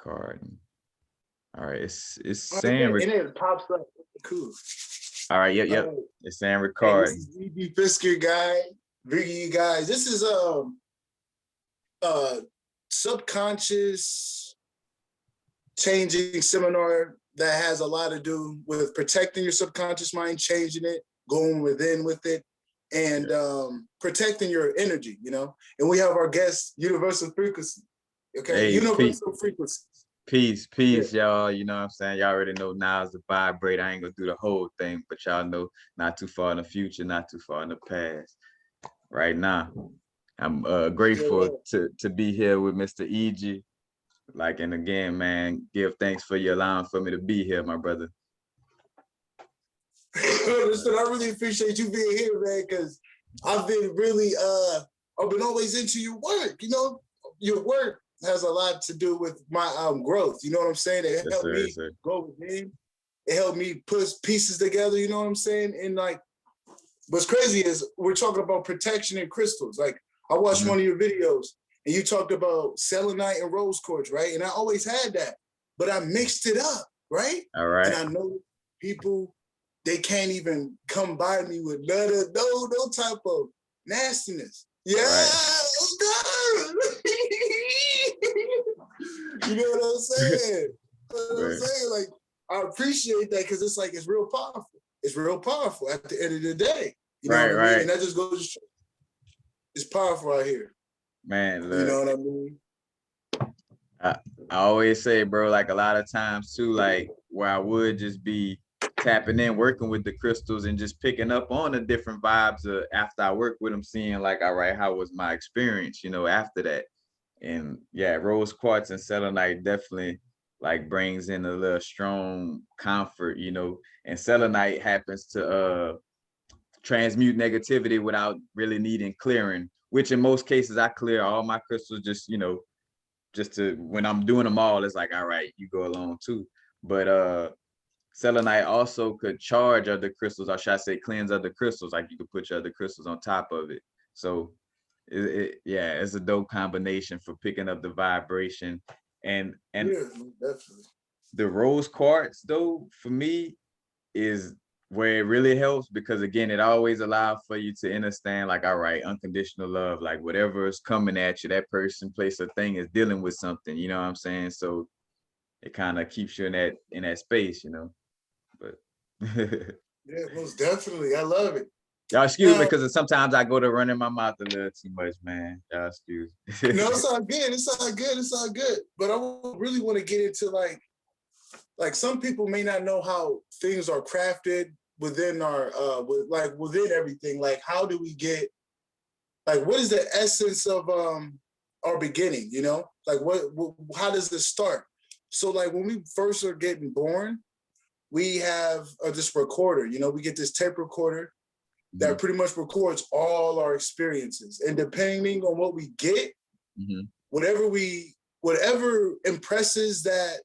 recording. All right, it's saying. And it pops up. Cool. All right, yep. Right. It's saying Hey, recording. this is DB Fisker guy, bringing you guys. This is subconscious changing seminar that has a lot to do with protecting your subconscious mind, changing it, going within with it, and protecting your energy, you know. And we have our guest, Universal Frequency. Okay, Hey, Universal Frequency. Peace, y'all. You know what I'm saying? Y'all already know now is the vibrate. I ain't gonna do the whole thing, but y'all know not too far in the future, not too far in the past. Right now, I'm grateful to be here with Mr. E.G. Like, and again, man, give thanks for you allowing for me to be here, my brother. Listen, I really appreciate you being here, man, because I've been really, I've been always into your work. You know, your work has a lot to do with my growth. You know what I'm saying? It helped me go within. It helped me put pieces together. You know what I'm saying? And like, what's crazy is we're talking about protection and crystals. Like, I watched one of your videos and you talked about selenite and rose quartz, right? And I always had that, but I mixed it up, right? All right. And I know people, they can't even come by me with no type of nastiness. Yeah, right. You know what I'm saying? Like, I appreciate that because it's like, it's real powerful. It's real powerful at the end of the day. You know what I mean? And that just goes to show it's powerful out here. Man, look, you know what I mean? I always say, bro, like a lot of times too, like where I would just be tapping in, working with the crystals and just picking up on the different vibes after I work with them, seeing like, all right, how was my experience, you know, after that. And yeah, rose quartz and selenite definitely like brings in a little strong comfort, you know, and selenite happens to transmute negativity without really needing clearing, which in most cases I clear all my crystals just, you know, just to, when I'm doing them all, it's like, all right, you go along too. But selenite also could charge other crystals, or should I say cleanse other crystals, like you could put your other crystals on top of it. So it's a dope combination for picking up the vibration. And yeah, definitely. The rose quartz though, for me, is where it really helps, because again, it always allows for you to understand, like, all right, unconditional love, like whatever is coming at you, that person, place, or thing is dealing with something, you know what I'm saying? So it kind of keeps you in that space, you know. But yeah, most definitely. I love it. Y'all excuse me, because sometimes I go to running my mouth a little too much, man. Y'all excuse me. No, it's all good. It's all good. But I really want to get into like some people may not know how things are crafted within our within everything. Like, how do we get, like, what is the essence of our beginning, you know? Like, how does this start? So like when we first are getting born, we have this recorder, you know, we get this tape recorder that pretty much records all our experiences. And depending on what we get, whatever impresses that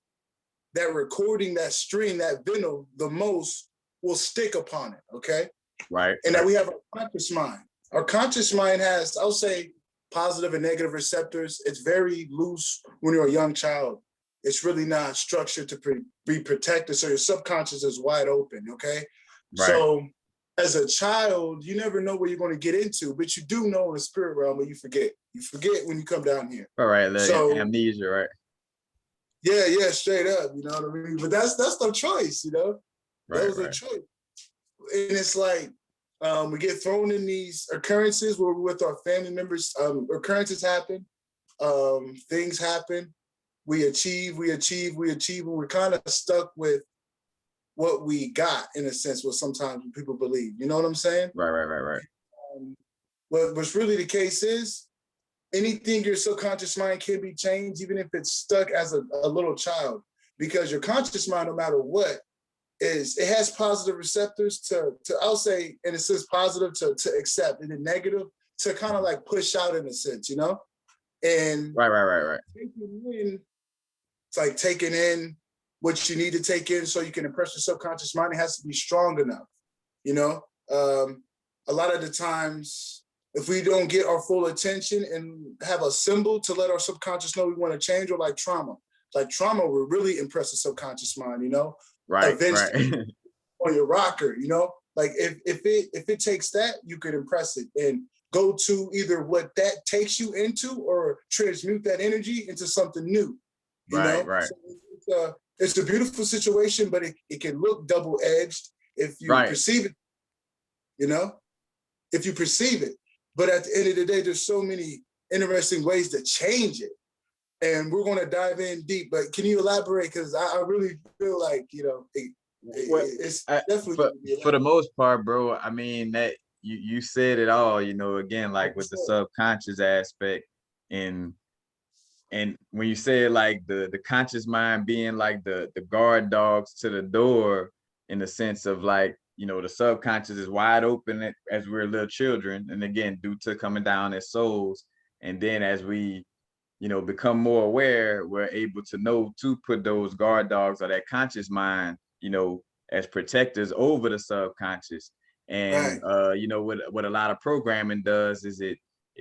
recording, that stream, that vinyl the most will stick upon it, okay? Right. And that we have a conscious mind. Our conscious mind has, I'll say, positive and negative receptors. It's very loose when you're a young child. It's really not structured to be protected, so your subconscious is wide open, okay? Right. So as a child, you never know what you're going to get into, but you do know in the spirit realm, but you forget. You forget when you come down here. All right, so amnesia, right? Yeah, straight up, you know what I mean? But that's no choice, you know? That was a choice. And it's like, we get thrown in these occurrences where we're with our family members, occurrences happen, things happen, we achieve, and we're kind of stuck with what we got, in a sense, what sometimes people believe. You know what I'm saying? Right. What's really the case is, anything your subconscious mind can be changed, even if it's stuck as a little child, because your conscious mind, no matter what, it has positive receptors to I'll say, in a sense, positive to accept, and then negative to kind of like push out, in a sense, you know? And right. It's like taking in what you need to take in so you can impress your subconscious mind. It has to be strong enough, you know? A lot of the times, if we don't get our full attention and have a symbol to let our subconscious know we want to change, or like trauma. like trauma will really impress the subconscious mind, you know? Right, right. On your rocker, you know? Like if it takes that, you could impress it and go to either what that takes you into or transmute that energy into something new, you know? Right. So it's a beautiful situation, but it can look double-edged if you perceive it, you know? If you perceive it. But at the end of the day, there's so many interesting ways to change it. And we're going to dive in deep, but can you elaborate? Because I really feel like, you know, it's definitely for the most part, bro. I mean, that you said it all, you know, again, like with the subconscious aspect, and when you say like the conscious mind being like the guard dogs to the door, in the sense of like, you know, the subconscious is wide open as we're little children, and again, due to coming down as souls, and then as we, you know, become more aware, we're able to know to put those guard dogs or that conscious mind, you know, as protectors over the subconscious. And you know, what a lot of programming does is it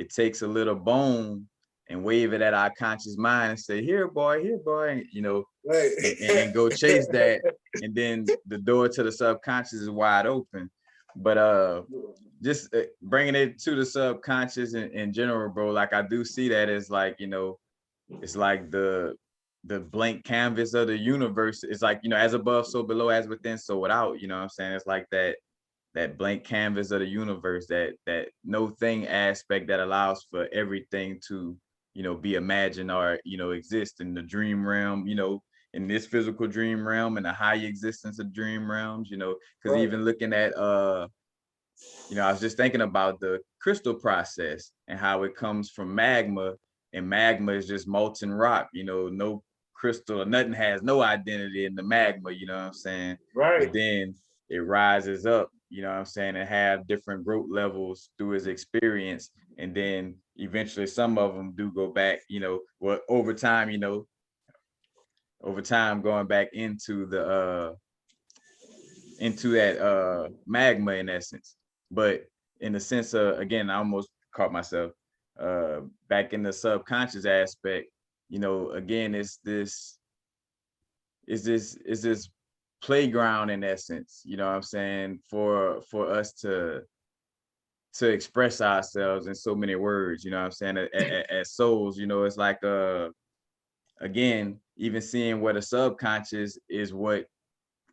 takes a little bone and wave it at our conscious mind and say, here boy, and, you know, and go chase that, and then the door to the subconscious is wide open. But just bringing it to the subconscious in general, bro, like I do see that as like, you know, it's like the blank canvas of the universe. It's like, you know, as above, so below, as within, so without, you know what I'm saying? It's like that blank canvas of the universe, that no thing aspect that allows for everything to, you know, be imagined or, you know, exist in the dream realm, you know, in this physical dream realm and the high existence of dream realms, you know, because even looking at you know, I was just thinking about the crystal process and how it comes from magma, and magma is just molten rock, you know, no crystal or nothing has no identity in the magma, you know what I'm saying? But then it rises up, you know what I'm saying, and have different growth levels through its experience. And then eventually some of them do go back, you know, well, over time, you know, going back into the into that magma in essence. But in the sense of, again, I almost caught myself back in the subconscious aspect, you know, again, it's this playground in essence, you know what I'm saying, for us to express ourselves in so many words, you know what I'm saying, as souls, you know, it's like again, even seeing where the subconscious is what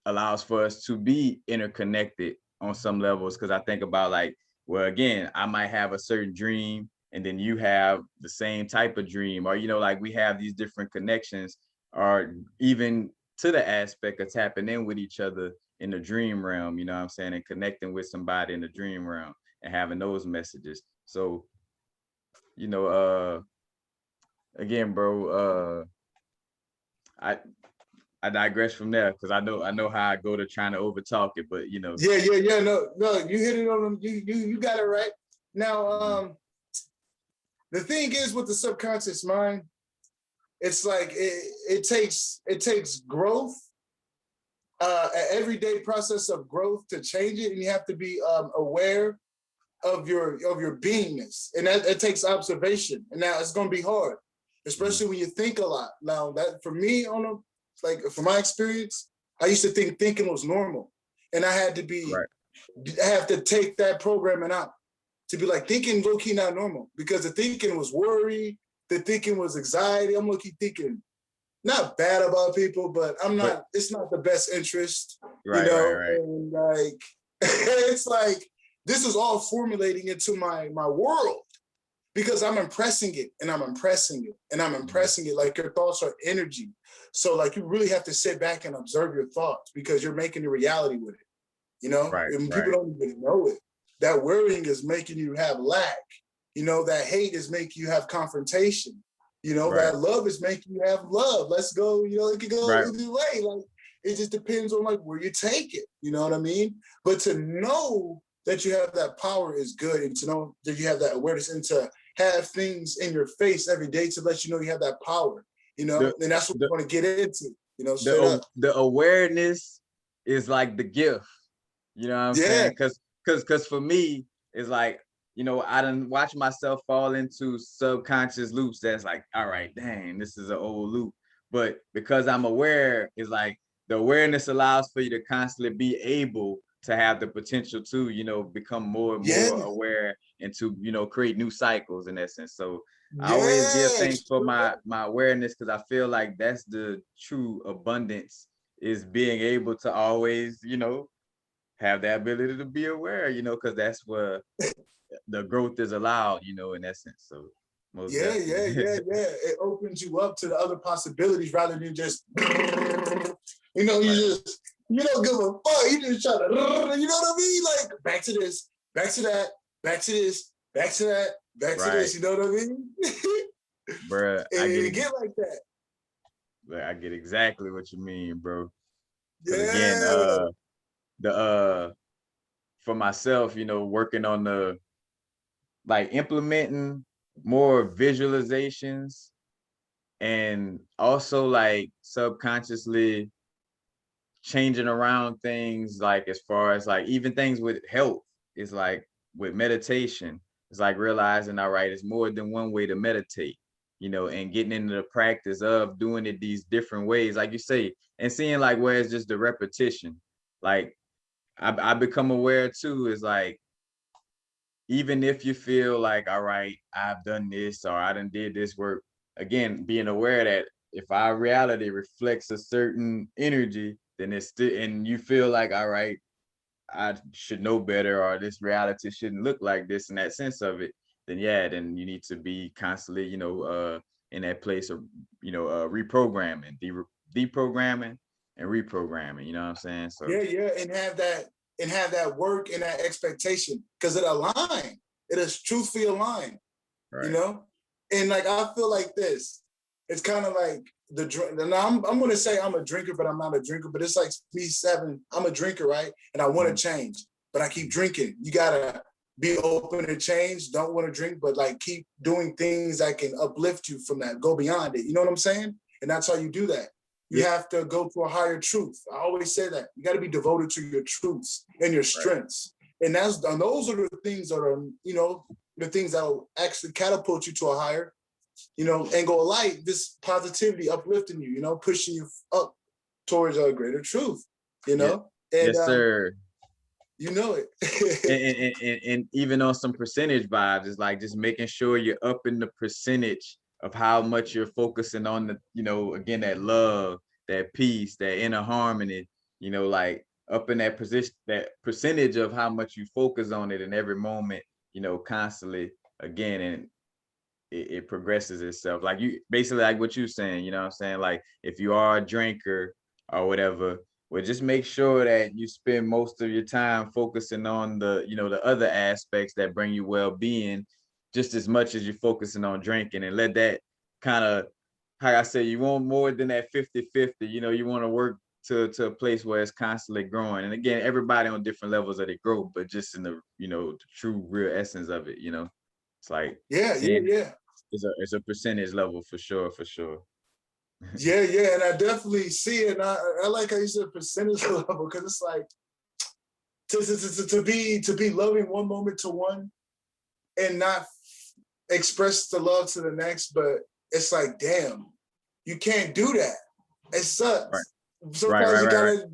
allows for us to be interconnected on some levels. Because I think about like, well, again, I might have a certain dream and then you have the same type of dream, or, you know, like we have these different connections, or even to the aspect of tapping in with each other in the dream realm, you know what I'm saying, and connecting with somebody in the dream realm and having those messages. So, you know, again, bro, I digress from there because I know how I go to trying to overtalk it, but you know. Yeah. No, you hit it on them. You got it right. Now, the thing is with the subconscious mind, it's like it takes growth, an everyday process of growth to change it, and you have to be aware of your beingness, and that takes observation. And now it's going to be hard, especially when you think a lot. Now that for me, like from my experience, I used to think thinking was normal, and I had to I have to take that programming out to be like, thinking low key not normal, because the thinking was worry, the thinking was anxiety. I'm low key thinking not bad about people, but it's not the best interest, you know. Right. And like it's like this is all formulating into my world, because I'm impressing it and I'm impressing it and I'm impressing it. Like your thoughts are energy. So like you really have to sit back and observe your thoughts, because you're making the reality with it, you know? And people don't even know it. That worrying is making you have lack. You know, that hate is making you have confrontation. You know, that love is making you have love. Let's go, you know, it can go either way. Like it just depends on like where you take it. You know what I mean? But to know that you have that power is good, and to know that you have that awareness, and to have things in your face every day to let you know you have that power, you know, and that's what we want to get into, you know, the awareness is like the gift, you know what I'm saying? Because for me, it's like, you know, I done watch myself fall into subconscious loops that's like, all right, dang, this is an old loop. but because I'm aware, it's like the awareness allows for you to constantly be able to have the potential to, you know, become more and Yeah, more aware and to, you know, create new cycles in essence. So I always give yeah, thanks for my awareness, because I feel like that's the true abundance, is being able to always, you know, have the ability to be aware, you know, because that's where the growth is allowed, you know, in essence. So most yeah, yeah, definitely. yeah, yeah. It opens you up to the other possibilities rather than just, you know, Right. you don't give a fuck. You just try to, you know what I mean? Like back to this, back to that, back to this, back to that, back to Right. this. You know what I mean? Bruh, And it get like that. I get exactly what you mean, bro. Because again, Yeah, the for myself, you know, working on the, like, implementing more visualizations, and also like subconsciously changing around things, like as far as like even things with health, is like with meditation, it's like realizing, all right, it's more than one way to meditate, you know, and getting into the practice of doing it these different ways, like you say, and seeing like where it's just the repetition. Like I become aware too, is like, even if you feel like, all right, I've done this or I done did this work, again, being aware that if our reality reflects a certain energy, then it's still, and you feel like, all right, I should know better, or this reality shouldn't look like this, in that sense of it, then yeah, then you need to be constantly, you know, in that place of, you know, reprogramming, deprogramming and reprogramming, you know what I'm saying? So, yeah, yeah, and have that work and that expectation because it align. It is truthfully aligned. You right. know, and like I feel like this. It's kind of like the drink. And I'm gonna say I'm a drinker, but I'm not a drinker. But it's like me 7. I'm a drinker, right? And I want Mhm. to change, but I keep drinking. You gotta be open to change. Don't want to drink, but like keep doing things that can uplift you from that. Go beyond it. You know what I'm saying? And that's how you do that. You Yeah, have to go to a higher truth. I always say that you got to be devoted to your truths and your right. strengths. And those are the things that are, you know, the things that will actually catapult you to a higher, you know, angle of light, this positivity uplifting you, you know, pushing you up towards a greater truth, you Yeah. know, and Yes, sir. you know it. And even on some percentage vibes, it's like just making sure you're up in the percentage of how much you're focusing on the, you know, again, that love, that peace, that inner harmony, you know, like up in that position, that percentage of how much you focus on it in every moment, you know, constantly, again, and it progresses itself. Like you basically, like what you're saying, you know what I'm saying? Like if you are a drinker or whatever, well, just make sure that you spend most of your time focusing on the, you know, the other aspects that bring you well-being, just as much as you're focusing on drinking, and let that kind of, like I say, you want more than that 50-50, you know, you want to work to a place where it's constantly growing. And again, everybody on different levels of the growth, but just in the, you know, the true real essence of it, you know, it's like Yeah, yeah, seeing yeah. it's a percentage level for sure, for sure. Yeah, yeah. And I definitely see it. And I like how you said percentage level because it's like to be loving one moment to one and not express the love to the next, but it's like, damn, you can't do that. It Right, sucks. right, Sometimes right, you right, right. gotta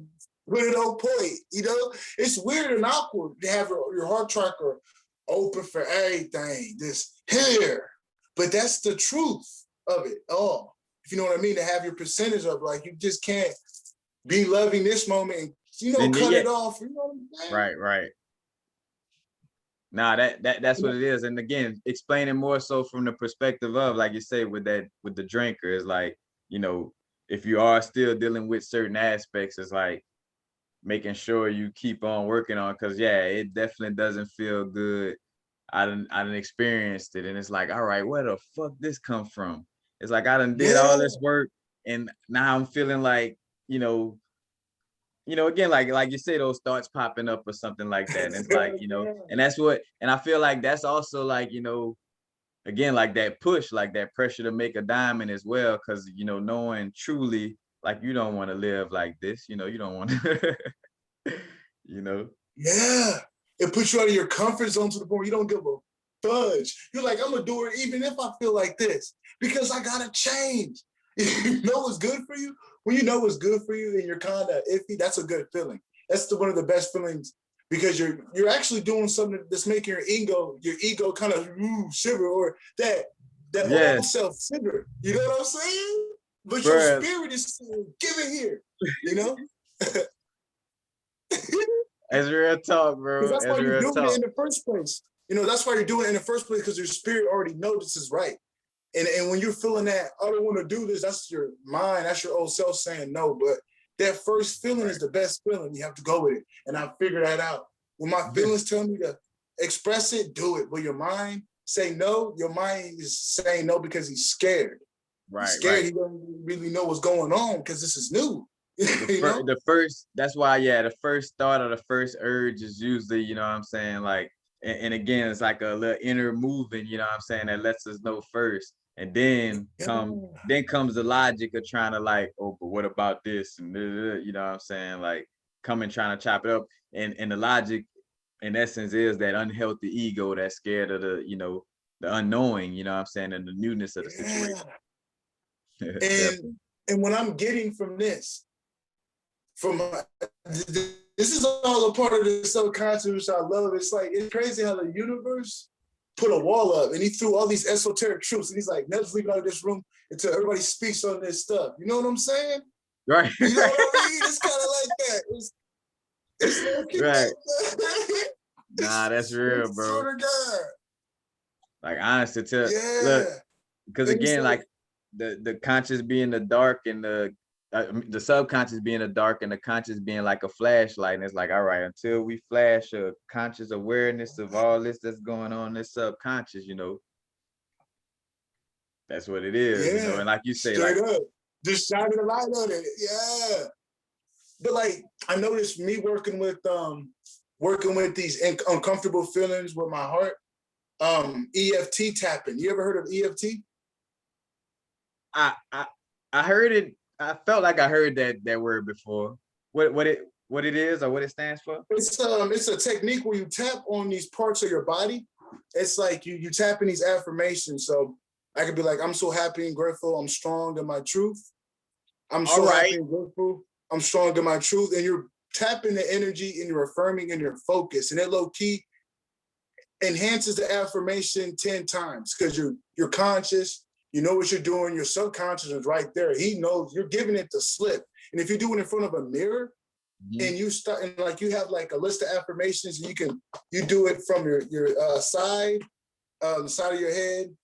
put it on point, you know? It's weird and awkward to have your heart tracker open for everything, this here. But that's the truth of it all. If you know what I mean, to have your percentage up, like you just can't be loving this moment and you know, And cut yeah, it off. You know what I'm saying? right, right. Nah, that's what it is. And again, explaining more so from the perspective of, like you say, with that, with the drinker, is like, you know, if you are still dealing with certain aspects, it's like making sure you keep on working on, because yeah, it definitely doesn't feel good. I done experienced it, and it's like, all right, where the fuck this come from? It's like I done did all Yeah, this work, and now I'm feeling like, you know, again, like you say, those thoughts popping up or something like that. And it's like, you know, yeah, and that's what, and I feel like that's also like, you know, again, like that push, like that pressure to make a diamond as well. Cause, you know, knowing truly, like, you don't want to live like this, you know, you don't want to, you know, yeah. It puts you out of your comfort zone to the point where you don't give a fudge. You're like, I'm gonna do it even if I feel like this because I gotta change. You know what's good for you? When you know what's good for you and you're kind of iffy, that's a good feeling. That's one of the best feelings because you're actually doing something that's making your ego kind of shiver, or that Yeah, old self shiver. You know what I'm saying? But your bro. spirit is saying, give it here, you know? That's real talk, Because bro. that's That's why you're real doing it talk. in the first place. You know, that's why you're doing it in the first place, because your spirit already knows this is right. And when you're feeling that, I don't want to do this, that's your mind, that's your old self saying no. But that first feeling is the best feeling. You have to go with it. And I figured that out. When my feelings tell me to express it, do it. But your mind say no, your mind is saying no because he's scared. He's Right, scared right. he doesn't really know what's going on because this is new. You know? The first, that's why, yeah, the first thought or the first urge is usually, you know what I'm saying, like, and again, it's like a little inner moving, you know what I'm saying, that lets us know first. And Yeah. then comes the logic of trying to like, oh, but what about this? And you know what I'm saying? Like coming trying to chop it up. And the logic in essence is that unhealthy ego that's scared of the, you know, the unknowing, you know what I'm saying, and the newness of the situation. Yeah. Definitely. And what I'm getting from this, this is all a part of the subconscious, which I love. It's like, it's crazy how the universe put a wall up and he threw all these esoteric truths and he's like, never leaving out of this room until everybody speaks on this stuff. You know what I'm saying? Right. You know what I mean? It's kind of like that. It's low-key Right. like that. Nah, that's real, bro. Sort of God. Like honestly, look, Yeah. because And it's again, like, like the conscious being the dark and the subconscious being the dark and the conscious being like a flashlight, and it's like, all right, until we flash a conscious awareness of all this that's going on in this subconscious, you know, that's what it is, you know. yeah, And like you say, straight like, up. Just shining a light on it. Yeah. But like I noticed me working with these uncomfortable feelings with my heart, EFT tapping. You ever heard of EFT? I I I heard it. I felt like I heard that word before. What it is or what it stands for? It's a technique where you tap on these parts of your body. It's like you tap in these affirmations. So I could be like, I'm so happy and grateful, I'm strong in my truth. I'm All so right. happy and grateful, I'm strong in my truth. And you're tapping the energy and you're affirming and you're focused. And it low key enhances the affirmation 10 times because you're conscious, you know what you're doing, your subconscious is right there. He knows you're giving it the slip. And if you do it in front of a mirror Mhm. and you start and like you have like a list of affirmations and you do it from your side, the side of your head,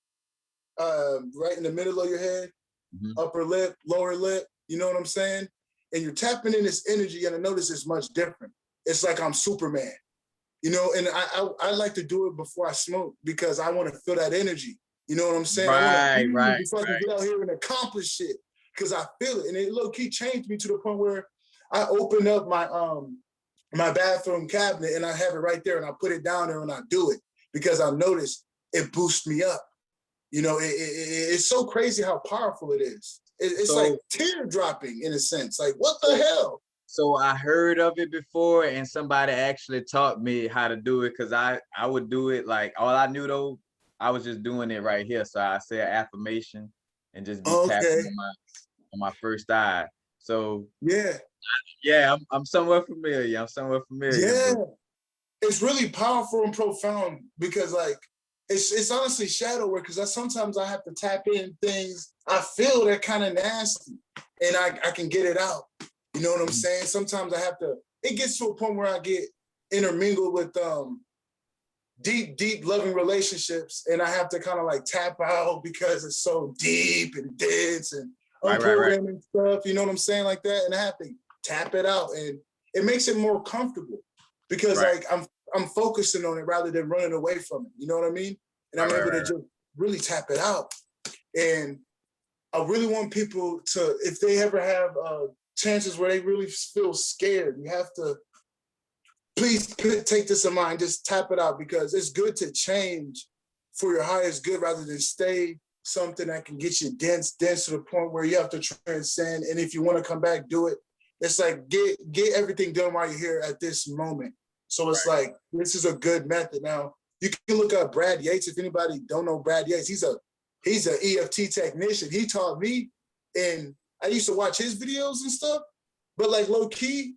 right in the middle of your head, Mhm. upper lip, lower lip, you know what I'm saying? And you're tapping in this energy and I notice it's much different. It's like I'm Superman. You know, and I like to do it before I smoke because I want to feel that energy. You know what I'm saying? I want to Right, breathe right, before I can get out here and accomplish shit because I feel it. And it low key changed me to the point where I opened up my bathroom cabinet and I have it right there and I put it down there and I do it because I noticed it boosts me up. You know, it's so crazy how powerful it is. It's like so tear dropping in a sense. Like, what the so hell? so I heard of it before, and somebody actually taught me how to do it because I would do it like all I knew though. I was just doing it right here. So I say an affirmation and just be tapping Okay. on my first eye. So Yeah. yeah, I'm somewhat familiar. I'm somewhat familiar, Yeah. bro. It's really powerful and profound because like it's honestly shadow work because sometimes I have to tap in things I feel that kind of nasty and I can get it out. You know what I'm saying? Sometimes I have to, it gets to a point where I get intermingled with deep loving relationships and I have to kind of like tap out because it's so deep and dense and Right. unprogramming stuff, you know what I'm saying? Like that. And I have to tap it out and it makes it more comfortable because Right. like I'm focusing on it rather than running away from it. You know what I mean? And I'm able to Right. just really tap it out. And I really want people to, if they ever have chances where they really feel scared, you have to please take this in mind, just tap it out because it's good to change for your highest good rather than stay something that can get you dense to the point where you have to transcend. And if you want to come back, do it. It's like get everything done while you're here at this moment. So it's like this is a good method. Now you can look up Brad Yates. If anybody don't know Brad Yates, he's a EFT technician. He taught me And I used to watch his videos and stuff, but like low key,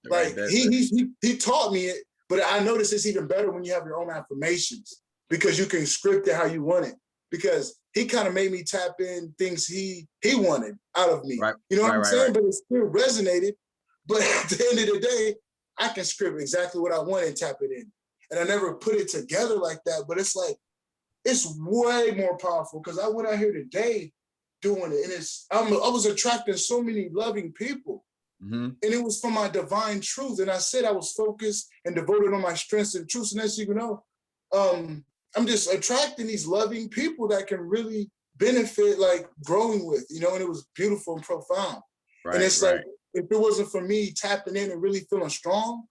like Right. he taught me it. But I noticed it's even better when you have your own affirmations because you can script it how you want it. Because he kind of made me tap in things he wanted out of me. Right. You know what I'm saying? Right. But it still resonated. But at the end of the day, I can script exactly what I want and tap it in. And I never put it together like that. But it's like, it's way more powerful because I went out here today doing it. And I was attracting so many loving people. Mm-hmm. And it was from my divine truth. And I said I was focused and devoted on my strengths and truths. And as you know, I'm just attracting these loving people that can really benefit, like growing with, you know, and it was beautiful and profound. And it's like, if it wasn't for me tapping in and really feeling strong,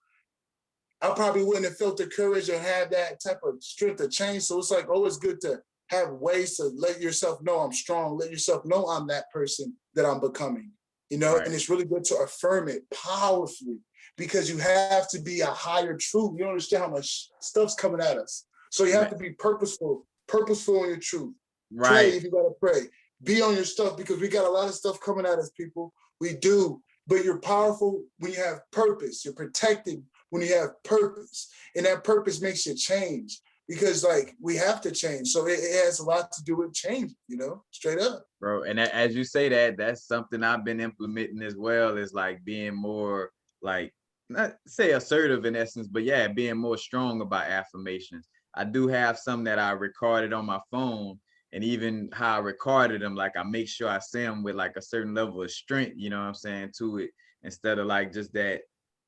I probably wouldn't have felt the courage or have that type of strength to change. So it's like always good to have ways to let yourself know I'm strong, let yourself know I'm that person that I'm becoming, you know, and it's really good to affirm it powerfully because you have to be a higher truth. You don't understand how much stuff's coming at us. So you have to be purposeful in your truth. Pray if you gotta pray. Be on your stuff because we got a lot of stuff coming at us, people. We do. But you're powerful when you have purpose. You're protected when you have purpose. And that purpose makes you change because like we have to change. So it has a lot to do with change, you know, straight up. Bro, and as you say that, that's something I've been implementing as well, is like being more like, not say assertive in essence, but yeah, being more strong about affirmations. I do have some that I recorded on my phone, and even how I recorded them, like I make sure I say them with like a certain level of strength, you know what I'm saying, to it, instead of like just that,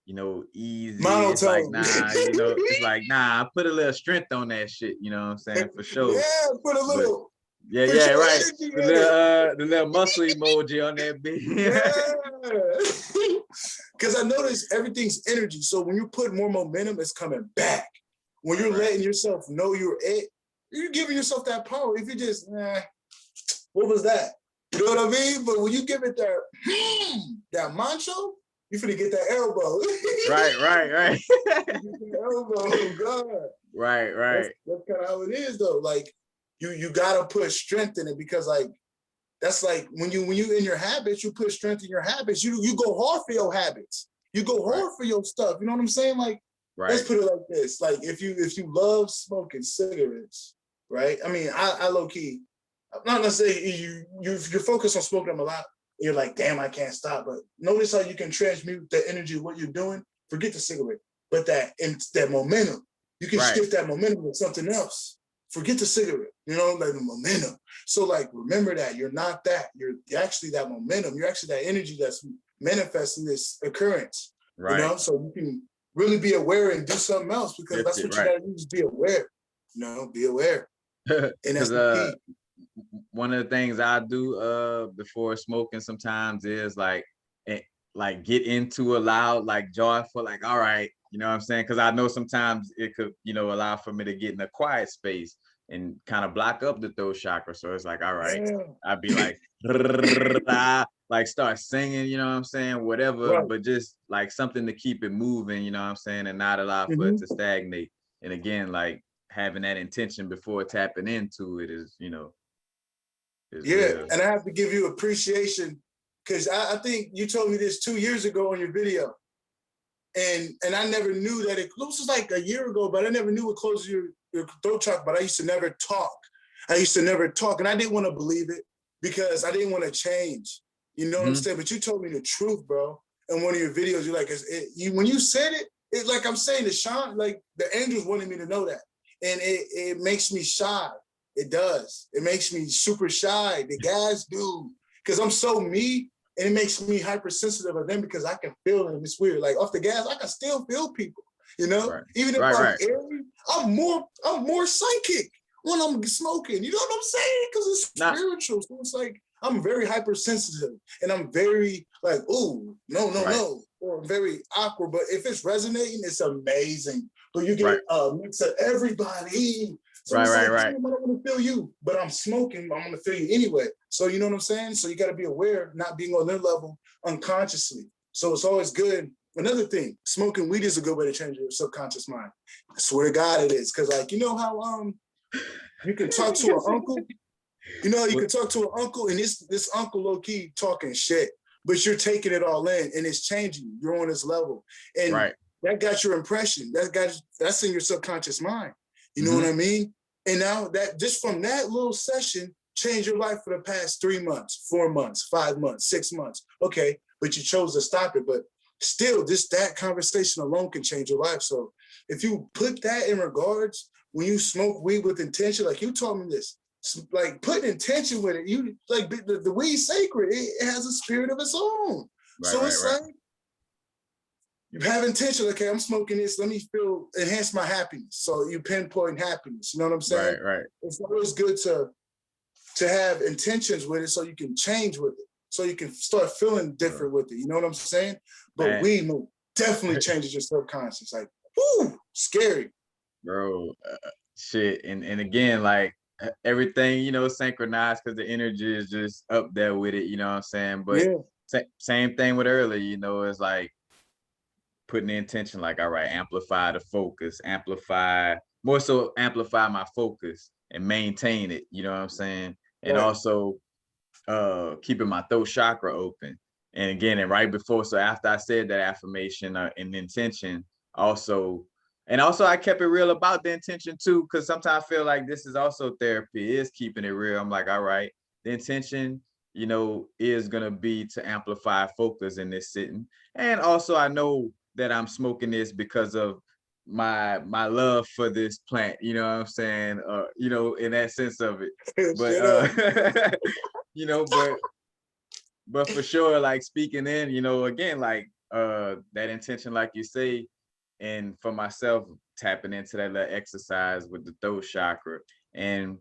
you know, easy. Monotone. It's like, nah, you know, it's like, nah, I put a little strength on that shit, you know what I'm saying, for sure. Yeah, put a little. But, yeah, right. The little muscle emoji on that bitch. Yeah. Because I notice everything's energy. So when you put more momentum, it's coming back. When you're letting yourself know you're giving yourself that power. If you just, what was that? You know what I mean? But when you give it that mancho, you finna get that elbow. Right. Elbow, God. Right. That's kind of how it is, though. Like, you gotta put strength in it because, like, that's like when you in your habits, you put strength in your habits. You go hard for your habits. You go hard for your stuff. You know what I'm saying? Like, let's put it like this. Like, if you love smoking cigarettes, right? I mean, I low key, I'm not gonna say you're focused on smoking them a lot. You're like, damn, I can't stop. But notice how you can transmute the energy of what you're doing. Forget the cigarette, but that momentum, you can shift that momentum with something else. Forget the cigarette, you know, like the momentum. So like, remember that you're not that. You're actually that momentum. You're actually that energy that's manifesting this occurrence. You know, so you can really be aware and do something else because that's what you gotta do is be aware. You know, be aware. And that's the key. One of the things I do before smoking sometimes is like get into a loud, like joyful, like, all right, you know what I'm saying? Because I know sometimes it could, you know, allow for me to get in a quiet space and kind of block up the throat chakra. So it's like, all right, I'd be like, like start singing, you know what I'm saying? Whatever, but just like something to keep it moving, you know what I'm saying? And not allow for it to stagnate. And again, like having that intention before tapping into it is, you know, real. And I have to give you appreciation because I think you told me this 2 years ago on your video. And I never knew that it was like a year ago, but I never knew it closes your throat chakra, but I used to never talk. And I didn't want to believe it because I didn't want to change. You know what I'm saying? But you told me the truth, bro. In one of your videos, you're like, when you said it, it's like I'm saying to Sean, like the angels wanted me to know that. And it makes me shy. It does. It makes me super shy. The guys do. Because I'm so me, and it makes me hypersensitive of them because I can feel them. It's weird. Like off the gas, I can still feel people, you know? Even if I'm airy, I'm more psychic when I'm smoking. You know what I'm saying? Because it's spiritual. So it's like I'm very hypersensitive and I'm very like, ooh, no. Or very awkward. But if it's resonating, it's amazing. But you get a mix of everybody. So I don't want to feel you, but I'm smoking. I'm going to feel you anyway. So you know what I'm saying? So you got to be aware, not being on their level unconsciously. So it's always good. Another thing, smoking weed is a good way to change your subconscious mind. I swear to God it is. Because like, you know how you can talk to an uncle You know, you can talk to an uncle, and this uncle low key talking shit, but you're taking it all in, and it's changing you. You're on this level, and Right. that got your impression. That's in your subconscious mind. You know what I mean? And now that just from that little session changed your life for the past 3 months, 4 months, 5 months, 6 months. Okay, but you chose to stop it. But still, just that conversation alone can change your life. So if you put that in regards, when you smoke weed with intention, like you told me this, like putting intention with it, you like the weed sacred, it has a spirit of its own. Right, So right, it's right. like you have intention. Okay, I'm smoking this. Let me enhance my happiness. So you pinpoint happiness. You know what I'm saying? Right, right. It's always good to have intentions with it, so you can change with it, so you can start feeling different with it. You know what I'm saying? But Man. weed definitely changes your subconscious. Like, whoo, scary, bro. Shit, and again, like everything, you know, synchronized because the energy is just up there with it. You know what I'm saying? But yeah. same thing with earlier. You know, it's like putting the intention, like, all right, amplify the focus, amplify more so amplify my focus and maintain it. You know what I'm saying? And Right. also keeping my throat chakra open. And again, and right before, so after I said that affirmation and intention, also, and also I kept it real about the intention too, because sometimes I feel like this is also therapy, is keeping it real. I'm like, all right, the intention, you know, is gonna be to amplify focus in this sitting. And also I know that I'm smoking this because of my love for this plant, you know what I'm saying? You know, in that sense of it. But you know, but for sure, like speaking in, you know, again, like that intention, like you say, and for myself, tapping into that little exercise with the throat chakra. And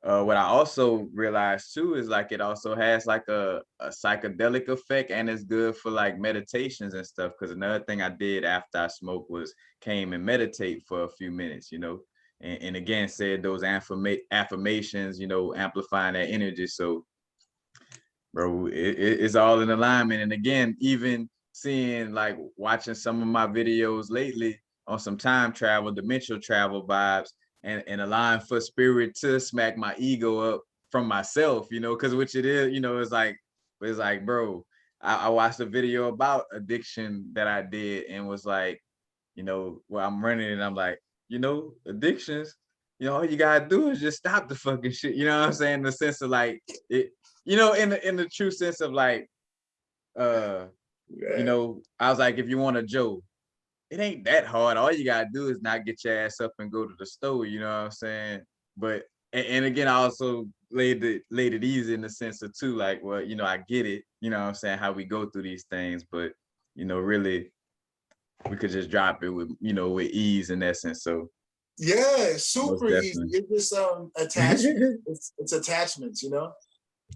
what I also realized too is like it also has like a psychedelic effect, and it's good for like meditations and stuff. Because another thing I did after I smoked was came and meditate for a few minutes, you know, and again said those affirmations, you know, amplifying that energy. So bro, it's all in alignment. And again, even seeing like watching some of my videos lately on some time travel, dimensional travel vibes, and allowing for spirit to smack my ego up from myself, you know, because which it is, you know, it's like, bro, I watched a video about addiction that I did and was like, you know, well, I'm running and I'm like, you know, addictions, you know, all you gotta do is just stop the fucking shit. You know what I'm saying? In the sense of like it, you know, in the true sense of like, you know, I was like, if you want a Joe, it ain't that hard. All you gotta do is not get your ass up and go to the store. You know what I'm saying? But and again, I also laid it easy in the sense of too, like, well, you know, I get it. You know what I'm saying? How we go through these things, but you know, really, we could just drop it with, you know, with ease in essence. So Yeah, most super easy. definitely. It's just attachment. It's attachments, you know.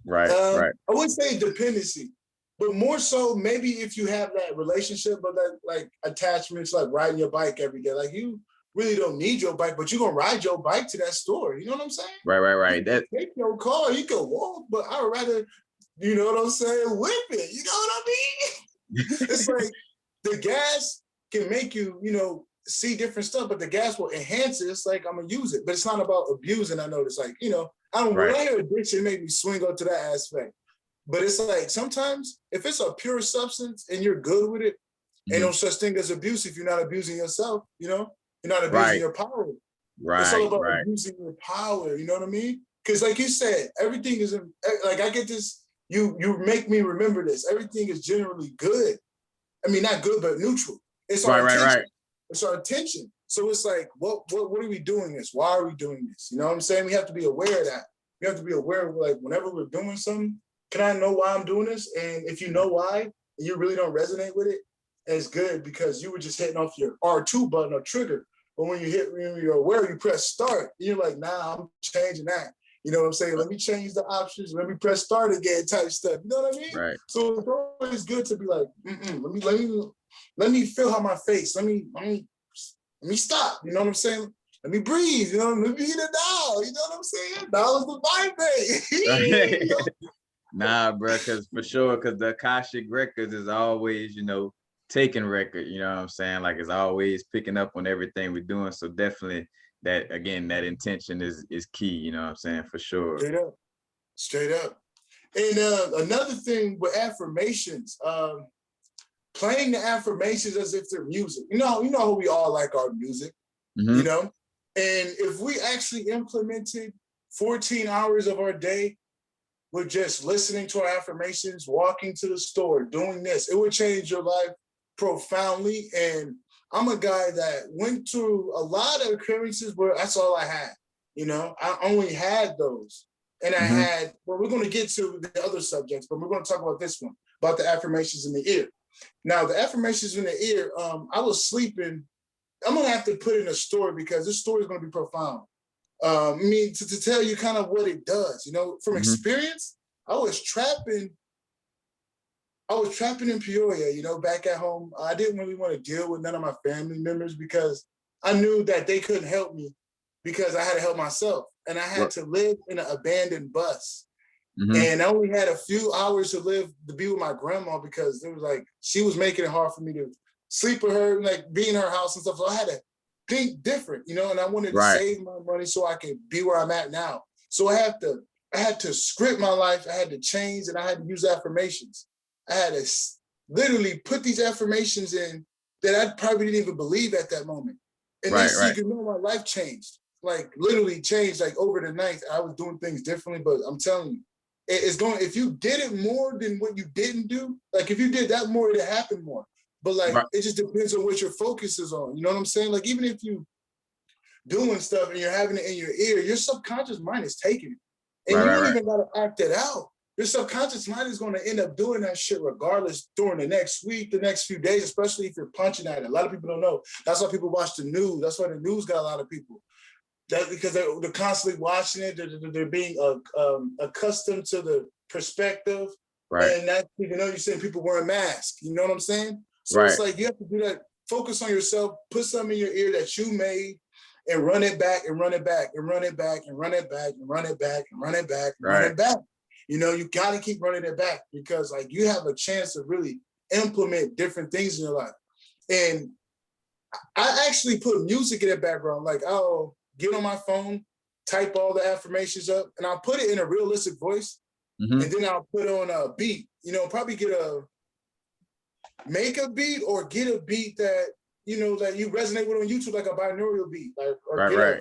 Right, right. I wouldn't say dependency, but more so maybe if you have that relationship, but that like attachments, like riding your bike every day. Like you really don't need your bike, but you're gonna ride your bike to that store. You know what I'm saying? Right. You That can take your car, you can walk, but I would rather, you know what I'm saying, whip it. You know what I mean? It's like the gas can make you, you know, see different stuff, but the gas will enhance it. It's like I'm gonna use it, but it's not about abusing. I notice, like, you know, I don't when right. I hear addiction, make me swing up to that aspect. But it's like sometimes if it's a pure substance and you're good with it, ain't no such thing as abuse if you're not abusing yourself, you know? You're not abusing Right, your power. It's all right, about right. abusing your power, you know what I mean? Because like you said, everything is like I get this, you make me remember this. Everything is generally good. I mean, not good, but neutral. It's our intention. Right. It's our intention. So it's like, what are we doing this? Why are we doing this? You know what I'm saying? We have to be aware of that. We have to be aware of like whenever we're doing something, can I know why I'm doing this? And if you know why, and you really don't resonate with it, it's good because you were just hitting off your R2 button or trigger. But when you're aware, you press start. And you're like, nah, I'm changing that. You know what I'm saying? Let me change the options. Let me press start again type stuff. You know what I mean? Right. So it's always good to be like, let me feel how my face. Let me stop. You know what I'm saying? Let me breathe. You know, let me hit a dial. You know what I'm saying? Dial is the vibrate. Nah, bro, because for sure, because the Akashic records is always, you know, taking record, you know what I'm saying? Like it's always picking up on everything we're doing. So definitely that, again, that intention is key, you know what I'm saying? For sure. Straight up. Straight up. And another thing with affirmations, playing the affirmations as if they're music. You know how we all like our music, you know? And if we actually implemented 14 hours of our day with just listening to our affirmations, walking to the store, doing this, it would change your life profoundly. And I'm a guy that went through a lot of occurrences where that's all I had. You know, I only had those. And I had, well, we're going to get to the other subjects, but we're going to talk about this one, about the affirmations in the ear. Now, the affirmations in the ear, I was sleeping. I'm going to have to put in a story because this story is going to be profound. I mean, to tell you kind of what it does, you know, from experience, I was trapping in Peoria, you know, back at home. I didn't really want to deal with none of my family members because I knew that they couldn't help me because I had to help myself. And I had to live in an abandoned bus. And I only had a few hours to be with my grandma because it was like, she was making it hard for me to sleep with her, like be in her house and stuff. So I had to think different, you know, and I wanted to save my money so I could be where I'm at now. So I had to script my life. I had to change and I had to use affirmations. I had to literally put these affirmations in that I probably didn't even believe at that moment. And you know, my life changed, like literally changed, like over the night. I was doing things differently, but I'm telling you, it's going, if you did it more than what you didn't do, like if you did that more, it'd happen more. But like, it just depends on what your focus is on. You know what I'm saying? Like, even if you doing stuff and you're having it in your ear, your subconscious mind is taking it. And you don't even got to act it out. Your subconscious mind is going to end up doing that shit regardless during the next week, the next few days, especially if you're punching at it. A lot of people don't know. That's why people watch the news. That's why the news got a lot of people. That's because they're constantly watching it. They're being accustomed to the perspective. And that, you know, you're saying people wearing masks. You know what I'm saying? So it's like you have to do that. Focus on yourself. Put something in your ear that you made and run it back and run it back and run it back and run it back and run it back and run it back and run it back. You know, you got to keep running it back because like you have a chance to really implement different things in your life. And I actually put music in the background. Like I'll get on my phone, type all the affirmations up, and I'll put it in a realistic voice. And then I'll put on a beat, you know, probably make a beat or get a beat that, you know, that you resonate with on YouTube, like a binaural beat, like, or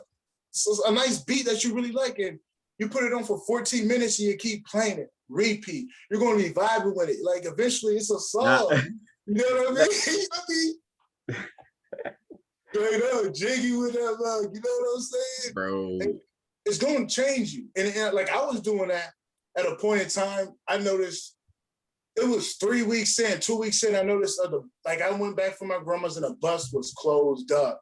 so a nice beat that you really like. And you put it on for 14 minutes and you keep playing it, repeat. You're going to be vibing with it. Like eventually it's a song. You know what I mean? Straight up, jiggy with that love. You know what I'm saying? Bro. And it's going to change you. And like I was doing that at a point in time, I noticed it was 3 weeks in, 2 weeks in, I noticed like I went back from my grandma's and the bus was closed up.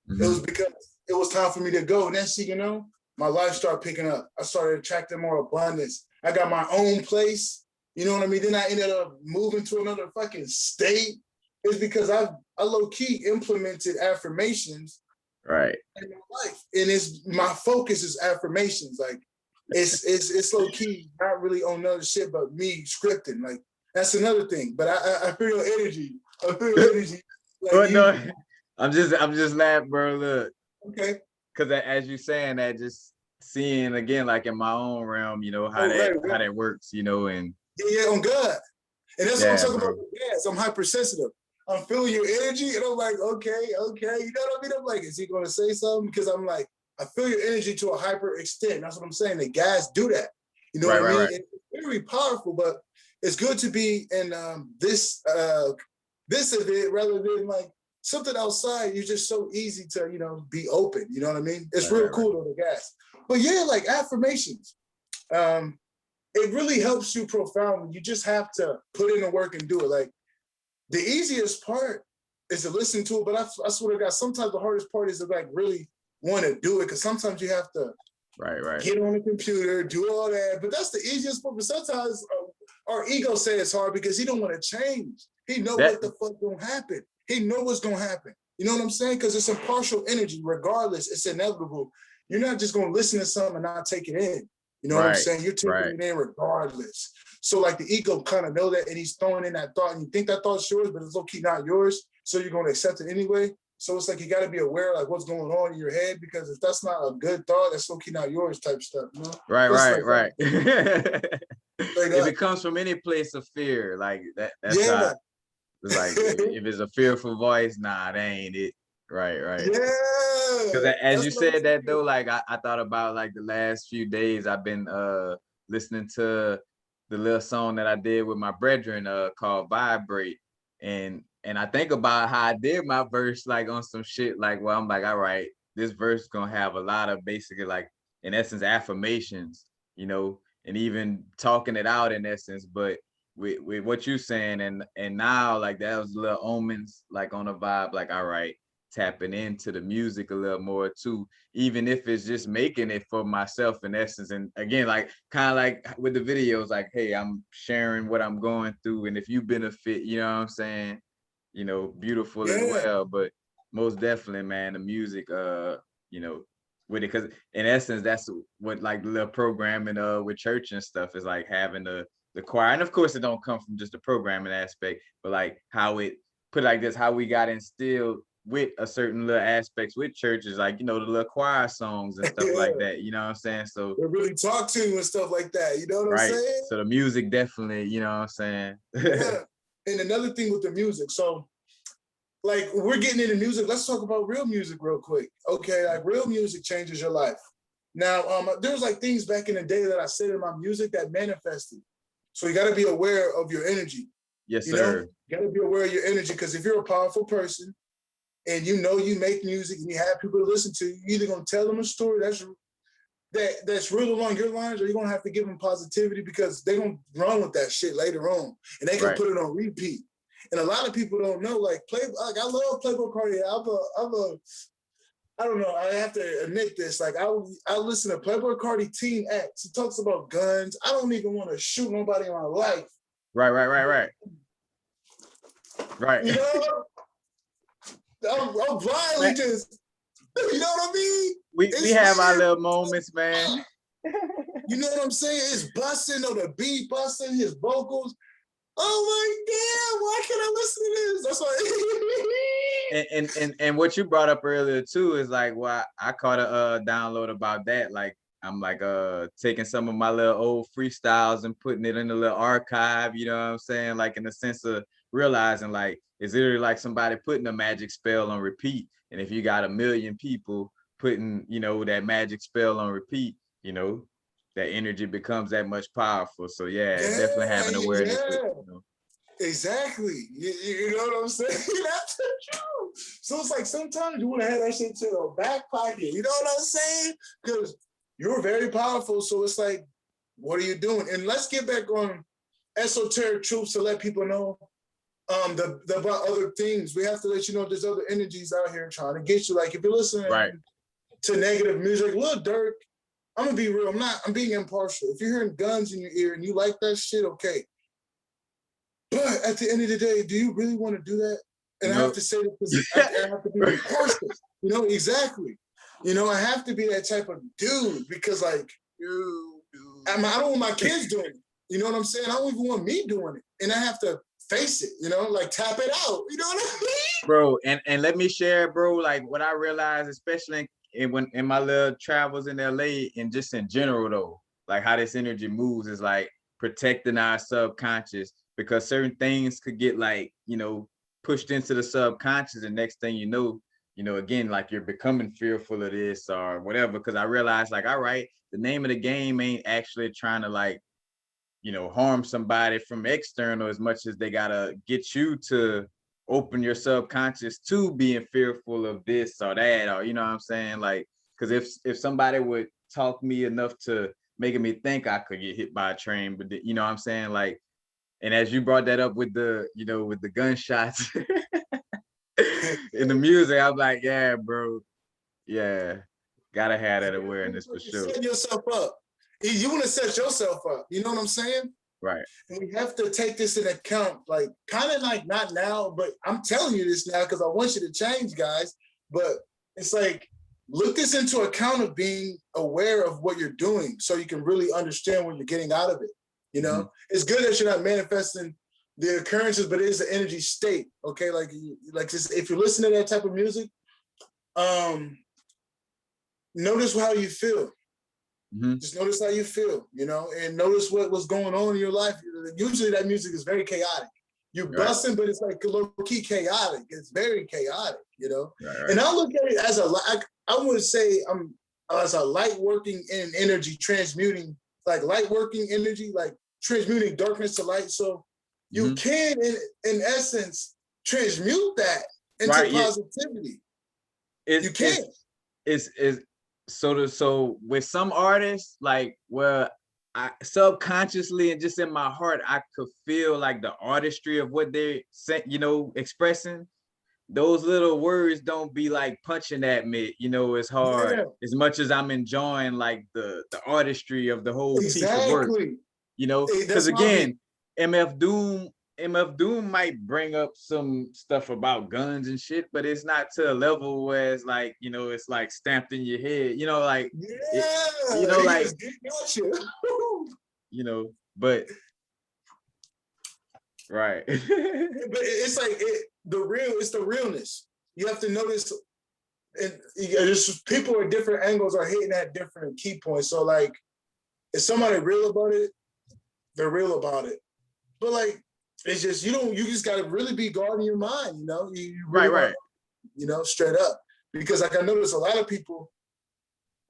It was because it was time for me to go. And then you know, my life started picking up. I started attracting more abundance. I got my own place. You know what I mean? Then I ended up moving to another fucking state. It's because I low-key implemented affirmations in my life. And my focus is affirmations. Like it's low-key, not really on other shit, but me scripting. Like that's another thing. But I feel your energy. I feel your energy. Like no, I'm just laughing, bro. Look. Okay. Because as you saying that, just seeing again, like in my own realm, you know, how that works, you know, and on God. And that's what I'm talking about. Yes, I'm hypersensitive. I'm feeling your energy, and I'm like, okay. You know what I mean? I'm like, is he going to say something? Because I'm like, I feel your energy to a hyper extent. That's what I'm saying. The guys do that. You know what I mean? It's very powerful, but it's good to be in this event rather than like something outside. You're just so easy to, you know, be open. You know what I mean? It's real cool though, the guys. But yeah, like affirmations. It really helps you profoundly. You just have to put in the work and do it. Like the easiest part is to listen to it, but I swear to God, sometimes the hardest part is to like really want to do it because sometimes you have to get on the computer, do all that. But that's the easiest part. But sometimes our ego says it's hard because he don't want to change. He know what the fuck gonna happen. He know what's gonna happen. You know what I'm saying? Because it's impartial energy. Regardless, it's inevitable. You're not just gonna listen to something and not take it in. You know what I'm saying? You're taking it in regardless. So like the ego kind of know that, and he's throwing in that thought, and you think that thought's yours, but it's low-key not yours. So you're going to accept it anyway. So it's like you got to be aware like what's going on in your head, because if that's not a good thought, that's low-key not yours type stuff, you know? Right. Like If it comes from any place of fear, like that's yeah. how it's like if it's a fearful voice, nah, that ain't it. Right. Because Yeah. as That's you what I'm said that saying. though, like I thought about like the last few days I've been listening to the little song that I did with my brethren called Vibrate. And I think about how I did my verse like on some shit like, well, I'm like, all right, this verse is gonna have a lot of basically like in essence affirmations, you know, and even talking it out in essence. But with what you're saying and now like that was little omens like on a vibe, like all right, tapping into the music a little more too, even if it's just making it for myself in essence. And again, like kind of like with the videos, like, hey, I'm sharing what I'm going through. And if you benefit, you know what I'm saying? You know, beautiful as Yeah. well. But most definitely, man, the music, you know, with it, because in essence, that's what like the little programming with church and stuff is like having the choir. And of course, it don't come from just the programming aspect, but like how it put like this, how we got instilled with a certain little aspects with churches, like, you know, the little choir songs and stuff Yeah. like that, you know what I'm saying? So They really talk to you and stuff like that. You know what I'm right, saying? so the music definitely, you know what I'm saying? Yeah. And another thing with the music. So like we're getting into music. Let's talk about real music real quick. Okay, like real music changes your life. Now, there's like things back in the day that I said in my music that manifested. So you got to be aware of your energy. Yes, You know, sir. you got to be aware of your energy, because if you're a powerful person and you know you make music and you have people to listen to, you're either gonna tell them a story that's real along your lines, or you're gonna have to give them positivity, because they're gonna run with that shit later on and they can Right. put it on repeat. And a lot of people don't know, like I love Playboy Cardi. I don't know, I have to admit this. Like I listen to Playboy Cardi Teen X. He talks about guns. I don't even want to shoot nobody in my life. Right. You know, I'm blindly Man, just, you know what I mean? we It's have our weird. little moments, man. You know what I'm saying? It's busting, or the beat busting, his vocals. Oh my God, why can't I listen to this? That's why. And what you brought up earlier too is like, well, I caught a download about that. Like I'm like taking some of my little old freestyles and putting it in the little archive, you know what I'm saying? Like in the sense of realizing like it's literally like somebody putting a magic spell on repeat. And if you got 1,000,000 people putting, you know, that magic spell on repeat, you know, that energy becomes that much powerful. So yeah, definitely having awareness with, Yeah, you know. exactly. You know what I'm saying? That's the truth. So it's like sometimes you want to have that shit to your back pocket. You know what I'm saying? Because you're very powerful. So it's like, what are you doing? And let's get back on esoteric truths to let people know about other things. We have to let you know there's other energies out here trying to get you. Like if you're listening Right. to negative music, Lil Durk, I'm gonna be real. I'm being impartial. If you're hearing guns in your ear and you like that shit, okay. But at the end of the day, do you really want to do that? And I have No. to say that because I have to be impartial. You know, exactly. You know, I have to be that type of dude, because like, I don't want my kids doing it. You know what I'm saying? I don't even want me doing it. And I have to face it, you know, like tap it out. You know what I mean? Bro, and let me share, bro, like what I realized, especially in my little travels in LA and just in general though, like how this energy moves is like protecting our subconscious, because certain things could get like, you know, pushed into the subconscious, and next thing you know, again, like you're becoming fearful of this or whatever. Because I realized like, all right, the name of the game ain't actually trying to like, you know, harm somebody from external as much as they gotta get you to open your subconscious to being fearful of this or that, or you know what I'm saying? Like, because if somebody would talk me enough to making me think I could get hit by a train, but you know what I'm saying? Like, and as you brought that up with the, you know, with the gunshots in the music, I'm like, yeah, bro, yeah, gotta have that awareness for You're sure. setting yourself up. You want to set yourself up. You know what I'm saying? Right. And we have to take this into account, like kind of like not now, but I'm telling you this now because I want you to change, guys. But it's like, look this into account of being aware of what you're doing so you can really understand what you're getting out of it. You know, it's good that you're not manifesting the occurrences, but it is an energy state. Okay, like just, if you listen to that type of music, notice how you feel. Just notice how you feel, you know, and notice what's going on in your life. Usually that music is very chaotic. You're busting, but it's like low-key chaotic. It's very chaotic, you know. And I look at it as I would say I'm as a light working in energy, transmuting, like light working energy, like transmuting darkness to light. So you can, in essence, transmute that into positivity. You can. It's so with some artists, like, where I subconsciously and just in my heart, I could feel like the artistry of what they're, you know, expressing. Those little words don't be like punching at me, you know, as hard as much as I'm enjoying like the artistry of the whole piece of work, you know, because again, MF Doom might bring up some stuff about guns and shit, but it's not to a level where it's like, you know, it's like stamped in your head, you know, like, you know, like, you know, but but it's like it's the realness. You have to notice, and just people at different angles are hitting at different key points. So like, if somebody real about it, they're real about it. But like, it's just, you just got to really be guarding your mind, you know? You really you know, straight up. Because like I notice a lot of people,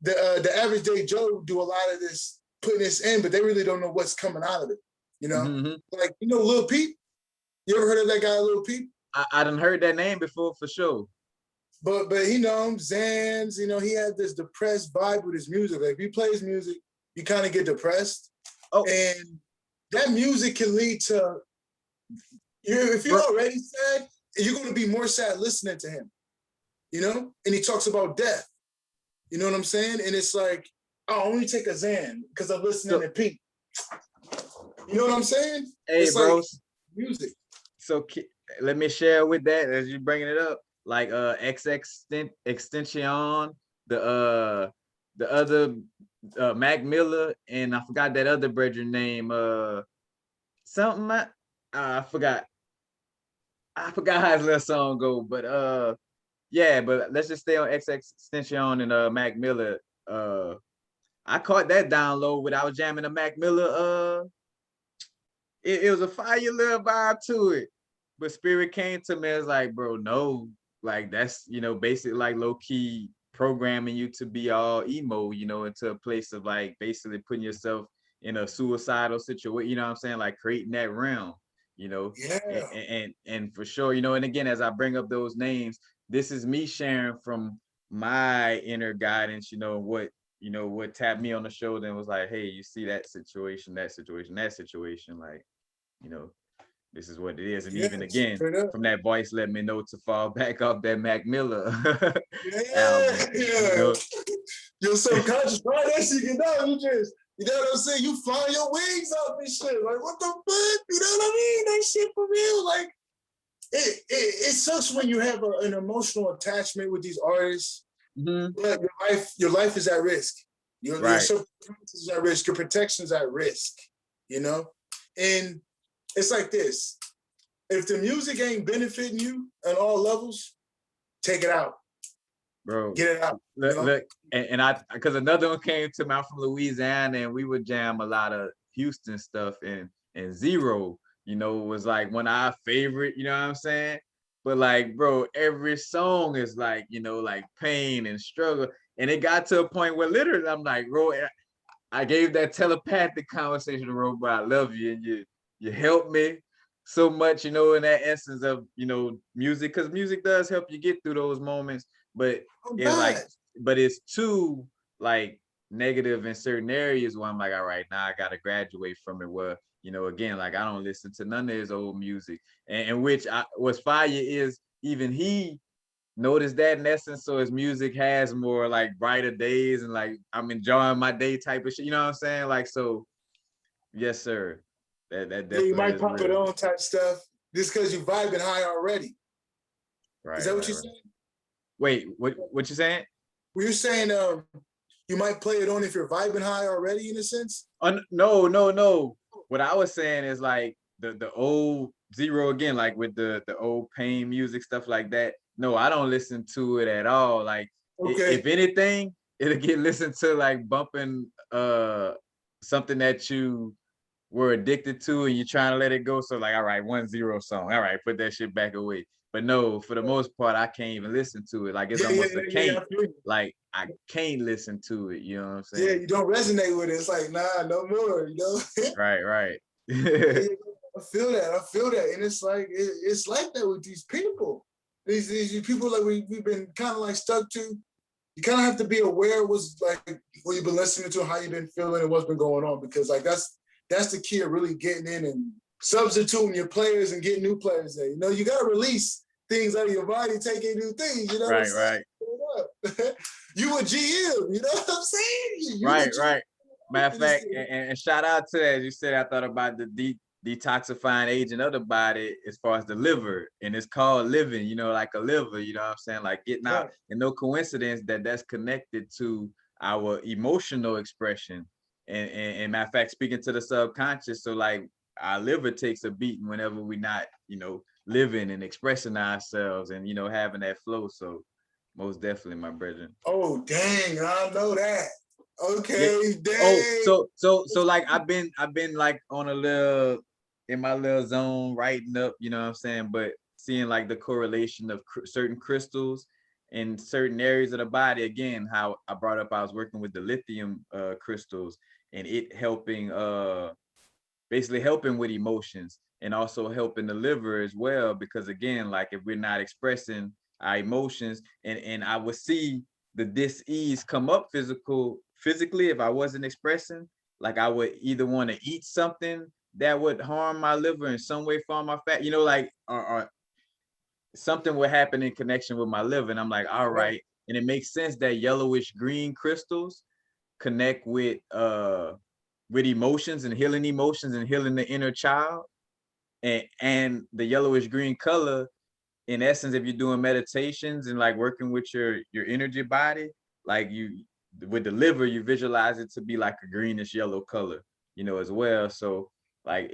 the average day Joe do a lot of this, putting this in, but they really don't know what's coming out of it, you know? Like, you know, Lil Peep? You ever heard of that guy, Lil Peep? I done heard that name before, for sure. But you know, Zans, you know, he had this depressed vibe with his music. Like, if he plays music, you kind of get depressed. And that music can lead to, if you're already sad, you're going to be more sad listening to him, you know? And he talks about death. You know what I'm saying? And it's like, I only take a Xan because I'm listening to Pete. You know what I'm saying? Hey, it's bro. Like music. So let me share with that as you bringing it up. Like XX Extension, the other Mac Miller, and I forgot that other brethren name. Something I forgot. I forgot how his little song go, but yeah, but let's just stay on XX Extension and Mac Miller. I caught that download when I was jamming the Mac Miller. It was a fire little vibe to it. But Spirit came to me as like, bro, no, like that's, you know, basically like low key programming you to be all emo, you know, into a place of like basically putting yourself in a suicidal situation, you know what I'm saying? Like creating that realm, you know. And for sure, you know, and again, as I bring up those names, this is me sharing from my inner guidance, you know, what tapped me on the shoulder and was like, hey, you see that situation, like, you know, this is what it is. And even again, from that voice, let me know to fall back off that Mac Miller album. You know? Your subconscious, right? That shit get out. You know what I'm saying? You fly your wings up and shit. Like, what the fuck? You know what I mean? That shit for real. Like, it sucks when you have an emotional attachment with these artists, but your life is at risk. Your subconscious is at risk. Your protection is at risk, you know? And it's like this. If the music ain't benefiting you on all levels, take it out. Bro, get it out. Look, and I, because another one came to me, I'm from Louisiana, and we would jam a lot of Houston stuff, and Zero, you know, was like one of our favorite, you know what I'm saying? But like, bro, every song is like, you know, like pain and struggle. And it got to a point where literally I'm like, bro, I gave that telepathic conversation to Ro, bro, I love you, and you helped me so much, you know, in that essence of, you know, music, because music does help you get through those moments, but it's like, but it's too like negative in certain areas where I'm like, all right, now I gotta graduate from it, where, you know, again, like I don't listen to none of his old music, and which what's fire is even he noticed that in essence, so his music has more like brighter days and like I'm enjoying my day type of shit, you know what I'm saying? Like, so yes, sir. That definitely you might pop real. it on type stuff just because you're vibing high already. Right. Is that what you're saying? Wait, what you saying? Were you saying you might play it on if you're vibing high already, in a sense? No. What I was saying is like the old Zero again, like with the old Pain music, stuff like that. No, I don't listen to it at all. Like Okay. if anything, it'll get listened to like bumping something that you were addicted to and you're trying to let it go. So like, all right, 1-0 song. All right, put that shit back away. But no, for the most part, I can't even listen to it. Like it's almost a Yeah. can't. I feel you. Like I can't listen to it. You know what I'm Yeah, saying? you don't resonate with it. It's like, nah, no more, you know? Right, right. Yeah, I feel that. I feel that. And it's like, it's like that with these people. These people like we've been kind of like stuck to. You kind of have to be aware of what's like what you've been listening to, how you've been feeling, and what's been going on. Because like that's the key of really getting in and substituting your players and getting new players there. You know, you gotta release things out of your body, take in new things. You know what I'm Right, saying? right. You a GM, you know what I'm saying? You Right, the GM. right. Matter of fact, and shout out to that. As you said, I thought about the detoxifying agent of the body as far as the liver, and it's called living, you know, like a liver, you know what I'm saying? Like getting out, Right. and no coincidence that that's connected to our emotional expression. And matter of fact, speaking to the subconscious, so like our liver takes a beating whenever we not, you know, living and expressing ourselves and, you know, having that flow. So most definitely, my brethren. Oh dang, I know that. Yeah. Okay, Oh, dang. so like I've been like on a little in my little zone writing up, you know what I'm saying, but seeing like the correlation of certain crystals in certain areas of the body. Again, how I brought up I was working with the lithium crystals and it helping basically helping with emotions and also helping the liver as well, because again, like if we're not expressing our emotions, and I would see the dis-ease come up physically if I wasn't expressing, like I would either want to eat something that would harm my liver in some way, form, or fat, you know, like or something would happen in connection with my liver, and I'm like, all right. And it makes sense that yellowish green crystals connect with emotions and healing the inner child, and the yellowish green color, in essence, if you're doing meditations and like working with your energy body, like you with the liver, you visualize it to be like a greenish yellow color, you know, as well. So like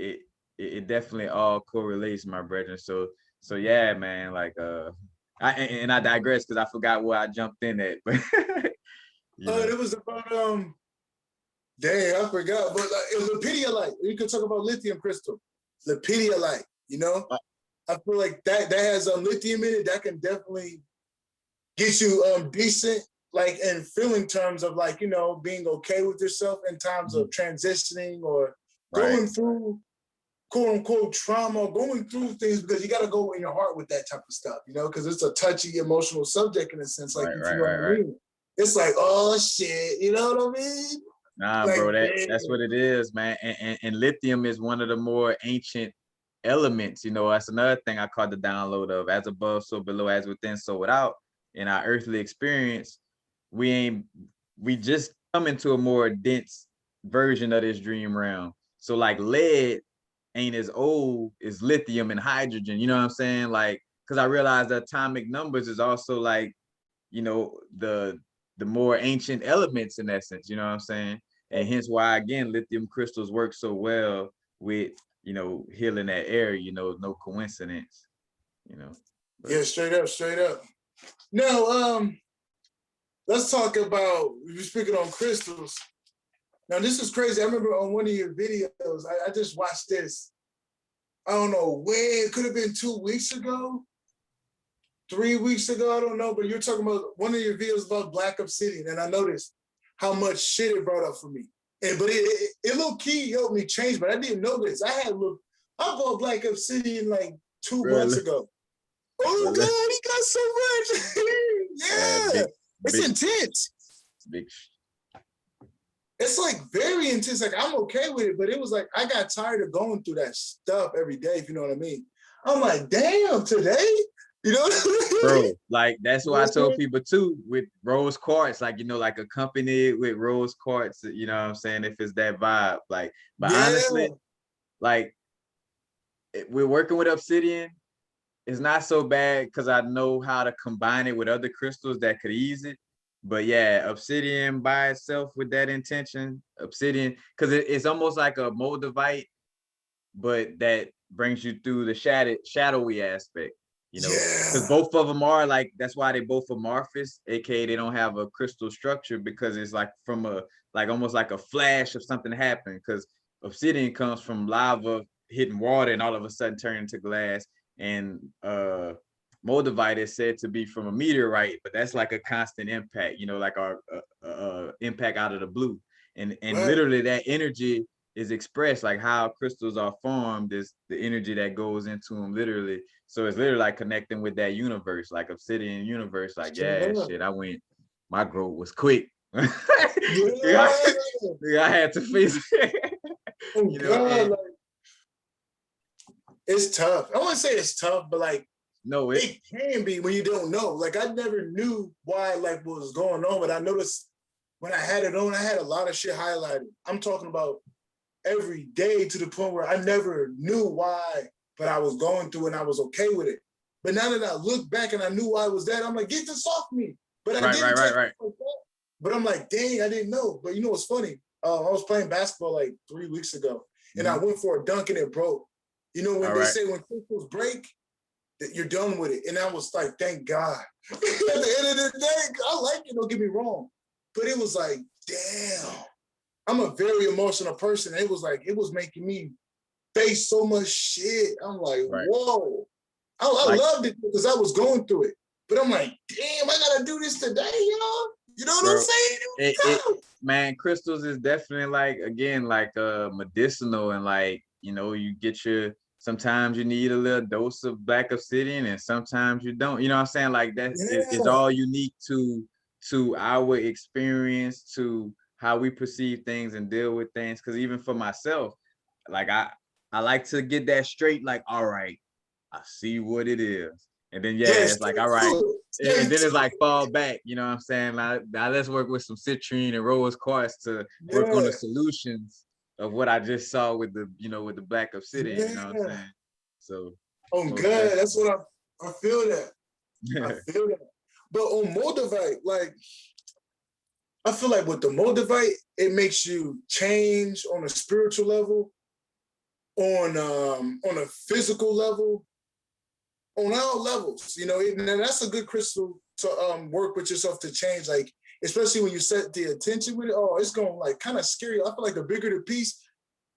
it definitely all correlates, my brethren. So yeah, man, like and I digress because I forgot where I jumped in at, but you Oh, know. it was about dang, I forgot. But it was Lepidiolite. You could talk about lithium crystal. Lepidiolite, you know? I feel like that has lithium in it. That can definitely get you decent, like in feeling terms of like, you know, being okay with yourself in times of transitioning or Right, going through quote unquote trauma, going through things, because you got to go in your heart with that type of stuff, you know, because it's a touchy emotional subject in a sense, like right, if you right, know right, what I right. mean. It's like, oh shit, you know what I mean? Nah, Like, bro, that's damn. what it is, man. And lithium is one of the more ancient elements. You know, that's another thing I caught the download of. As above, so below, as within, so without. In our earthly experience, we just come into a more dense version of this dream realm. So like lead ain't as old as lithium and hydrogen. You know what I'm saying? Like, because I realized the atomic numbers is also like, you know, the more ancient elements in essence, you know what I'm saying? And hence why again lithium crystals work so well with, you know, healing that area, you know, no coincidence, you know. But Yeah, straight up, straight up. Now, let's talk about, you're speaking on crystals. Now, this is crazy. I remember on one of your videos, I just watched this. I don't know when, it could have been 2 weeks ago, 3 weeks ago, I don't know, but you're talking about one of your videos about Black Obsidian, and I noticed how much shit it brought up for me. But it low key helped me change, but I didn't know this. I bought Black Obsidian like 2 months really, ago. Oh really, God, he got so much. Yeah, big, it's big, intense. big. It's like very intense. Like I'm okay with it, but it was like I got tired of going through that stuff every day, if you know what I mean. I'm like, damn, today? You know what I mean? Bro, like that's why I told people too with rose quartz, like, you know, like accompanied with rose quartz, you know what I'm saying, if it's that vibe. Like, but Yeah. honestly, like we're working with obsidian. It's not so bad because I know how to combine it with other crystals that could ease it. But yeah, obsidian by itself with that intention, obsidian, because it's almost like a moldavite, but that brings you through the shadowy aspect, you know, because Yeah. both of them are like, that's why they both amorphous, aka they don't have a crystal structure, because it's like from a, like almost like a flash of something happened, because obsidian comes from lava hitting water and all of a sudden turn into glass, and moldavite is said to be from a meteorite, but that's like a constant impact, you know, like our impact out of the blue, and Right. literally that energy is expressed, like how crystals are formed is the energy that goes into them literally. So it's literally like connecting with that universe, like obsidian universe, like, yeah, Straight up. shit, I went, my growth was quick. Yeah. I, I had to face it. Oh You know, God, and like it's tough. I wouldn't say it's tough, but like no, it can be when you don't know. Like I never knew why, like what was going on, but I noticed when I had it on, I had a lot of shit highlighted. I'm talking about every day, to the point where I never knew why, but I was going through and I was okay with it. But now that I look back and I knew why I was that, I'm like, get this off me. But I right, didn't right, right, take right. it like that. But I'm like, dang, I didn't know. But you know what's funny? I was playing basketball like 3 weeks ago, and I went for a dunk and it broke. You know, when All they right. say when crystals break, that you're done with it. And I was like, thank God. At the end of the day, I like it, don't get me wrong. But it was like, damn. I'm a very emotional person. It was like, it was making me face so much shit. I'm like, Right. whoa. I Like, loved it because I was going through it. But I'm like, damn, I gotta do this today, y'all. You know what I'm bro, saying? it man, crystals is definitely like, again, like medicinal, and like, you know, you get your, sometimes you need a little dose of black obsidian and sometimes you don't, you know what I'm saying? Like that is Yeah. all unique to our experience, to how we perceive things and deal with things. Because even for myself, like I like to get that straight, like, all right, I see what it is. And then, yeah, Yeah, it's like, all right. And straight then to it's like it. fall back, you know what I'm saying? Now let's work with some citrine and rose quartz to work on Yeah, the solutions of what I just saw with the, you know, with the black obsidian, you know what I'm yeah. saying? So Oh most God, that's what I feel that. I definitely. feel that. But on Moldavite, like I feel like with the Moldavite, it makes you change on a spiritual level, on a physical level, on all levels. You know, and that's a good crystal to work with yourself to change. Like especially when you set the attention with it. Oh, it's going like kind of scary. I feel like the bigger the piece,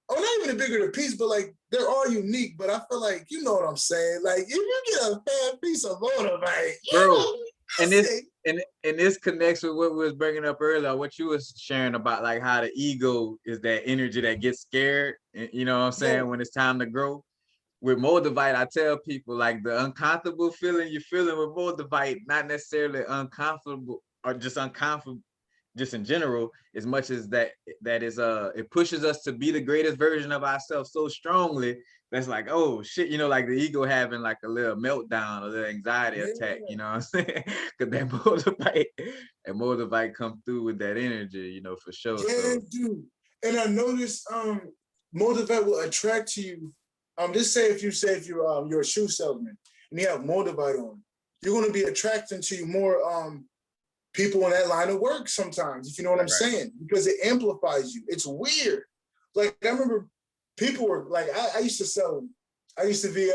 oh, not even the bigger the piece, but like they're all unique. But I feel like you know what I'm saying. Like if you get a bad piece of Moldavite, you Bro, know, and that's this it. and this connects with what we was bringing up earlier, what you was sharing about, like how the ego is that energy that gets scared, you know what I'm Yeah, saying, when it's time to grow. With moldavite, I tell people, like, the uncomfortable feeling you're feeling with moldavite, not necessarily uncomfortable or just uncomfortable, just in general, as much as that is it pushes us to be the greatest version of ourselves so strongly, that's like, oh shit, you know, like the ego having like a little meltdown, a little anxiety attack, yeah. you know what I'm saying? Because that moldavite come through with that energy, you know, for sure. Yeah, So dude. And I noticed Moldavite will attract to you. Just say if you're a shoe salesman and you have Moldavite on, you're gonna be attracting to you more people in that line of work sometimes, if you know what right, I'm right. saying, because it amplifies you. It's weird. Like I remember people were like, I used to sell, I used to be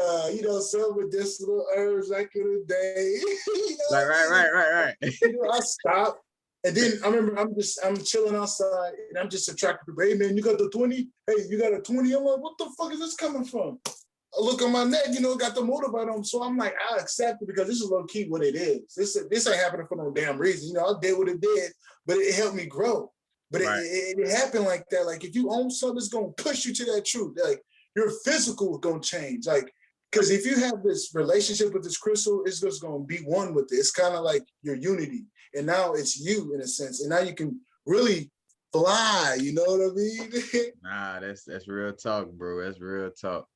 sell medicinal herbs back in the day. You know Right, what right, I mean? right, right, right. I stopped. And then I remember I'm chilling outside and I'm just attracted to, hey man, you got the 20? Hey, you got a 20? I'm like, what the fuck is this coming from? I look on my neck, got the moldavite on. So I'm like, I accept it because this is low key what it is. This ain't happening for no damn reason. I did what it did, but it helped me grow. But Right. it happened like that. Like if you own something, it's gonna push you to that truth. Like your physical is gonna change. Like, because if you have this relationship with this crystal, it's just gonna be one with it. It's kind of like your unity. And now it's you in a sense. And now you can really fly, you know what I mean? Nah, that's real talk, bro. That's real talk.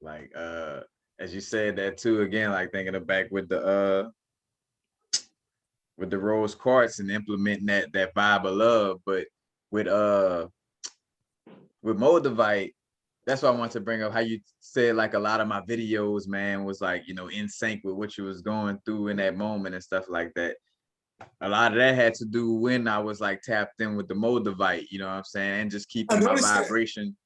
Like as you said that too, again, like thinking of back with the rose quartz and implementing that vibe of love, but with with moldavite, that's why I want to bring up how you said like a lot of my videos, man, was like, in sync with what you was going through in that moment and stuff like that. A lot of that had to do when I was like tapped in with the moldavite, you know what I'm saying, and just I keeping my noticed that. vibration.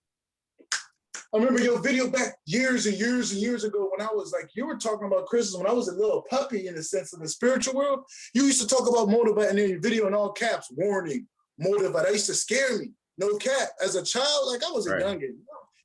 I remember your video back years and years and years ago when I was like, you were talking about crystals when I was a little puppy in the sense of the spiritual world. You used to talk about moldavite and in your video in all caps, warning, moldavite. That used to scare me. No cap. As a child, like I was a youngin'.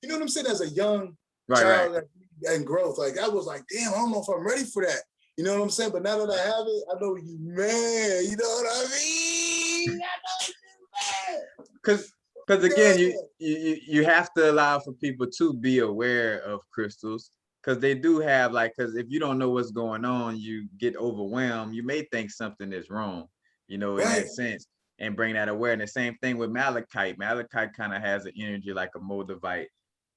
You know what I'm saying? As a young child and growth, like I was like, damn, I don't know if I'm ready for that. You know what I'm saying? But now that I have it, I know you, man. You know what I mean? I know you, man. Because again, you have to allow for people to be aware of crystals, because they do have like, because if you don't know what's going on, you get overwhelmed. You may think something is wrong, you know, in that sense, and bring that awareness. Same thing with malachite. Malachite kind of has an energy like a moldavite,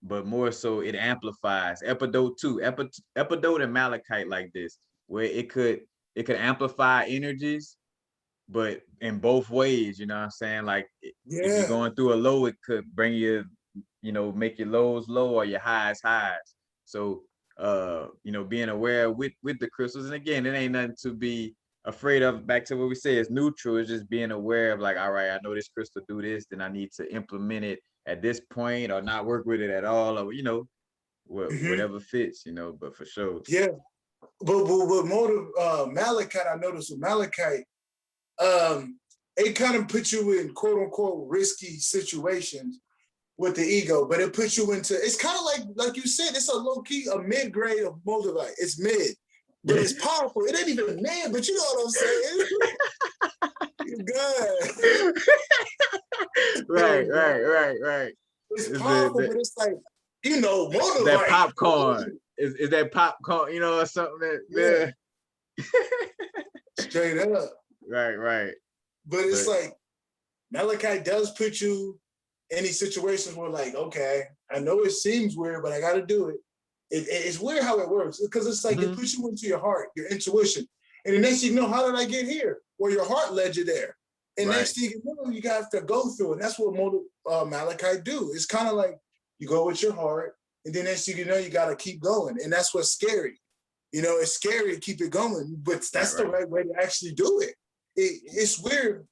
but more so it amplifies. Epidote too. Epidote and malachite like this, where it could amplify energies, but in both ways, you know what I'm saying? Like if you're going through a low, it could bring you, you know, make your lows low or your highs highs. So you know, being aware with the crystals, and again, it ain't nothing to be afraid of. Back to what we say, it's neutral. It's just being aware of like, all right, I know this crystal do this, then I need to implement it at this point or not work with it at all, or you know, whatever fits, you know. But for sure, but malachite, I noticed with malachite, it kind of puts you in quote unquote risky situations with the ego, but it puts you into, it's kind of like you said, it's a low key, a mid grade of moldavite. It's mid, but it's powerful. It ain't even mid, but you know what I'm saying? Good. Right. It's powerful, but it's like, you know, moldavite. That popcorn. Is that popcorn, you know, or something that straight up. Right. But it's like malachite does put you in these situations where like, okay, I know it seems weird, but I got to do it. It's weird how it works, because it's like it puts you into your heart, your intuition. And the next thing you know, how did I get here? Well, your heart led you there. And next thing you know, you have to go through it. And that's what malachite do. It's kind of like you go with your heart, and then next thing you know, you got to keep going. And that's what's scary. You know, it's scary to keep it going, but that's the right way to actually do it. It's weird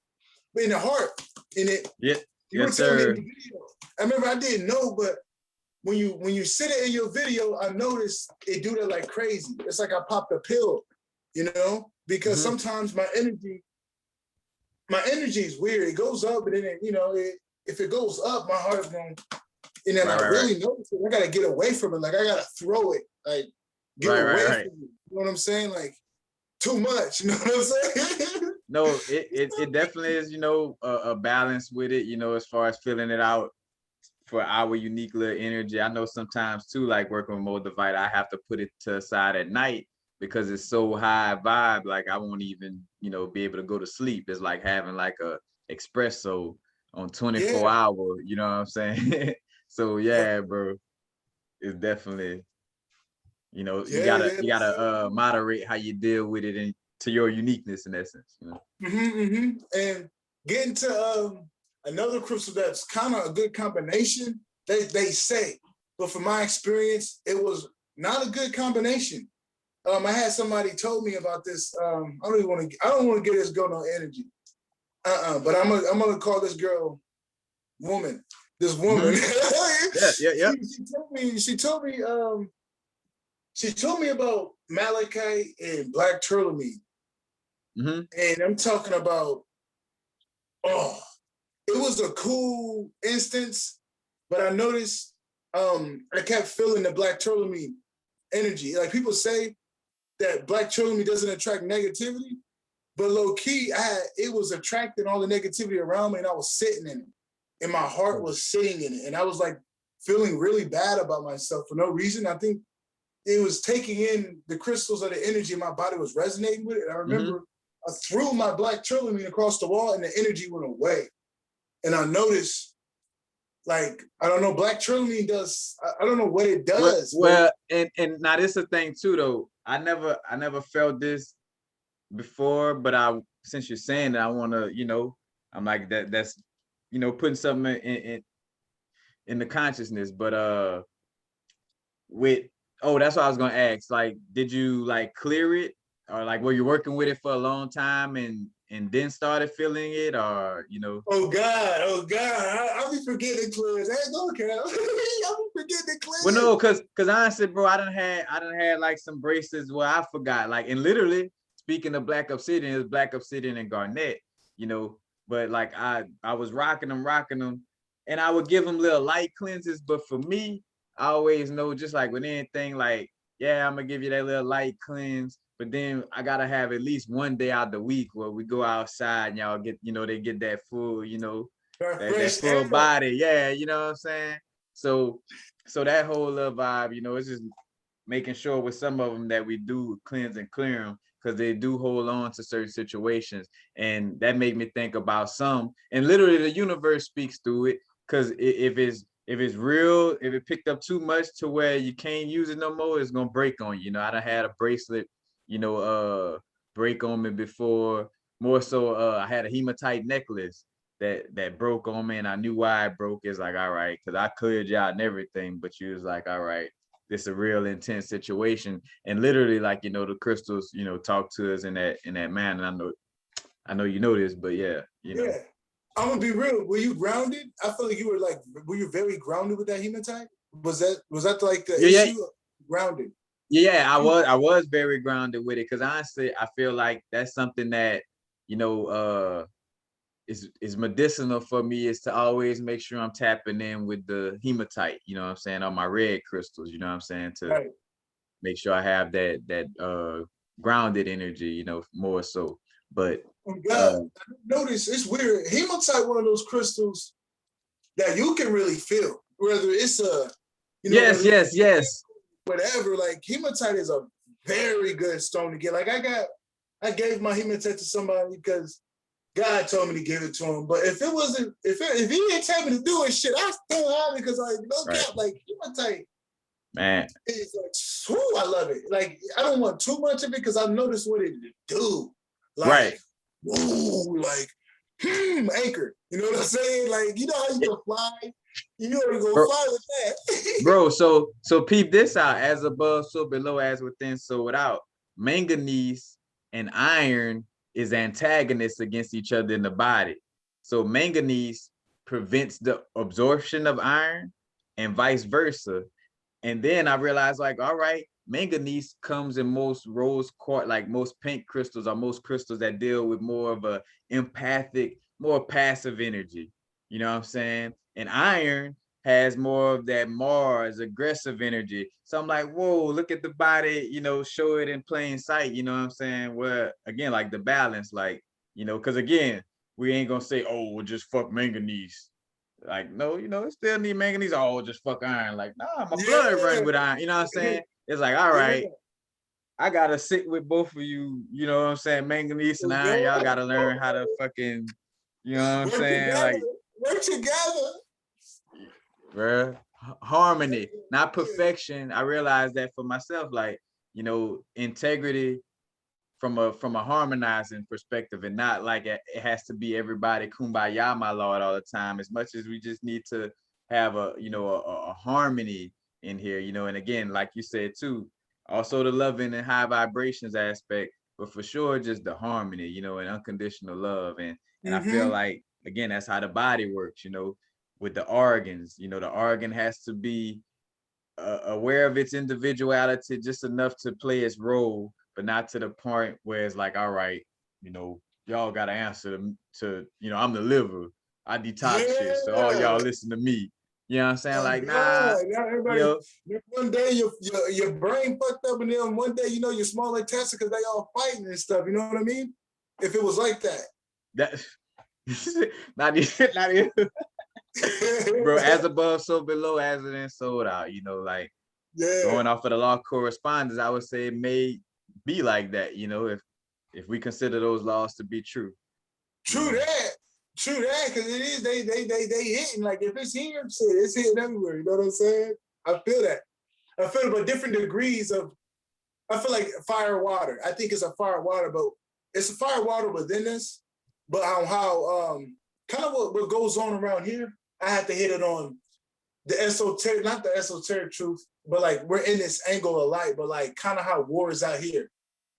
in the heart. In it, you were telling me in the video. I remember I didn't know, but when you sit it in your video, I noticed it do that like crazy. It's like I popped a pill, you know, because sometimes my energy is weird. It goes up, and then if it goes up, my heart is going. And then I really notice it. I gotta get away from it. Like I gotta throw it. Like get away from it. You know what I'm saying? Like too much. You know what I'm saying? No, it definitely is, you know, a balance with it, you know, as far as filling it out for our unique little energy. I know sometimes too, like working with moldavite, I have to put it to the side at night because it's so high vibe. Like I won't even, you know, be able to go to sleep. It's like having like a espresso on 24 hours, you know what I'm saying? So yeah, bro, it's definitely, you know, you gotta moderate how you deal with it and to your uniqueness in essence, you know. And getting to another crystal that's kind of a good combination, they say, but from my experience, it was not a good combination. I had somebody told me about this. I don't want to get this girl no energy. But I'm gonna call this girl woman. This woman. Yeah. She told me about malachite and black tourmaline. And I'm talking about, it was a cool instance, but I noticed I kept feeling the black tourmaline energy. Like people say that black tourmaline doesn't attract negativity, but low key, it was attracting all the negativity around me, and I was sitting in it. And my heart was sitting in it. And I was like feeling really bad about myself for no reason. I think it was taking in the crystals of the energy, and my body was resonating with it. And I remember I threw my black tourmaline across the wall, and the energy went away. And I noticed, like, I don't know, black tourmaline does, I don't know what it does. Well, and now this is a thing too, though. I never felt this before, but since you're saying that, I want to, you know, I'm like that's, you know, putting something in the consciousness. But that's what I was gonna ask. Like, did you like clear it, or like were you working with it for a long time and then started feeling it, or you know? Oh God, I'll be forgetting cleanse. Hey, don't care. I'll be getting it cleared. Well, no, cause honestly, bro, I done had like some bracelets where I forgot, like, and literally speaking of black obsidian, it's black obsidian and garnet, you know. But like I was rocking them, and I would give them little light cleanses. But for me, I always know, just like with anything, like, yeah, I'm gonna give you that little light cleanse, but then I gotta have at least one day out the week where we go outside and y'all get, you know, they get that full, you know, that full body. Yeah, you know what I'm saying? So that whole little vibe, you know, it's just making sure with some of them that we do cleanse and clear them, because they do hold on to certain situations. And that made me think about some, and literally the universe speaks through it, because if it's real, if it picked up too much to where you can't use it no more, it's gonna break on you. You know, I done had a bracelet, you know, break on me before. More so, I had a hematite necklace that broke on me, and I knew why it broke. It's like, all right, because I cleared you out and everything, but you was like, all right, this is a real intense situation. And literally, like, you know, the crystals, you know, talk to us in that manner. I know you know this, but yeah, you know. Yeah. I'm gonna be real. Were you grounded? I feel like you were like, were you very grounded with that hematite? Was that like the issue? Grounded. Yeah, I was very grounded with it, because honestly, I feel like that's something that, you know, is medicinal for me, is to always make sure I'm tapping in with the hematite, you know what I'm saying, on my red crystals, you know what I'm saying, to make sure I have that grounded energy, you know, more so. But notice it's weird. Hematite, one of those crystals that you can really feel, whether it's a, you know, yes, whatever. Like hematite is a very good stone to get. Like I gave my hematite to somebody because God told me to give it to him. But if he didn't tell me to do it, shit, I still have it, because like no cap, like hematite, man, it's like, I love it. Like I don't want too much of it, because I noticed what it do. Like, ooh, like anchor. You know what I'm saying? Like, you know how you can fly? You know you gonna fly with that. Bro, so peep this out. As above, so below, as within, so without. Manganese and iron is antagonists against each other in the body. So manganese prevents the absorption of iron and vice versa. And then I realized, like, all right, manganese comes in most rose quartz, like most pink crystals, or most crystals that deal with more of a empathic, more passive energy. You know what I'm saying? And iron has more of that Mars aggressive energy. So I'm like, whoa, look at the body, you know, show it in plain sight. You know what I'm saying? Where again, like the balance, like, you know, because again, we ain't gonna say, oh, we'll just fuck manganese. Like, no, you know, it still need manganese. Oh, just fuck iron. Like, nah, my blood runs with iron. You know what I'm saying? It's like, all right, I gotta sit with both of you. You know what I'm saying? Manganese and iron. Y'all gotta learn how to fucking, you know what I'm saying? Like, work together, bruh, harmony, not perfection. I realized that for myself. Like, you know, integrity from a harmonizing perspective, and not like it has to be everybody kumbaya, my lord, all the time. As much as we just need to have a, you know, a harmony in here, you know. And again, like you said too, also the loving and high vibrations aspect, but for sure just the harmony, you know, and unconditional love. And I feel like, again, that's how the body works, you know, with the organs. You know, the organ has to be aware of its individuality just enough to play its role, but not to the point where it's like, all right, you know, y'all got to answer to, you know, I'm the liver, I detox shit, so all y'all listen to me. You know what I'm saying? Like, nah, everybody, you know, one day your brain fucked up, and then one day, you know, your small intestine, because they all fighting and stuff. You know what I mean? If it was like that, not even bro, as above, so below, as it in, so without, you know, like, going off of the law of correspondence, I would say it may be like that, you know, if we consider those laws to be true. True that, because it is, they hitting, like, if it's here, shit, it's hitting everywhere. You know what I'm saying? I feel that. I feel about different degrees of, I feel like fire water. I think it's a fire water, but it's a fire water within us. But how kind of what goes on around here, I have to hit it on the esoteric, not the esoteric truth, but like we're in this angle of light, but like kind of how war is out here.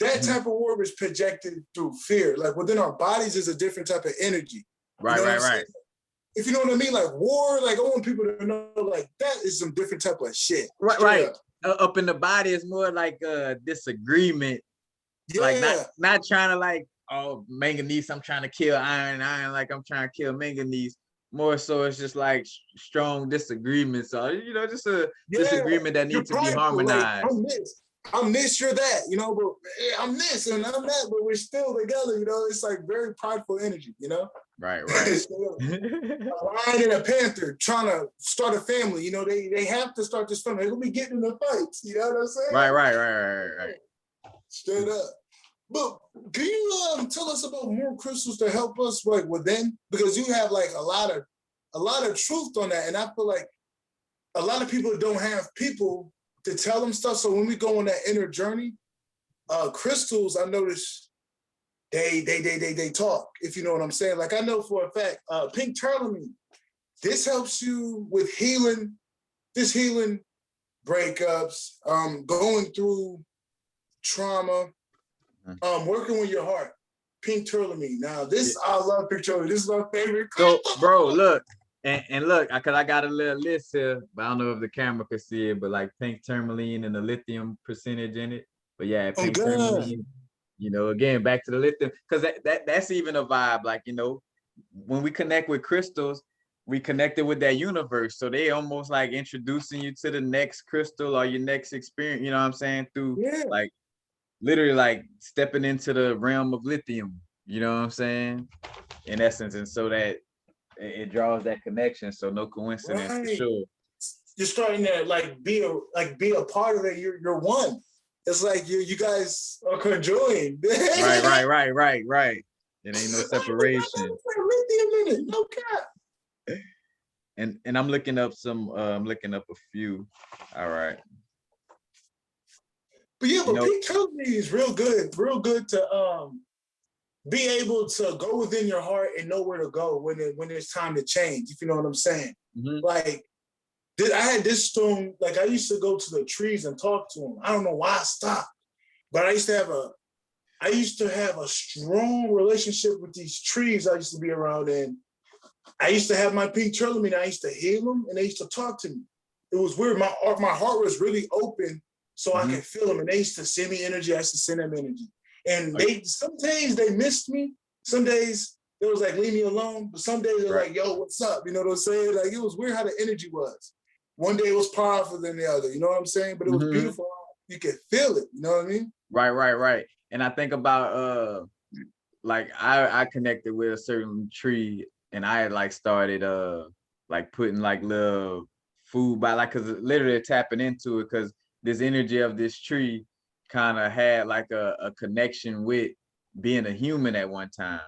That type of war is projected through fear. Like within our bodies is a different type of energy. Right, you know right. if you know what I mean, like war, like I want people to know like that is some different type of shit. Right. Up in the body is more like a disagreement. Yeah. Like not trying to like, oh, manganese, I'm trying to kill iron, like I'm trying to kill manganese. More so it's just like strong disagreements. So, you know, just a disagreement that needs to be harmonized. Like, I'm this, you're that, you know, but I'm this and I'm that, but we're still together, you know. It's like very prideful energy, you know. Right. A lion and a panther trying to start a family, you know, they have to start this family. They're gonna be getting in the fights, you know what I'm saying? Right. Straight up. But can you tell us about more crystals to help us like within? Because you have like a lot of truth on that, and I feel like a lot of people don't have people to tell them stuff. So when we go on that inner journey, crystals, I notice they talk, if you know what I'm saying. Like I know for a fact, pink tourmaline, this helps you with healing breakups, going through trauma, working with your heart. Pink tourmaline. Now this, I love pink tourmaline. This is my favorite crystal. So, bro, look. And look, because I got a little list here, but I don't know if the camera could see it, but like pink tourmaline and the lithium percentage in it. But yeah, pink tourmaline, you know, again, back to the lithium, because that's even a vibe. Like, you know, when we connect with crystals, we connected with that universe. So they almost like introducing you to the next crystal or your next experience, you know what I'm saying? Through like literally like stepping into the realm of lithium, you know what I'm saying? In essence, and so that it draws that connection. So no coincidence for sure. You're starting to like be a part of it. You're one. It's like you guys are conjoined. Right. It ain't no separation. No cap. And I'm looking up a few. All right. But yeah, but pink tourmaline is real good to be able to go within your heart and know where to go when it's time to change, if you know what I'm saying. Like, I had this stone, like I used to go to the trees and talk to them. I don't know why I stopped, but I used to have a strong relationship with these trees I used to be around, and I used to have my pink tourmaline, I used to heal them, and they used to talk to me. It was weird. My heart was really open, so I could feel them, and they used to send me energy. I used to send them energy. And some days they missed me. Some days they was like, leave me alone. But some days they're like, yo, what's up? You know what I'm saying? Like, it was weird how the energy was. One day it was powerful than the other. You know what I'm saying? But it was beautiful. You could feel it. You know what I mean? Right. And I think about like I connected with a certain tree, and I had like started like putting like little food by, like, because literally tapping into it, because this energy of this tree kind of had like a connection with being a human at one time,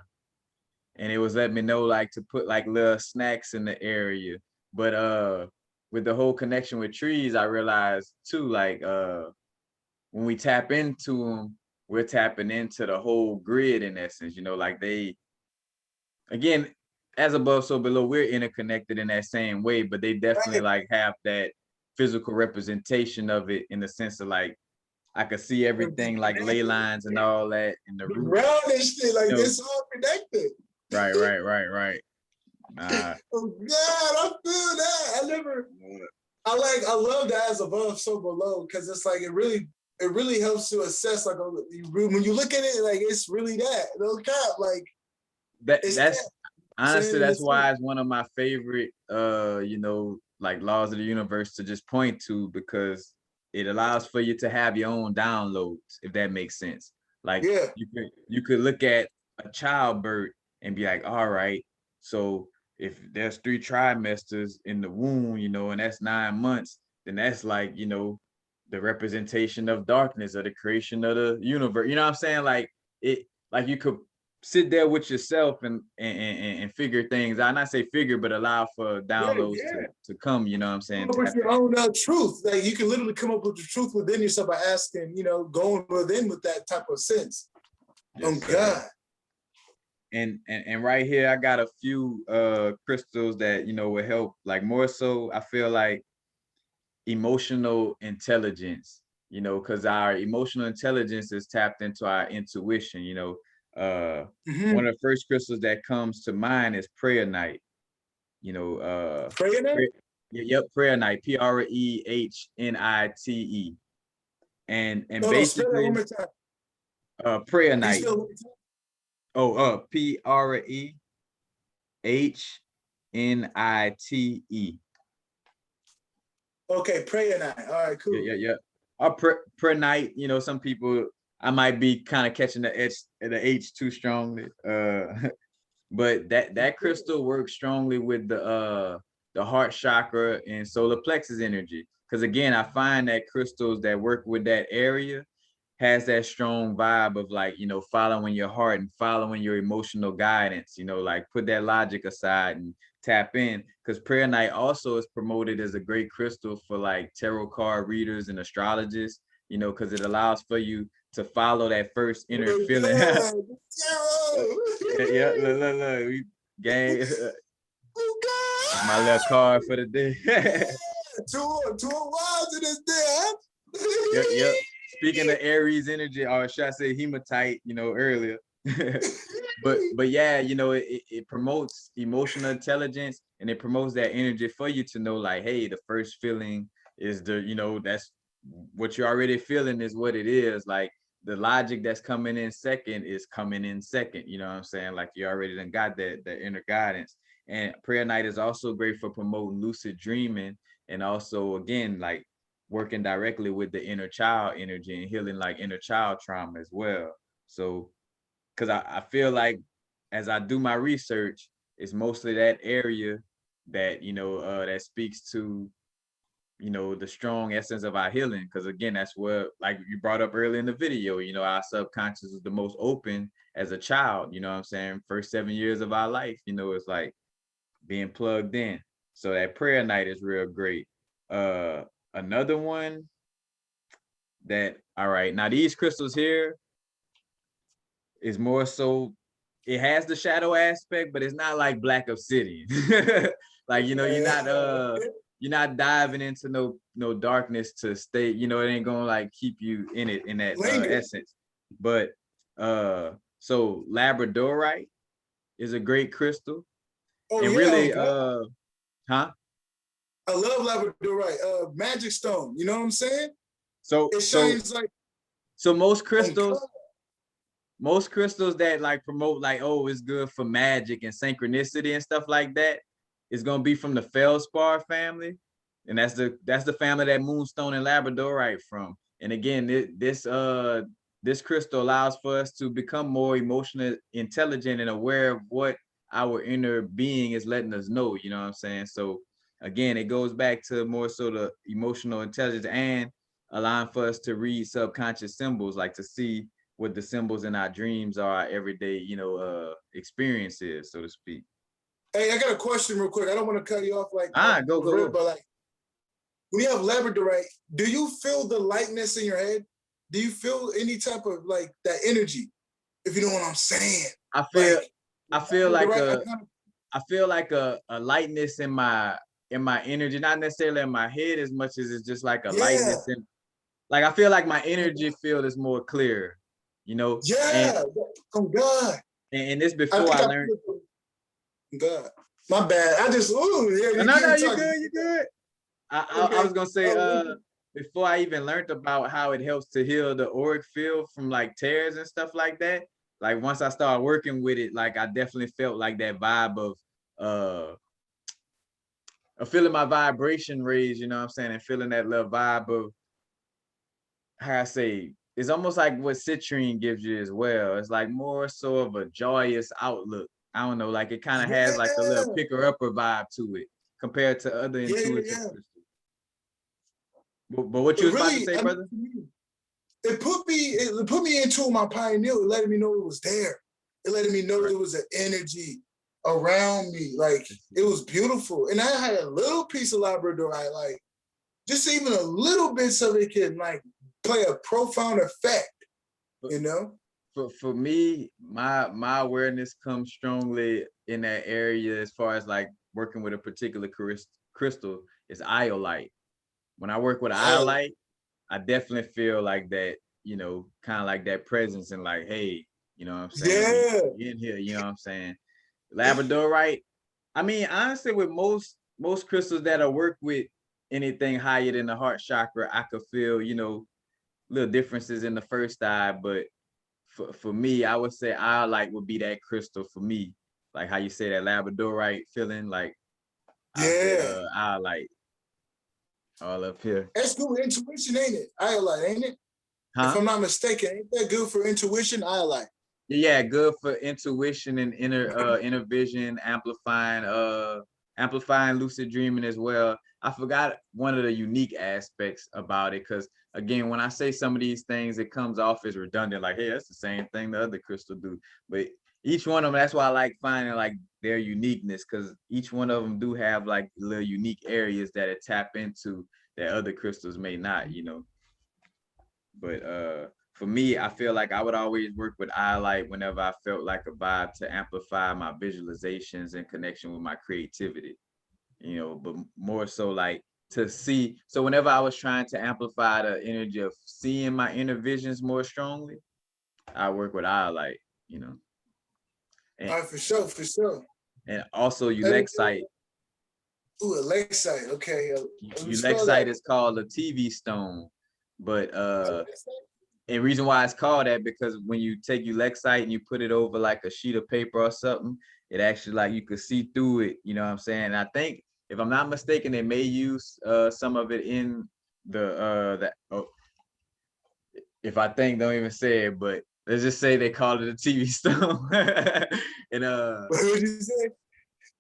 and it was letting me know like to put like little snacks in the area. But with the whole connection with trees, I realized too, like when we tap into them, we're tapping into the whole grid in essence, you know, like they, again, as above so below, we're interconnected in that same way, but they definitely like have that physical representation of it, in the sense of like I could see everything like ley lines and all that in the roots. Round and shit, like this all connected. Right. Oh God, I feel that. I love that as above so below, because it's like it really helps to assess, like when you look at it, like it's really that. No cap, like that's honestly, that's why it's one of my favorite you know, like laws of the universe to just point to, because it allows for you to have your own downloads, if that makes sense. Like you could look at a childbirth and be like, all right, so if there's 3 trimesters in the womb, you know, and that's 9 months, then that's like, you know, the representation of darkness, or the creation of the universe. You know what I'm saying? Like it, like you could sit there with yourself and figure things out. Not say figure, but allow for downloads to come, you know what I'm saying? Come up with your own truth. Like you can literally come up with the truth within yourself by asking, you know, going within with that type of sense. Yes, God. And right here, I got a few crystals that, you know, will help, like more so, I feel like emotional intelligence, you know, because our emotional intelligence is tapped into our intuition, you know. One of the first crystals that comes to mind is prayer night. you know, Prayer night? yep, prayer night, Prehnite. And No, spell that one basically more time. prayer Can you night. spell it one more time? Oh, Prehnite. Okay, prayer night. All right, cool. Yeah. Per night, some people, I might be kind of catching the H too strongly. But that crystal works strongly with the heart chakra and solar plexus energy. Because again, I find that crystals that work with that area has that strong vibe of like, following your heart and following your emotional guidance, like put that logic aside and tap in. Because prayer night also is promoted as a great crystal for like tarot card readers and astrologists, because it allows for you to follow that first inner feeling. Yeah, Yeah, look, we gang. oh My little God! card for the day. Yeah, two wives in this damn. Yep. Speaking of Aries energy, or should I say hematite, earlier. but yeah, it promotes emotional intelligence, and it promotes that energy for you to know, like, hey, the first feeling is that's what you're already feeling is what it is. Like the logic that's coming in second is coming in second. You know what I'm saying? Like you already done got that inner guidance. And prayer night is also great for promoting lucid dreaming, and also again like working directly with the inner child energy and healing like inner child trauma as well. So because I feel like as I do my research, it's mostly that area that that speaks to the strong essence of our healing. Because again, that's what, like you brought up earlier in the video, our subconscious is the most open as a child. You know what I'm saying? First 7 years of our life, it's like being plugged in. So that prayer night is real great. Another one that, all right, now these crystals here is more so, it has the shadow aspect, but it's not like black obsidian. Like, you're not diving into no darkness to stay, it ain't gonna like keep you in it in that Linger. essence. But so Labradorite is a great crystal. Oh And yeah, really, I love Labradorite. Magic stone. You know what I'm saying? So It shines like so most on God. crystals that like promote like, oh, it's good for magic and synchronicity and stuff like that, is gonna be from the feldspar family, and that's the family that moonstone and labradorite from. And again, this crystal allows for us to become more emotionally intelligent and aware of what our inner being is letting us know. You know what I'm saying? So again, it goes back to more so the emotional intelligence and allowing for us to read subconscious symbols, like to see what the symbols in our dreams are, our everyday, experiences, so to speak. Hey, I got a question real quick. I don't want to cut you off like Go. but like when you have Labradorite, do you feel the lightness in your head? Do you feel any type of like that energy? If you know what I'm saying. I feel Like I feel like Labradorite, I feel like a lightness in my energy, not necessarily in my head as much as it's just like a yeah, lightness in, like I feel like my energy field is more clear, and yeah. Oh God. and this I before think I I learned. feel it. God. My bad. I just yeah, you No, keep you talking. good, you good. I Okay. was gonna say before I even learned about how it helps to heal the auric field from like tears and stuff like that. Like once I started working with it, like I definitely felt like that vibe of feeling my vibration raise, you know what I'm saying, and feeling that little vibe of how I say, it's almost like what citrine gives you as well. It's like more so of a joyous outlook. I don't know, like it kind of has like a little Yeah. picker upper vibe to it compared to other intuitive Yeah. crystals. But what you It was about to really, say, I brother? mean, it put me into my pineal. It letting me know it was there. It letting me know Right. there was an energy around me. Like it was beautiful. And I had a little piece of Labradorite, like just even a little bits of it can like play a profound effect, But you know? for me, my awareness comes strongly in that area as far as like working with a particular crystal is iolite. When I work with I iolite, I definitely feel like that, kind of like that presence and like, hey, you know what I'm saying? We yeah. in here, you know what I'm saying? Labradorite, I mean, honestly, with most crystals that I work with anything higher than the heart chakra, I could feel, little differences in the first eye. But for me, I would say iolite would be that crystal for me. Like how you say that Labradorite feeling, like I say Yeah. iolite all up here. That's good with intuition, ain't it? Iolite, ain't it? If Huh? I'm not mistaken, ain't that good for intuition? Iolite. Yeah, good for intuition and inner vision, amplifying lucid dreaming as well. I forgot one of the unique aspects about it, because again, when I say some of these things, it comes off as redundant, like, hey, that's the same thing the other crystal do. But each one of them, that's why I like finding like their uniqueness, because each one of them do have like little unique areas that it tap into that other crystals may not. But for me, I feel like I would always work with iLight whenever I felt like a vibe to amplify my visualizations and connection with my creativity. But more so like to see. So whenever I was trying to amplify the energy of seeing my inner visions more strongly, I work with iLight. And All right, for sure, for sure. and also Let me Ulexite. ooh, Alexite. Okay. Let me spell Ulexite that. is called a TV stone, but and reason why it's called that, because when you take Ulexite and you put it over like a sheet of paper or something, it actually like you could see through it. You know what I'm saying? And I think if I'm not mistaken, they may use some of it in the that. Oh, if I think, don't even say it, but let's just say they called it a TV stone. and What did you say?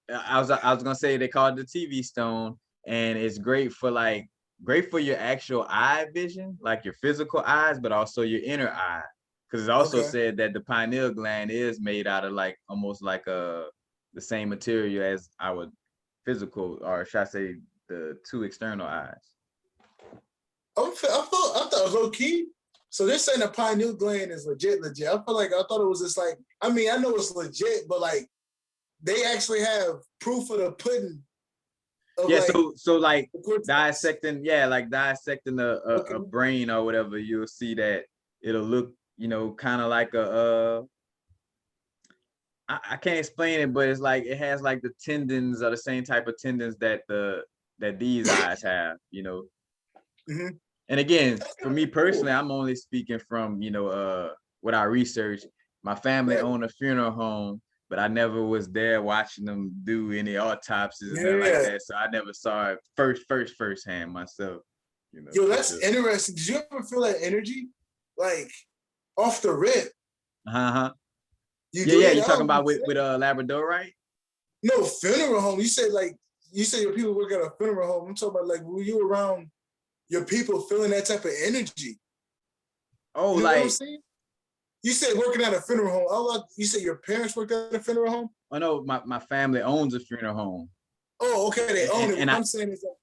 I was gonna say they called it the TV stone, and it's great for your actual eye vision, like your physical eyes, but also your inner eye. Because it also Okay. said that the pineal gland is made out of like almost like the same material as our physical, or should I say the two external eyes. I thought low key. So they're saying the pineal gland is legit, legit. I feel like I thought it was just like, I mean, I know it's legit, but like they actually have proof of the pudding of Yeah, like so like the cortex. dissecting, yeah, like dissecting a Okay. brain or whatever, you'll see that it'll look, kind of like I can't explain it, but it's like it has like the tendons are the same type of tendons that these eyes have. Mm-hmm. And again, That's for kind of me cool. personally, I'm only speaking from, what I researched. My family Right. owned a funeral home, but I never was there watching them do any autopsies and nothing like Yeah. that. So I never saw it firsthand myself, Yo, for that's sure. interesting. Did you ever feel that energy? Like off the rip. Uh-huh. You Yeah, yeah. did? You That talking would be about with sick. Labradorite? No, funeral home. You said your people work at a funeral home. I'm talking about like were you around your people feeling that type of energy? Oh, You know what I'm like, saying? You said working at a funeral home. You said your parents worked at a funeral home? oh no, my family owns a funeral home. Oh, okay, they And, own and, it. and What I I'm saying is like,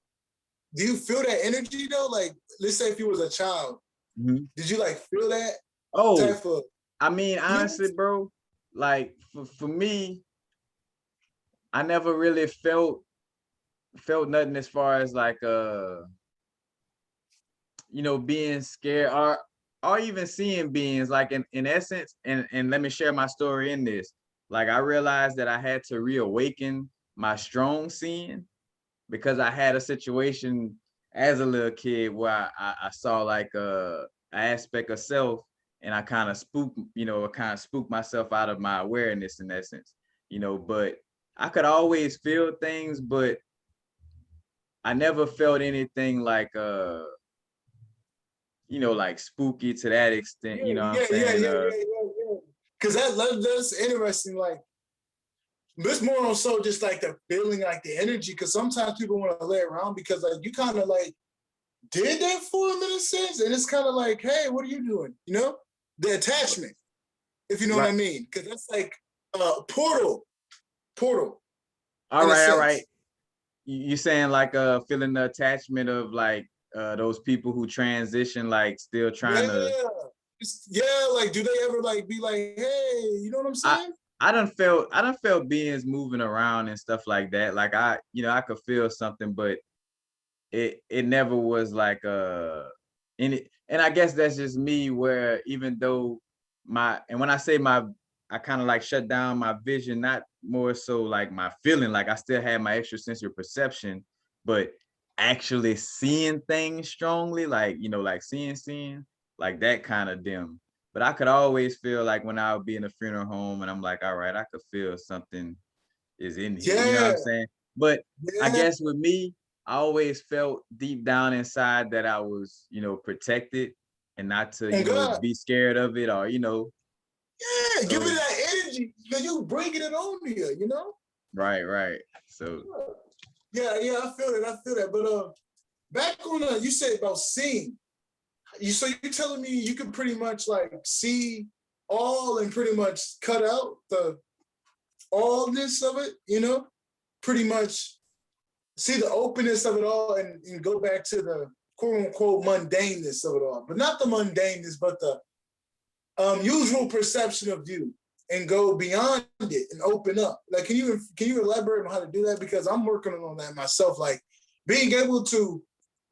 do you feel that energy though? Like, let's say if you was a child, Mhm. did you like feel that Oh, type of I mean, feeling? honestly, bro, like for me, I never really felt nothing as far as like being scared or even seeing beings, like in essence. And let me share my story in this. Like I realized that I had to reawaken my strong seeing, because I had a situation as a little kid where I saw like an aspect of self, and I kind of spooked myself out of my awareness in essence. But I could always feel things, but I never felt anything like spooky to that extent, Yeah, you know what I'm yeah, yeah, saying? yeah, yeah, yeah. Because that's interesting. Like, this more on so just like the feeling, like the energy. Because sometimes people want to lay around because like you kind of like did that for them in a sense, and it's kind of like, hey, what are you doing? You know, the attachment, if you know what Right. I mean. Because that's like portal All in a right, all right. sense. You saying like feeling the attachment of like those people who transition, like still Yeah, trying to. yeah. Like, do they ever like be like, hey, you know what I'm I saying? I done felt beings moving around and stuff like that. Like I could feel something, but it never was like and I guess that's just me, where even though and when I say I kind of like shut down my vision, not more so like my feeling, like I still had my extrasensory perception, but actually seeing things strongly, like, you know, like seeing, like that kind of dim. But I could always feel like when I would be in a funeral home and I'm like, all right, I could feel something is in here, you know what Yeah, I'm saying? But I yeah. guess with me, I always felt deep down inside that I was, you know, protected and not to, On you know, God. be scared of it or, you know, Yeah, give me so that energy because you bringing it on here, you know? right. So Yeah, yeah, I feel that. I feel that. But back on you said about seeing. So you're telling me you can pretty much like see all and pretty much cut out the allness of it, you know? Pretty much see the openness of it all and go back to the quote unquote mundaneness of it all. But not the mundaneness, but the usual perception of you and go beyond it and open up. Like, can you elaborate on how to do that? Because I'm working on that myself. Like being able to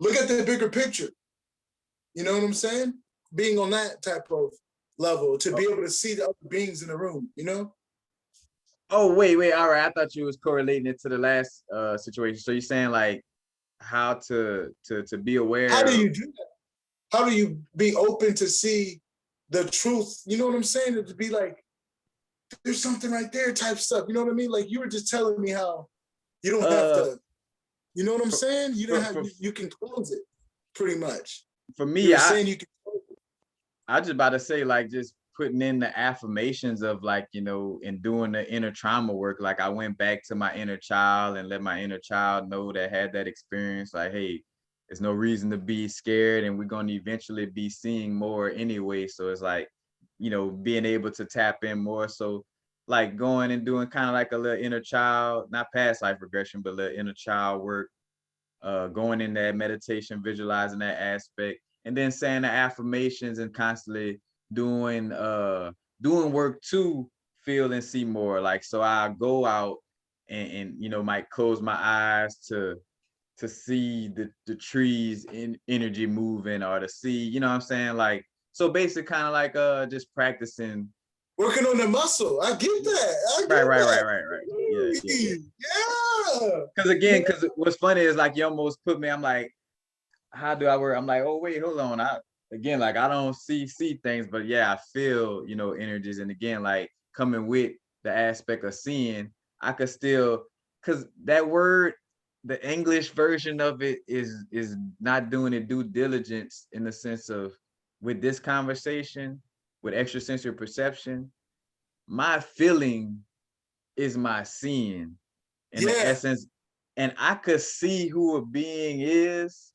look at the bigger picture. You know what I'm saying? Being on that type of level to be able to see the other beings in the room. You know? oh wait, all right. I thought you was correlating it to the last situation. So you're saying like how to be How aware do of you do that? How do you be open to see the truth? You know what I'm saying? To be like, there's something right there type stuff. You know what I mean? Like you were just telling me how you don't have uh to, you know what I'm for saying? You don't for have for, you can close it pretty much. for You me, were saying you can close it. I just about to say like just putting in the affirmations of like, you know, and doing the inner trauma work. Like I went back to my inner child and let my inner child know that had that experience. Like, hey, there's no reason to be scared, and we're gonna eventually be seeing more anyway. So it's like, you know, being able to tap in more. So like going and doing kind of like a little inner child, not past life regression, but a little inner child work, going in that meditation, visualizing that aspect, and then saying the affirmations and constantly doing work to feel and see more. Like so I go out and you know might close my eyes to see the trees in energy moving or to see, you know what I'm saying? Like so basically kind of like just practicing. Working on the muscle. I get that. I Right, get that. right. Yeah. Yeah. Cause again, cause what's funny is like you almost put me, I'm like, how do I work? I'm like, oh wait, hold on. I again, like I don't see things, but yeah, I feel, you know, energies. And again, like coming with the aspect of seeing, I could still, cause that word, the English version of it is not doing it due diligence in the sense of with this conversation, with extrasensory perception, my feeling is my seeing in the Yeah. essence, and I could see who a being is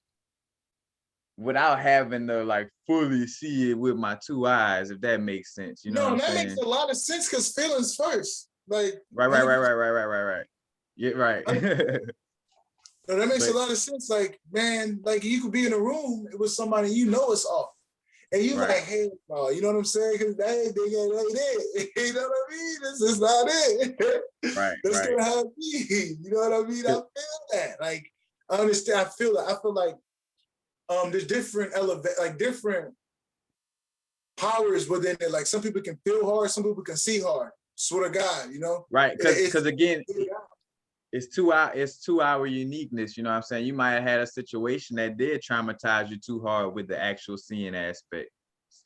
without having to like fully see it with my two eyes, if that makes sense. You know what No, I'm that makes saying? a lot of sense because feelings first. Like Right, right, right, 100%. right, right, right, right, right. Yeah, right. No, that makes a But lot of sense. Like, man, like you could be in a room with somebody you know it's off. And you right, like, hey, no, you know what I'm saying? Because they ain't it. You know what I mean? This is not it. right, That's right. gonna have me. You know what I mean? I feel that. Like, I understand. I feel that. I feel like there's different like different powers within it. Like some people can feel hard, some people can see hard. Swear to God, you know? Right. Cause It's again, it's 2 hour uniqueness. You know what I'm saying? You might have had a situation that did traumatize you too hard with the actual seeing aspect,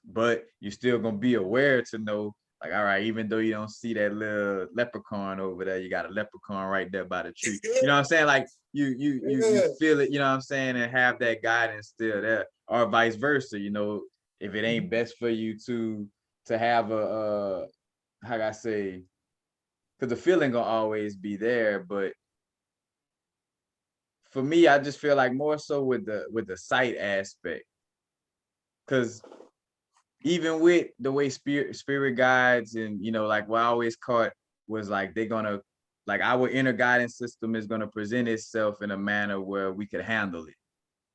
but you're still gonna be aware to know, like, all right, even though you don't see that little leprechaun over there, you got a leprechaun right there by the tree. You know what I'm saying? Like you yeah. feel it, you know what I'm saying, and have that guidance still there, or vice versa. You know, if it ain't best for you to have a how can I say, because the feeling gonna always be there, but for me, I just feel like more so with the sight aspect, because even with the way spirit guides and you know like what I always caught was like they're gonna, like our inner guidance system is gonna present itself in a manner where we could handle it,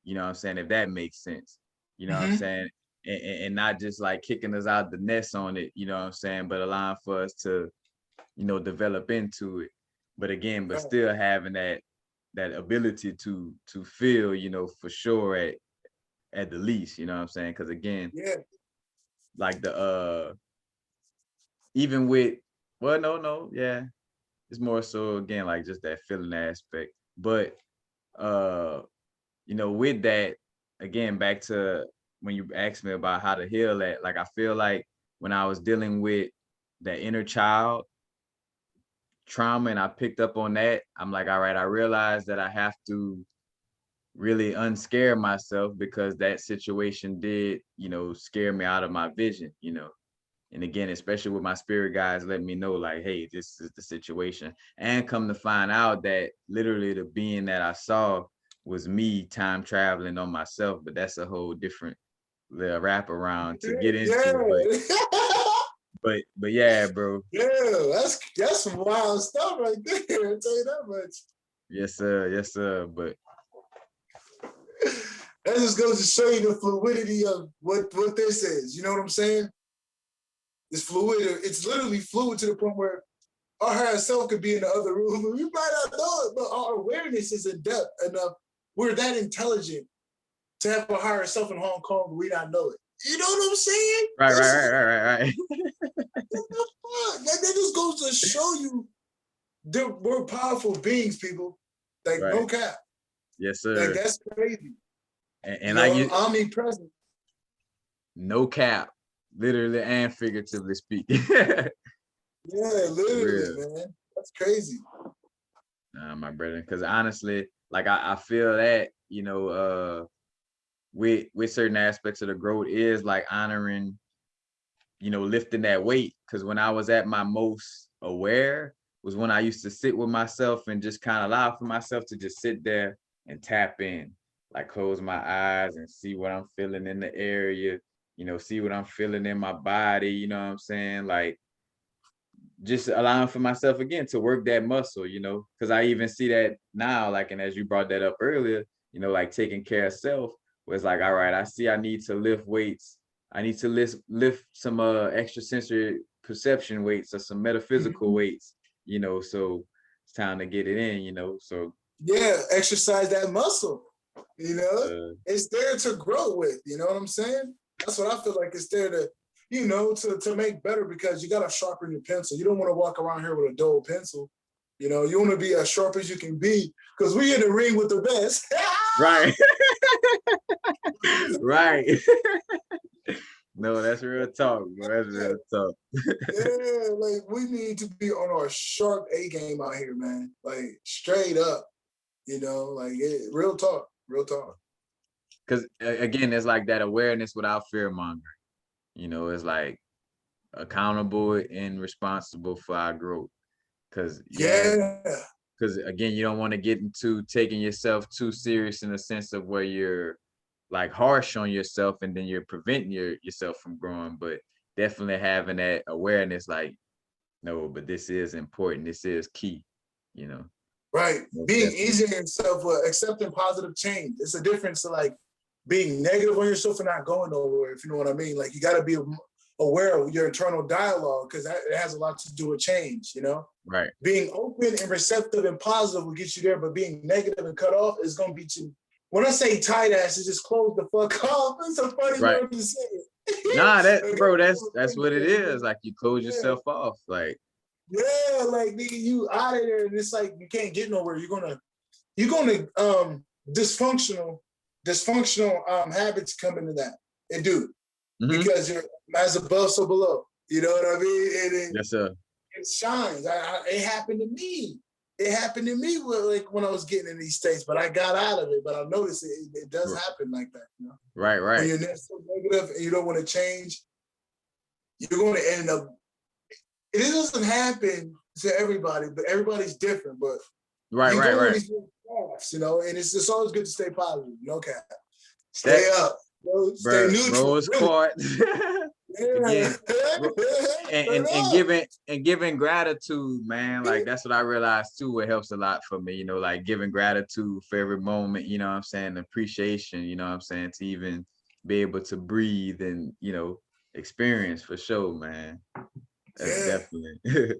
you know what I'm saying, if that makes sense, you know what I'm Mm-hmm. saying, and not just like kicking us out the nest on it, you know what I'm saying, but allowing for us to, you know, develop into it, but again, but still having that ability to feel, you know, for sure at the least, you know what I'm saying, because again, Yeah. like even with, well, no, yeah, it's more so again like just that feeling aspect. But with that, again, back to when you asked me about how to heal that, like I feel like when I was dealing with that inner child trauma and I picked up on that, I'm like, all right, I realized that I have to really unscare myself because that situation did, scare me out of my vision. And again, especially with my spirit guides letting me know, like, hey, this is the situation. And come to find out that literally the being that I saw was me time traveling on myself. But that's a whole different little wrap around to get Yeah. into. But yeah, bro. Yeah, that's some wild stuff right there. I'll tell you that much. Yes, sir. Yes, sir. But that just goes to show you the fluidity of what this is. You know what I'm saying? It's fluid. It's literally fluid to the point where our higher self could be in the other room. We might not know it, but our awareness is in depth enough. We're that intelligent to have a higher self in Hong Kong, but we not know it. You know what I'm saying? Right. That just goes to show you that we're powerful beings, people. Like, no cap. Yes, sir. Like, that's crazy. And like omnipresent. No cap, literally and figuratively speaking. Yeah, literally, man. That's crazy. My brother, because honestly, like I feel that, with certain aspects of the growth is like honoring, lifting that weight. Because when I was at my most aware was when I used to sit with myself and just kind of allow for myself to just sit there and tap in, like close my eyes and see what I'm feeling in the area, see what I'm feeling in my body, you know what I'm saying? Like just allowing for myself again to work that muscle, because I even see that now, like, and as you brought that up earlier, like taking care of self was like, all right, I see I need to lift weights. I need to lift some extrasensory perception weights or some metaphysical weights, so it's time to get it in, so. Yeah, exercise that muscle, it's there to grow with, you know what I'm saying? That's what I feel like. It's there to, to make better, because you got to sharpen your pencil. You don't want to walk around here with a dull pencil. You want to be as sharp as you can be, because we in the ring with the best. Right. Right. No, that's real talk, bro. That's real talk. Yeah, like we need to be on our sharp A game out here, man. Like straight up, like real talk, real talk. Because again, it's like that awareness without fear mongering. It's like accountable and responsible for our growth. Because because again, you don't want to get into taking yourself too serious in the sense of where you're like harsh on yourself and then you're preventing yourself from growing, but definitely having that awareness, like, no, but this is important. This is key, Right. Being easy on yourself, accepting positive change. It's a difference to like being negative on yourself and not going nowhere, if you know what I mean. Like you got to be aware of your internal dialogue, because it has a lot to do with change, Right. Being open and receptive and positive will get you there, but being negative and cut off is going to beat you. When I say tight ass, it's just close the fuck off. It's a funny word to say. Nah, bro, that's what it is. Like you close yourself off. Like, yeah, like nigga, you out of there, and it's like you can't get nowhere. You're gonna dysfunctional habits come into that. It do. Because you're as above, so below. You know what I mean? And yes, sir. It shines. It happened to me. It happened to me when I was getting in these states, but I got out of it. But I noticed it does happen like that. Right. When you're so negative and you don't want to change, you're going to end up. It doesn't happen to everybody, but everybody's different. But right. Paths, and it's just always good to stay positive. No cap. Stay up. Stay neutral. Rose quartz. Again, and giving gratitude, man. Like that's what I realized too. It helps a lot for me, like giving gratitude for every moment, you know what I'm saying, appreciation, you know what I'm saying, to even be able to breathe and, experience for sure, man. That's definitely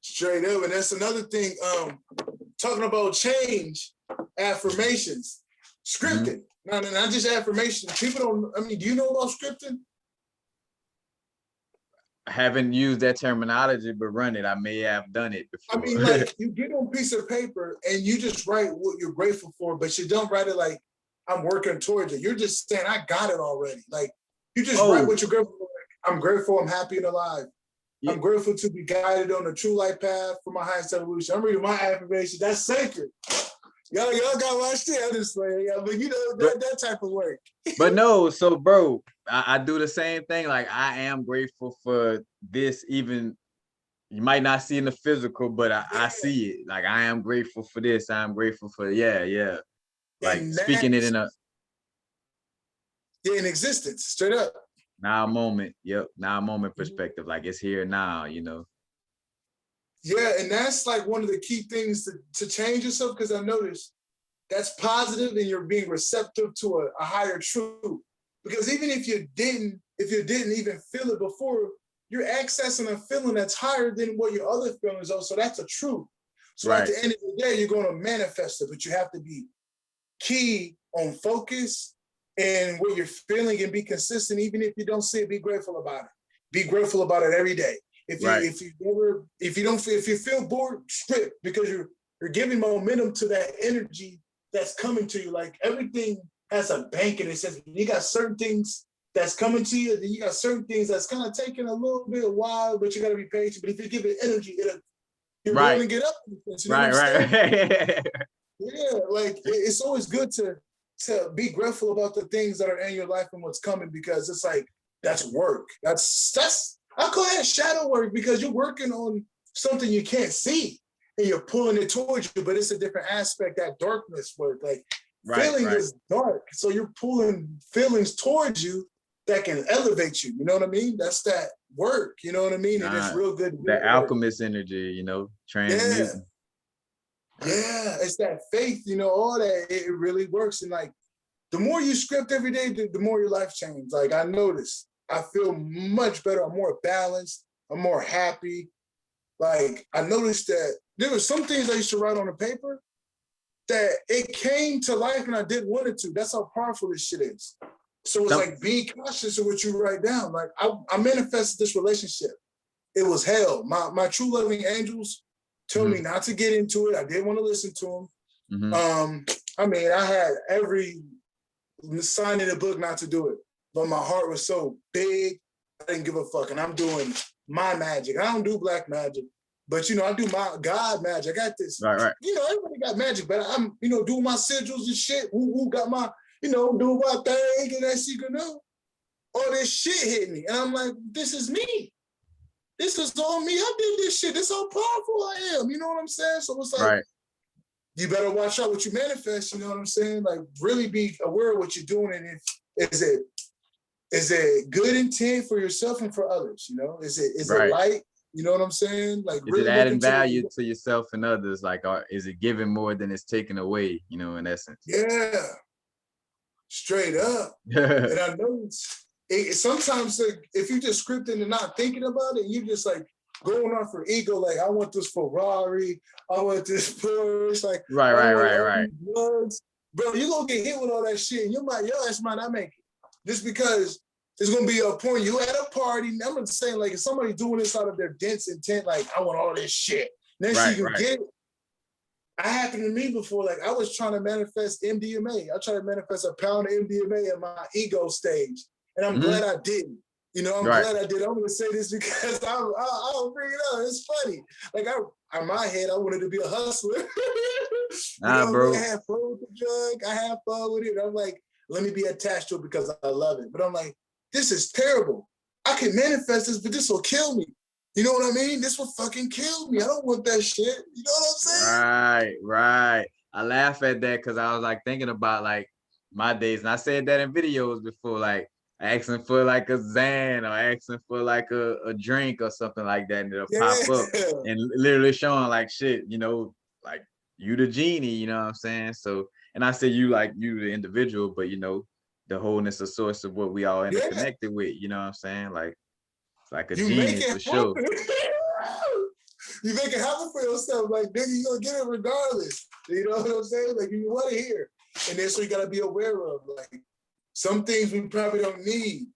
straight up. And that's another thing. Talking about change, affirmations, scripting. No, not just affirmations. People don't. I mean, do you know about scripting? haven't used that terminology, but run it. I may have done it I before. mean, like you get on a piece of paper and you just write what you're grateful for, but you don't write it like I'm working towards it. You're just saying I got it already. Like you just write what you're grateful for. Like, I'm grateful, I'm happy and alive. I'm grateful to be guided on the true light path for my highest evolution. I'm reading my affirmations. That's sacred. Y'all got my shit. I'm just playing, yeah, but you know that type of work. But no, so bro, I do the same thing. Like I am grateful for this. Even you might not see in the physical, but I see it. Like I am grateful for this. I'm grateful for yeah. Like And speaking it in a in existence, straight up. now moment. Yep, now moment perspective. Like it's here now. You know. Yeah, and that's like one of the key things to change yourself, because I noticed that's positive and you're being receptive to a higher truth. Because even if you didn't even feel it before, you're accessing a feeling that's higher than what your other feelings are. So that's a truth. So at the end of the day, you're going to manifest it, but you have to be key on focus and what you're feeling and be consistent. Even if you don't see it, be grateful about it. Be grateful about it every day. If you feel bored, strip, because you're giving momentum to that energy that's coming to you. Like everything has a bank, and it says you got certain things that's coming to you, then you got certain things that's kind of taking a little bit of while, but you got to be patient. But if you give it energy, you're going to get up. You know Right. Yeah, like it's always good to be grateful about the things that are in your life and what's coming, because it's like that's work. That's I call that shadow work, because you're working on something you can't see and you're pulling it towards you, but it's a different aspect, that darkness work. Like feeling is dark. So you're pulling feelings towards you that can elevate you. You know what I mean? That's that work. You know what I mean? And it's real good. The alchemist energy, you know, transmuting. Yeah, it's that faith, you know, all that. It really works. And like the more you script every day, the more your life changes. Like I noticed, I feel much better. I'm more balanced. I'm more happy. Like I noticed that there were some things I used to write on the paper that it came to life and I didn't want it to. That's how powerful this shit is. So it's like being cautious of what you write down. Like I manifested this relationship. It was hell. My true loving angels told me not to get into it. I didn't want to listen to them. I mean, I had every sign in the book not to do it, but my heart was so big, I didn't give a fuck. And I'm doing my magic. I don't do black magic, but you know, I do my God magic. I got this. You know, everybody got magic, but I'm, you know, doing my sigils and shit. Who got my, you know, doing my thing and that secret know. All this shit hit me, and I'm like, this is me. This is all me. I did this shit. This is how powerful I am. You know what I'm saying? So it's like, you better watch out what you manifest. You know what I'm saying? Like, really be aware of what you're doing, and is it good intent for yourself and for others? You know, is it light? You know what I'm saying? Like, is really it adding value to yourself and others? Like, is it giving more than it's taking away? You know, in essence. Yeah, straight up. And I know sometimes like, if you just scripting and not thinking about it, you just like going off for ego. Like, I want this Ferrari. I want this Porsche. Like, right. Drugs. Bro, you're going to get hit with all that shit. And your ass might not make it. Just because there's going to be a point. You at a party. I'm not saying, like, if somebody's doing this out of their dense intent, like, I want all this shit. Next you can get it. It happened to me before. Like, I was trying to manifest MDMA. I tried to manifest a pound of MDMA at my ego stage. And I'm glad I didn't. You know, I'm glad I did. I'm going to say this because I'll bring it up. It's funny. Like, in my head, I wanted to be a hustler. Bro. I had fun with the drug. I had fun with it. I'm like, let me be attached to it because I love it. But I'm like, this is terrible. I can manifest this, but this will kill me. You know what I mean? This will fucking kill me. I don't want that shit. You know what I'm saying? Right. I laugh at that because I was like thinking about like my days. And I said that in videos before, like asking for like a Xan or asking for like a drink or something like that. And it'll pop up and literally showing like shit, you know, like you the genie, you know what I'm saying? So, and I say you the individual, but you know, the wholeness of source of what we all interconnected with, you know what I'm saying? Like, it's like a genie for sure. You make it happen for yourself. Like, nigga, you're going to get it regardless. You know what I'm saying? Like, you want to hear. And that's what you got to be aware of. Like, some things we probably don't need.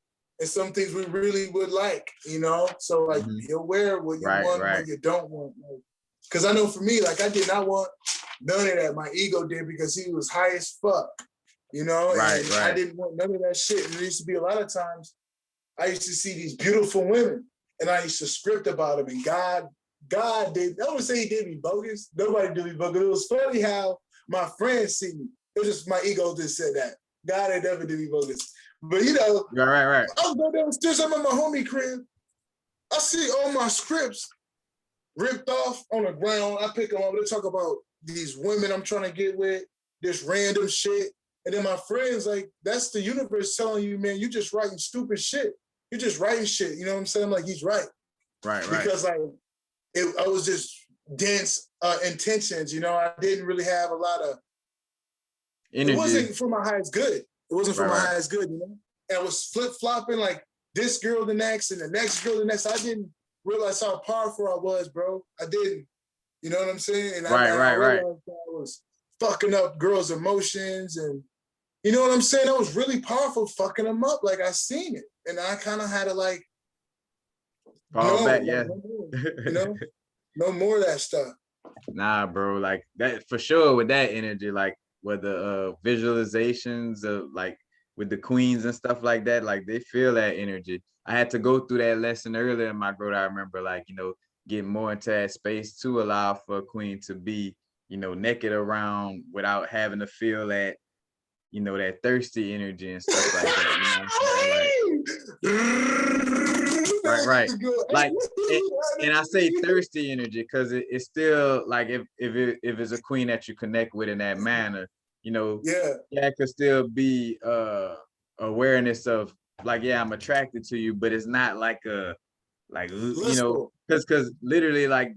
and some things we really would like, you know? So like, be aware of what you want and what you don't want. Because I know for me, like I did not want none of that. My ego did, because he was high as fuck, you know? And I didn't want none of that shit. And there used to be a lot of times I used to see these beautiful women and I used to script about them, and God did, I would say he did me bogus. Nobody did me bogus. It was funny how my friends see me. It was just my ego just said that. God had never did me bogus. But you know, right. I was going downstairs, I'm at my homie crib. I see all my scripts ripped off on the ground. I pick them up. They talk about these women I'm trying to get with, this random shit. And then my friends, like, that's the universe telling you, man, you just writing stupid shit. You're just writing shit. You know what I'm saying? Like, he's right. Right. Because like, I was just dense intentions. You know, I didn't really have a lot of energy. It wasn't for my highest good. It wasn't for my highest good, you know? And I was flip-flopping like this girl the next and the next girl the next. I didn't realize how powerful I was, bro. I didn't. You know what I'm saying? And I realized that I was fucking up girls' emotions, and you know what I'm saying? I was really powerful fucking them up. Like, I seen it. And I kind of had to like fall back, like, no more, you know? No more of that stuff. Nah, bro, like that for sure with that energy, like with the visualizations of like with the queens and stuff like that, like they feel that energy. I had to go through that lesson earlier in my growth. I remember, like, you know, getting more into that space to allow for a queen to be, you know, naked around without having to feel that, you know, that thirsty energy and stuff like that. You know what I'm saying? Like, right. Like, and I say thirsty energy because it's still like if it's a queen that you connect with in that manner, you know, that could still be awareness of like, yeah, I'm attracted to you, but it's not like a like, you know, because literally like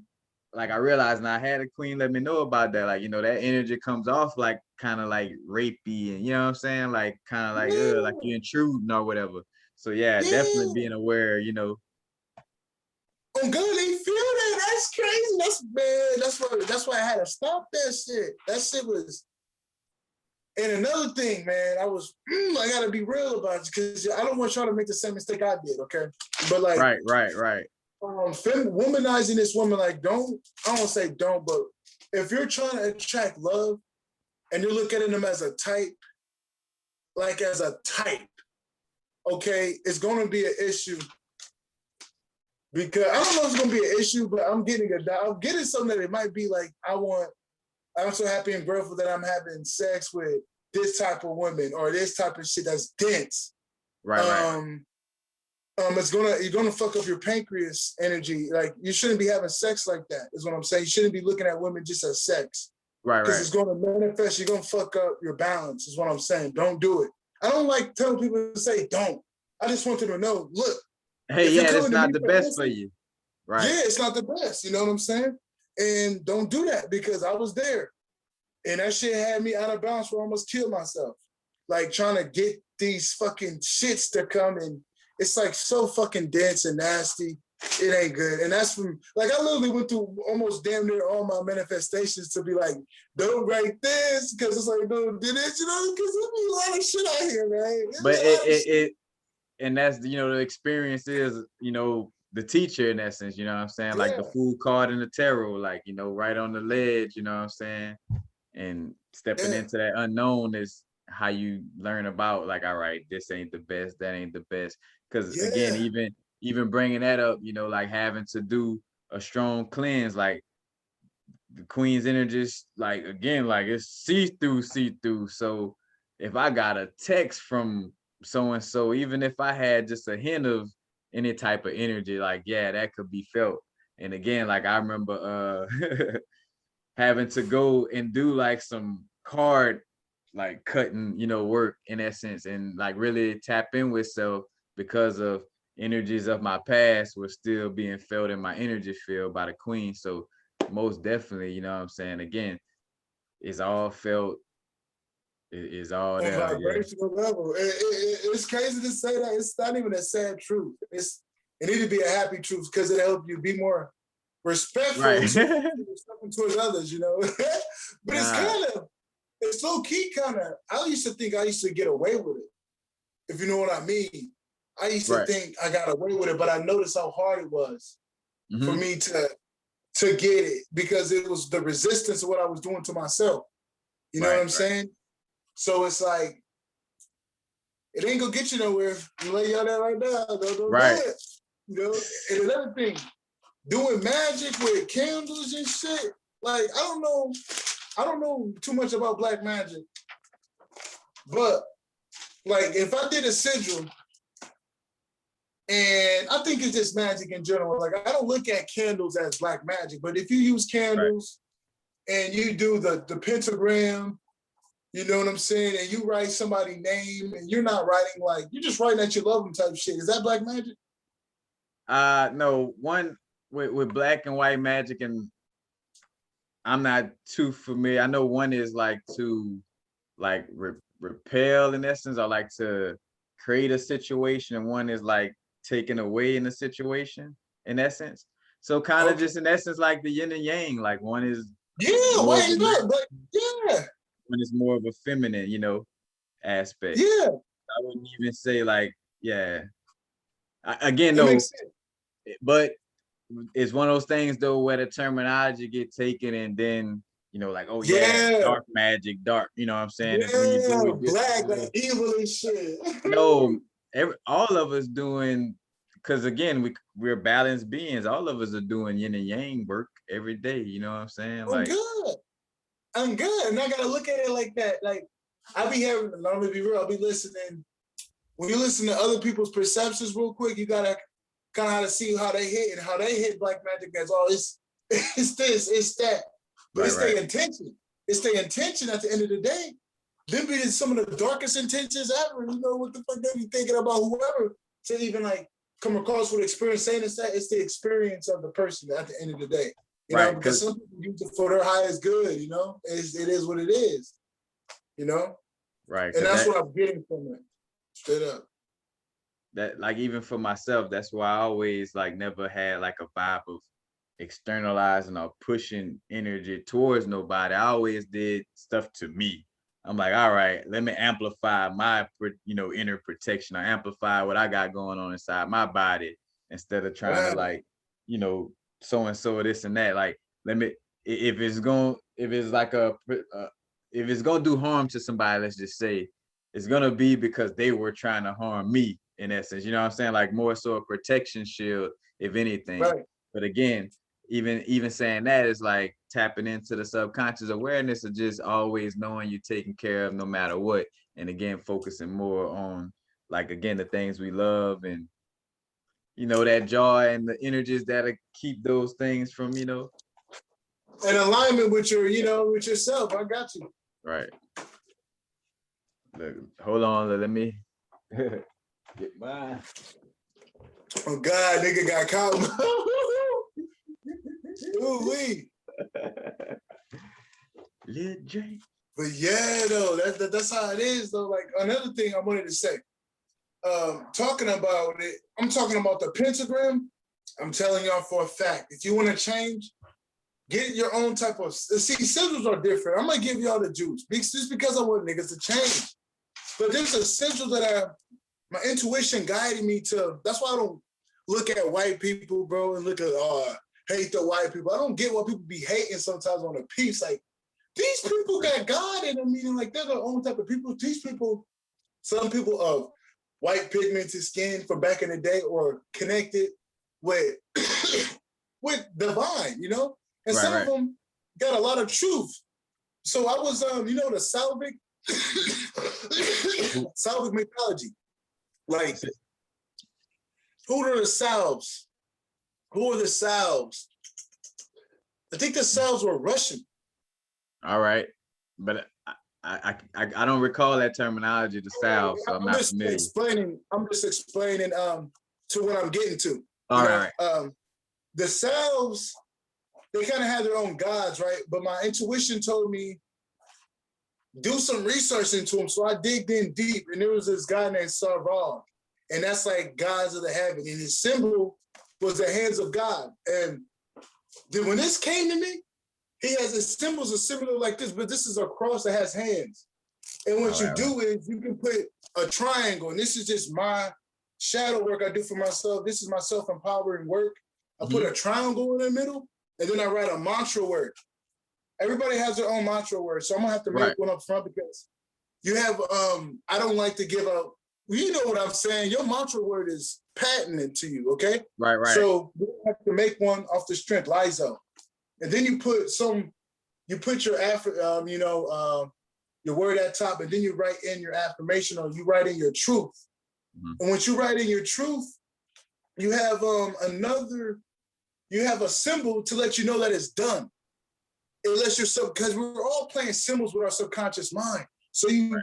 I realized, and I had a queen let me know about that, like, you know, that energy comes off like kind of like rapey, and you know what I'm saying, like kind of like you're intruding or whatever. So definitely being aware, you know. Oh God, they feel that. That's crazy. That's bad. That's why I had to stop that shit. That shit was. And another thing, man, I gotta be real about it, because I don't want y'all to make the same mistake I did, okay? But like, right. Womanizing this woman, like, I don't say don't, but if you're trying to attract love and you're looking at them as a type, okay, it's gonna be an issue. Because I don't know if it's gonna be an issue, but I'm getting something that it might be like, I'm so happy and grateful that I'm having sex with this type of woman or this type of shit that's dense. Right. You're gonna fuck up your pancreas energy. Like, you shouldn't be having sex like that, is what I'm saying. You shouldn't be looking at women just as sex. Right. Because it's gonna manifest, you're gonna fuck up your balance, is what I'm saying. Don't do it. I don't like telling people to say don't. I just want them to know, look. Hey, it's not the best for you. Right. Yeah, it's not the best. You know what I'm saying? And don't do that, because I was there. And that shit had me out of balance where I almost killed myself. Like, trying to get these fucking shits to come in. It's like so fucking dense and nasty. It ain't good. And that's from, like, I literally went through almost damn near all my manifestations to be like, don't write this, because it's like, don't do this, you know, because there's a lot of shit out here, man. But and that's, you know, the experience is, you know, the teacher in essence, you know what I'm saying? Like the fool card in the tarot, like, you know, right on the ledge, you know what I'm saying? And stepping into that unknown is how you learn about, like, all right, this ain't the best, that ain't the best. Because again, even bringing that up, you know, like having to do a strong cleanse, like the queen's energy, like, again, like it's see-through. So if I got a text from so-and-so, even if I had just a hint of any type of energy, like, that could be felt. And again, like, I remember having to go and do like some card like cutting, you know, work in essence, and like really tap in with self, because of energies of my past were still being felt in my energy field by the queen. So most definitely, you know what I'm saying, again, it's all felt, it's all on there. Vibrational level. It's crazy to say that. It's not even a sad truth. It need to be a happy truth, because it helps you be more respectful towards others, you know. But it's low key kind of, I used to think I used to get away with it, if you know what I mean. I used to Right. think I got away with it, but I noticed how hard it was for Mm-hmm. me to get it, because it was the resistance of what I was doing to myself. You know what I'm saying? So it's like, it ain't gonna get you nowhere. You lay y'all there right now. Don't do it. You know, and another thing, doing magic with candles and shit. Like, I don't know too much about black magic, but like if I did a sigil, and I think it's just magic in general. Like, I don't look at candles as black magic, but if you use candles and you do the pentagram, you know what I'm saying, and you write somebody's name, and you're not writing like, you're just writing that you love them type shit. Is that black magic? No, one with black and white magic, and I'm not too familiar. I know one is like to like repel in essence, or like to create a situation, and one is like taken away in a situation in essence. So kind of just in essence like the yin and yang. Like one is white and black, but one is more of a feminine, you know, aspect. Yeah. I wouldn't even say like, again though, but it's one of those things though where the terminology get taken and then, you know, like, oh dark magic, dark, you know what I'm saying? Yeah, when you do it, black, like evil and shit. No, all of us doing, because again, we're balanced beings. All of us are doing yin and yang work every day, you know what I'm saying? Like, I'm good. And I gotta look at it like that. Like, I be having, let me be real, I'll be listening. When you listen to other people's perceptions real quick, you gotta kind of how to see how they hit, and how they hit black magic as all it's this, it's that. But it's their intention. It's their intention at the end of the day. Them be some of the darkest intentions ever. You know what the fuck they be thinking about whoever to even like come across with experience saying it's that. It's the experience of the person at the end of the day. You know, because some people use it for their highest good, you know? It is what it is. You know? Right. And that's what I'm getting from it. Straight up. That, like, even for myself, that's why I always like never had like a vibe of externalizing or pushing energy towards nobody. I always did stuff to me. I'm like, all right, let me amplify my, you know, inner protection, or amplify what I got going on inside my body, instead of trying to like, you know, so and so this and that. Like, let me, if it's gonna do harm to somebody, let's just say, it's gonna be because they were trying to harm me in essence. You know what I'm saying? Like, more so a protection shield, if anything. But again, even saying that is like tapping into the subconscious awareness of just always knowing you're taken care of no matter what. And again, focusing more on, like, again, the things we love, and, you know, that joy and the energies that keep those things from, you know. In alignment with your, you know, with yourself. I got you. Right. Look, hold on, let me get mine. Oh God, nigga got caught. Ooh-wee. Lil J. But yeah, though, that's how it is, though. Like, another thing I wanted to say, talking about it, I'm talking about the pentagram. I'm telling y'all for a fact, if you want to change, get your own type of, see, sigils are different. I'm going to give y'all the juice, just because I want niggas to change. But there's a sigil that my intuition guided me to. That's why I don't look at white people, bro, and look at, hate the white people. I don't get why people be hating sometimes on a piece. Like, these people got God in them, meaning like they're their own type of people. These people, some people of white pigmented skin from back in the day, or connected with with divine, you know? And some of them got a lot of truth. So I was, you know, the Salvic mythology. Like, who are the salves? Who are the salves? I think the salves were Russian. All right, but I don't recall that terminology, the salve, so I'm not familiar. I'm just explaining to what I'm getting to. All right. The salves, they kind of have their own gods, right? But my intuition told me do some research into them, so I digged in deep, and there was this guy named Sarval, and that's like gods of the heaven, and his symbol was the hands of God. And then when this came to me, he has his symbols are similar like this, but this is a cross that has hands. And what you do is you can put a triangle, and this is just my shadow work I do for myself. This is my self-empowering work. I put a triangle in the middle, and then I write a mantra word. Everybody has their own mantra word, so I'm gonna have to make one up front because you have, I don't like to give out, you know what I'm saying? Your mantra word is patented to you, okay? Right. So you have to make one off the strength, Lizo. And then you put your word at top, and then you write in your affirmation, or you write in your truth. And once you write in your truth, you have a symbol to let you know that it's done. It lets yourself, because we're all playing symbols with our subconscious mind. So you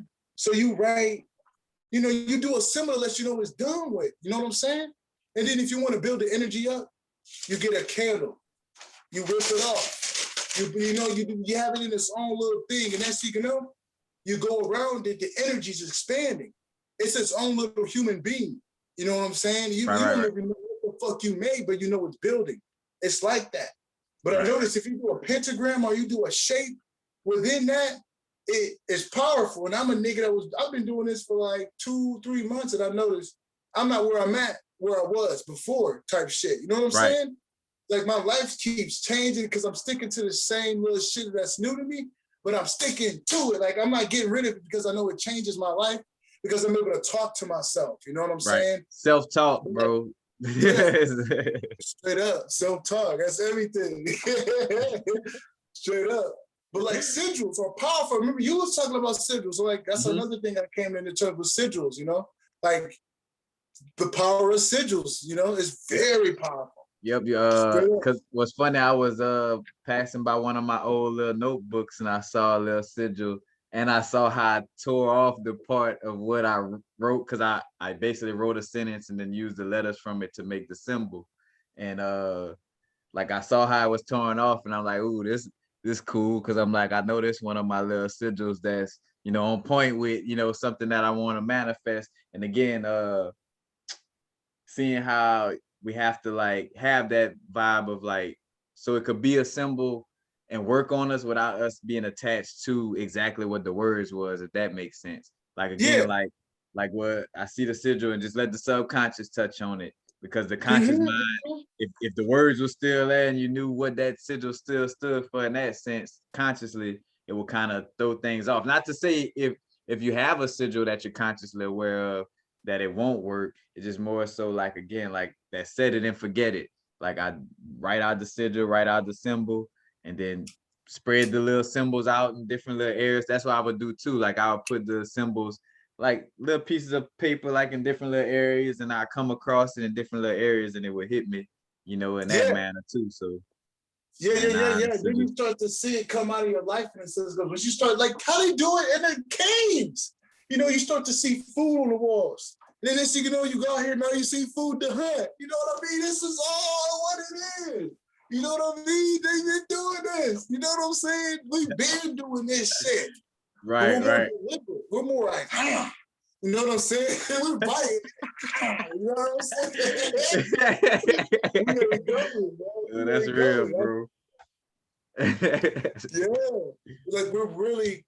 write, you do a symbol that lets you know it's done with. You know what I'm saying? And then if you want to build the energy up, you get a candle. You rip it off. You have it in its own little thing, and that's you go around it. The energy's expanding. It's its own little human being. You know what I'm saying? You don't even know what the fuck you made, but you know it's building. It's like that. But I noticed if you do a pentagram or you do a shape within that, it's powerful. And I'm a nigga I've been doing this for like 2-3 months, and I noticed I'm not where I'm at, where I was before type shit. You know what I'm saying? Like my life keeps changing because I'm sticking to the same little shit that's new to me, but I'm sticking to it. Like I'm not getting rid of it because I know it changes my life, because I'm able to talk to myself. You know what I'm saying? Self-talk, bro. Straight up. Self-talk. That's everything. Straight up. But like sigils are powerful. Remember, you was talking about sigils. So like that's another thing that came into touch with sigils, like the power of sigils, is very powerful. Yep. Because what's funny, I was passing by one of my old little notebooks, and I saw a little sigil, and I saw how I tore off the part of what I wrote, because I basically wrote a sentence and then used the letters from it to make the symbol. And like I saw how it was torn off, and I'm like, ooh, this cool, because I'm like, I know this one of my little sigils that's on point with something that I want to manifest. And again, seeing how we have to like have that vibe of like, so it could be a symbol and work on us without us being attached to exactly what the words was, if that makes sense. Like again, like what I see the sigil, and just let the subconscious touch on it, because the conscious mind, if the words were still there and you knew what that sigil still stood for in that sense, consciously, it will kind of throw things off. Not to say if you have a sigil that you're consciously aware of, that it won't work. It's just more so like, again, like that set it and forget it. Like I write out the sigil, write out the symbol, and then spread the little symbols out in different little areas. That's what I would do too. Like I would put the symbols, like little pieces of paper, like in different little areas, and I come across it in different little areas, and it would hit me, in that manner too. So Then you start to see it come out of your life, and it says, when you start like how they do it in the caves, you start to see food on the walls. And then next thing you know, you go out here, now you see food to hunt. You know what I mean? This is all what it is. You know what I mean? They've been doing this. You know what I'm saying? We've been doing this shit. Right. We're more like, you know what I'm saying? We're biting. You know what I'm saying? That's real, bro. Like we're really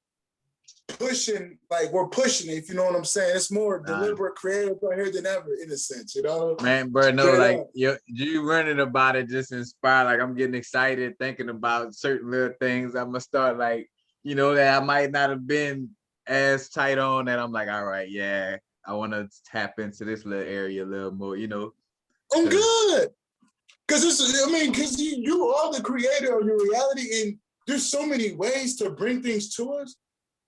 pushing, we're pushing it, if you know what I'm saying. It's more deliberate, creative right here than ever, in a sense, Man, bro, no, like you running about it just inspired. Like I'm getting excited thinking about certain little things. I'm gonna start like, that I might not have been as tight on, that I'm like, all right, yeah, I want to tap into this little area a little more, I'm good. Because you are the creator of your reality, and there's so many ways to bring things to us.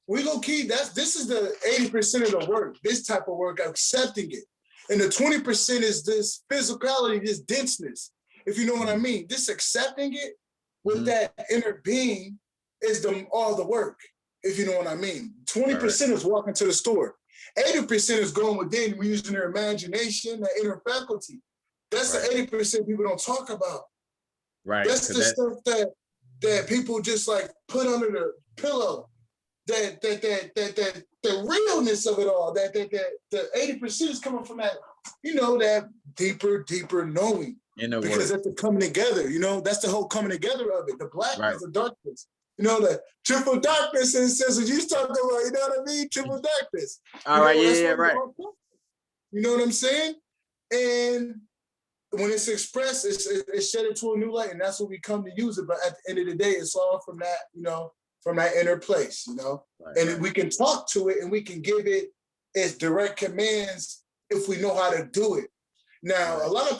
We low key, this is the 80% of the work, this type of work, accepting it. And the 20% is this physicality, this denseness, if you know what I mean. This accepting it with that inner being is all the work, if you know what I mean. 20% is walking to the store. 80% is going within, using their imagination, their inner faculty. That's the 80% people don't talk about. Right. That's the stuff that people just like put under the pillow. The realness of it all, that the 80% is coming from that, that deeper knowing. Because that's the coming together, that's the whole coming together of it. The blackness, the darkness, the triple darkness, and says what you talking about, you know what I mean? Triple darkness. All right, right. You know what I'm saying? And when it's expressed, it's shed into a new light, and that's what we come to use it. But at the end of the day, it's all from that, from that inner place, Right, and right. we can talk to it and we can give it its direct commands if we know how to do it. Now, Right. a lot of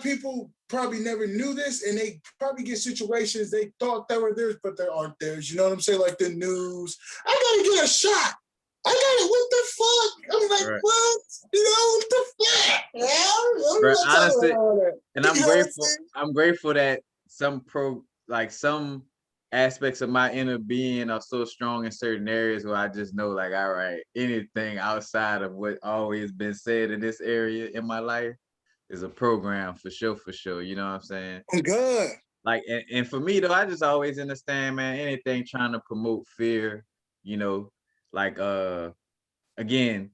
people probably never knew this, and they probably get situations they thought they were theirs, but they aren't theirs. You know what I'm saying? Like the news, I gotta get a shot. I got it. What the fuck? I'm like, Right. what? What the fuck? I'm Bro, not talking honestly, about all that. and You know what I'm saying? I'm grateful that some aspects of my inner being are so strong in certain areas where I just know, like, all right, anything outside of what always been said in this area in my life is a program for sure. You know what I'm saying? I'm good. Like, and for me though, I just always understand, man, anything trying to promote fear, like again,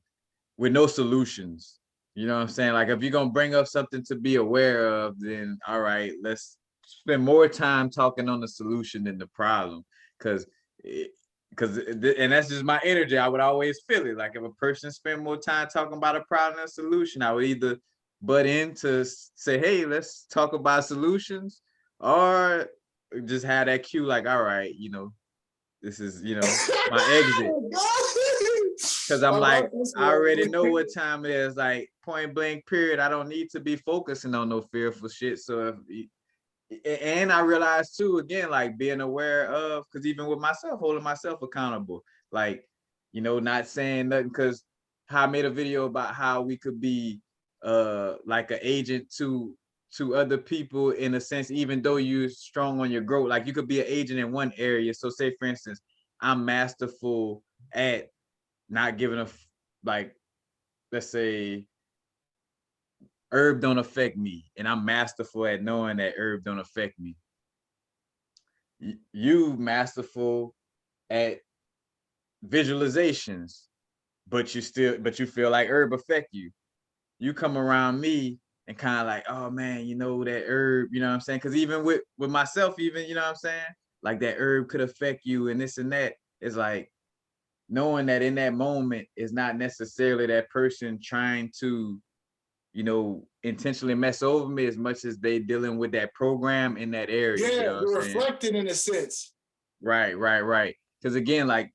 with no solutions. You know what I'm saying? Like, if you're gonna bring up something to be aware of, then all right, let's spend more time talking on the solution than the problem. And that's just my energy. I would always feel it. Like, if a person spend more time talking about a problem than a solution, I would either butt in to say, hey, let's talk about solutions, or just have that cue, like, all right, this is, my exit. Because I'm like, I already know what time it is, like point blank period. I don't need to be focusing on no fearful shit. So and I realized too, again, like being aware of, because even with myself, holding myself accountable, like, not saying nothing, because I made a video about how we could be like an agent to other people, in a sense, even though you're strong on your growth. Like, you could be an agent in one area. So say, for instance, I'm masterful at not giving a like, let's say herb don't affect me, and I'm masterful at knowing that herb don't affect me. You masterful at visualizations, but you feel like herb affect you. You come around me and kind of like, oh man, that herb, you know what I'm saying? Because even with myself, even, you know what I'm saying, like that herb could affect you and this and that. It's like, knowing that in that moment is not necessarily that person trying to, intentionally mess over me, as much as they dealing with that program in that area. You Yeah, know what I'm you're saying? reflecting in a sense. Right. Because again, like,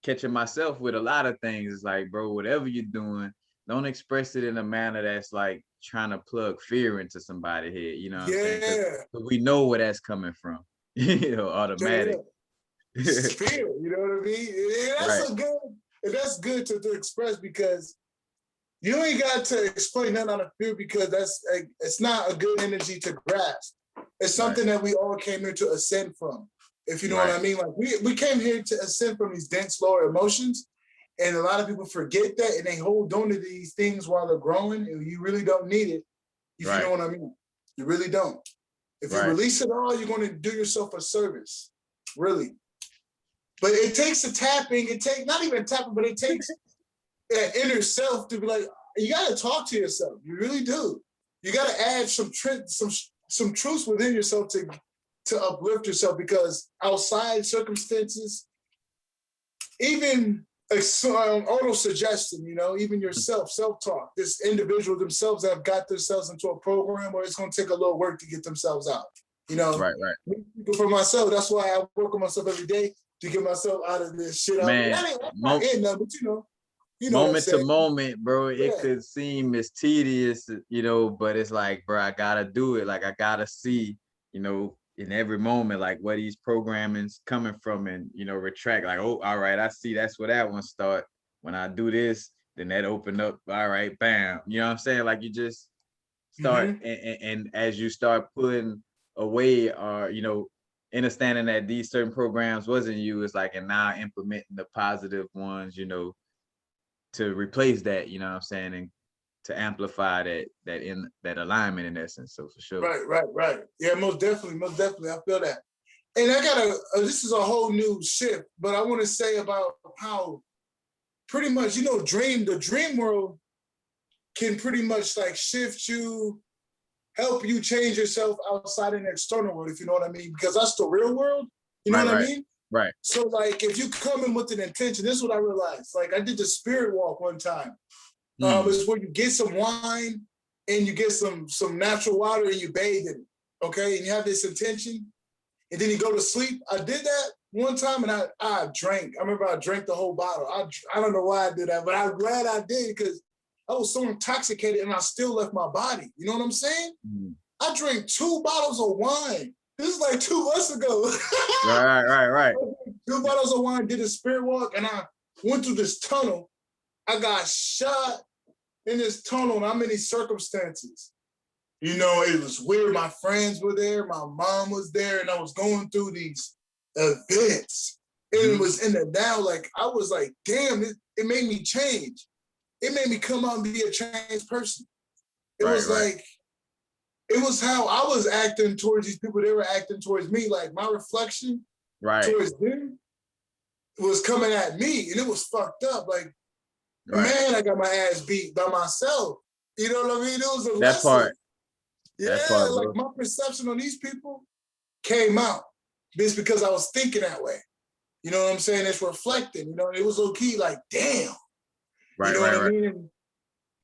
catching myself with a lot of things, it's like, bro, whatever you're doing, don't express it in a manner that's like trying to plug fear into somebody's head. You know what I'm saying? Because we know where that's coming from. Automatic. Fear, you know what I mean? And that's good to express, because you ain't got to explain nothing out of fear, because it's not a good energy to grasp. It's something that we all came here to ascend from, if you know what I mean. Like, we came here to ascend from these dense lower emotions, and a lot of people forget that, and they hold on to these things while they're growing, and you really don't need it, if you know what I mean. You really don't. If you release it all, you're going to do yourself a service, really. But it takes a tapping. Not even tapping, but it takes that inner self to be like, you got to talk to yourself. You really do. You got to add some truths within yourself to uplift yourself, because outside circumstances, even auto-suggestion, even yourself, self-talk, this individual themselves have got themselves into a program where it's going to take a little work to get themselves out. Right. For myself, that's why I work on myself every day, to get myself out of this shit. Man, but moment to moment, bro, it could seem as tedious, but it's like, bro, I gotta do it. Like, I gotta see, in every moment, like, where these programming's coming from, and retract. Like, oh, all right, I see that's where that one start. When I do this, then that open up. All right, bam. You know what I'm saying? Like, you just start, and as you start putting away, or understanding that these certain programs wasn't you, it's like, and now implementing the positive ones, to replace that, you know what I'm saying, and to amplify that alignment, in essence. So for sure. Right. Yeah, most definitely. I feel that. And I got this is a whole new shift, but I want to say about how pretty much, the dream world can pretty much like shift you, help you change yourself outside in the external world, if you know what I mean, because that's the real world. You know what I mean? Right. So like, if you come in with an intention, this is what I realized. Like, I did the spirit walk one time, It's where you get some wine and you get some natural water and you bathe in it, okay? And you have this intention, and then you go to sleep. I did that one time, and I drank. I remember I drank the whole bottle. I don't know why I did that, but I'm glad I did because I was so intoxicated and I still left my body. You know what I'm saying? I drank 2 bottles of wine. This is like 2 months ago. Right. 2 bottles of wine, did a spirit walk, and I went through this tunnel. I got shot in this tunnel, and I'm in these circumstances. You know, it was weird. My friends were there. My mom was there, and I was going through these events. And it was in the now, like, I was like, damn, it made me change. It made me come out and be a changed person. It was like, it was how I was acting towards these people. They were acting towards me. Like, my reflection towards them was coming at me, and it was fucked up. Like, man, I got my ass beat by myself. You know what I mean? It was a lesson. Part. Yeah, that part, like my perception on these people came out. It's because I was thinking that way. You know what I'm saying? It's reflecting. You know, it was low key like, damn. You know what I mean? And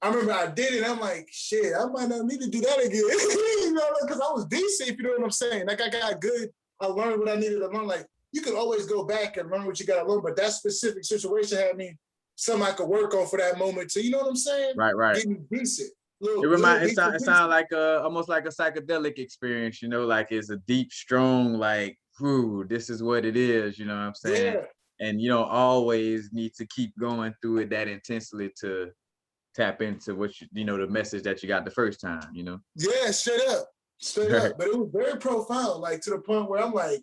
I remember I did it. I'm like, shit, I might not need to do that again. You know, because I was decent, if you know what I'm saying. Like, I got good. I learned what I needed to learn. Like, you can always go back and learn what you got to learn, but that specific situation had me something I could work on for that moment. So, you know what I'm saying? Right. Get me decent. It sounds like almost like a psychedelic experience, you know, like it's a deep, strong, like, whoo, this is what it is, you know what I'm saying? Yeah. And you don't always need to keep going through it that intensely to tap into what you know, the message that you got the first time, you know? Yeah, straight up. But it was very profound, like to the point where I'm like,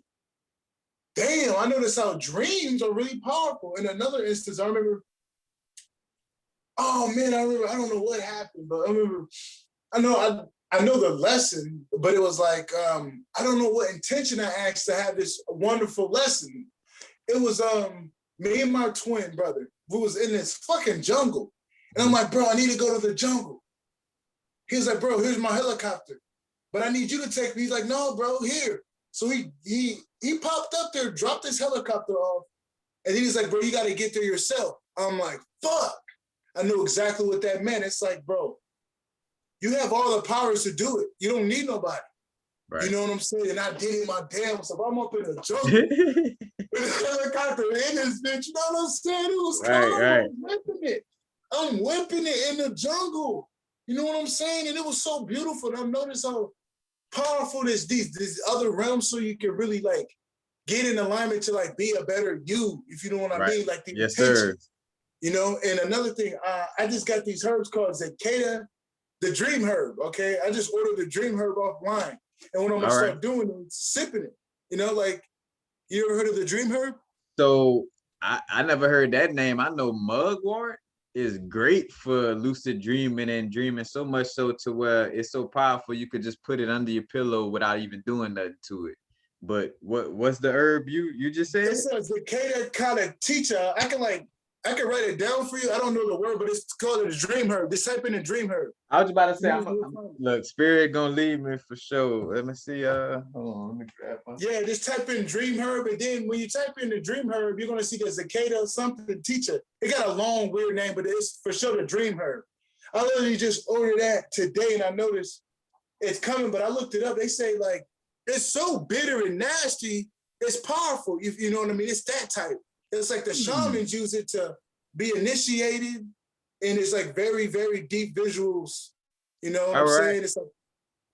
damn, I noticed how dreams are really powerful. In another instance, I remember, I don't know what happened, but I know the lesson, but it was like, I don't know what intention I asked to have this wonderful lesson. It was me and my twin brother who was in this fucking jungle. And I'm like, bro, I need to go to the jungle. He was like, bro, here's my helicopter, but I need you to take me. He's like, no, bro, here. So he popped up there, dropped his helicopter off, and then he's like, bro, you got to get there yourself. I'm like, fuck. I knew exactly what that meant. It's like, bro, you have all the powers to do it. You don't need nobody. Right. You know what I'm saying? And I did it my damn self. I'm up in the jungle with a helicopter in this bitch. You know what I'm saying? It was calm. Right. I'm whipping it in the jungle. You know what I'm saying? And it was so beautiful. And I've noticed how powerful these other realms, so you can really like get in alignment to like be a better you, if you know what I mean. Like the intentions. You know, and another thing, I just got these herbs called Cacao, the dream herb, okay? I just ordered the dream herb offline. And what I'm gonna start doing is sipping it. You know, like, you ever heard of the dream herb? So I never heard that name. I know mugwort is great for lucid dreaming and dreaming, so much so to where it's so powerful you could just put it under your pillow without even doing nothing to it. But what's the herb you just said? It's a cicada kind of teacher. I can write it down for you. I don't know the word, but it's called a dream herb. Just type in a dream herb. I was about to say, look, spirit gonna lead me for sure. Let me see. Hold on, let me grab one. Yeah, just type in dream herb, and then when you type in the dream herb, you're gonna see the cicada something teacher. It got a long, weird name, but it's for sure the dream herb. I literally just ordered that today, and I noticed it's coming, but I looked it up. They say like it's so bitter and nasty. It's powerful. You know what I mean? It's that type. It's like the shamans use it to be initiated, and it's like very, very deep visuals. You know what I'm saying? It's like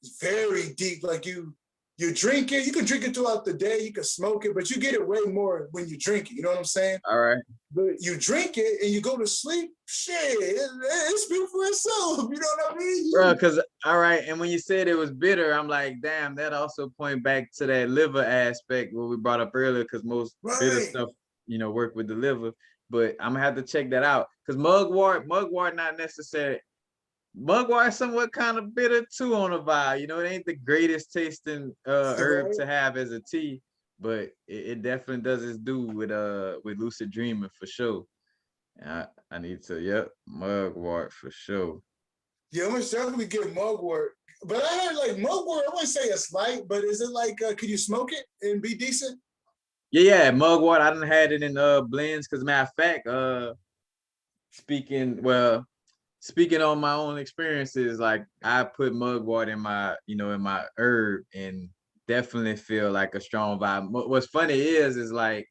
it's very deep. Like you drink it. You can drink it throughout the day. You can smoke it, but you get it way more when you drink it. You know what I'm saying? All right. But you drink it and you go to sleep. Shit, it's beautiful itself. You know what I mean? Bro, because and when you said it was bitter, I'm like, damn, that also point back to that liver aspect what we brought up earlier, because most bitter stuff, you know, work with the liver. But I'm gonna have to check that out, because mugwort not necessary. Mugwort is somewhat kind of bitter too on a vibe. You know, it ain't the greatest tasting herb to have as a tea, but it definitely does its due with lucid dreaming for sure. I need to, mugwort for sure. Yeah, I'm gonna definitely get mugwort. But I heard like mugwort, I wouldn't say it's light, but is it like, could you smoke it and be decent? Yeah, mugwort. I done had it in blends, because matter of fact, speaking on my own experiences, like I put mugwort in my, in my herb, and definitely feel like a strong vibe. What's funny is like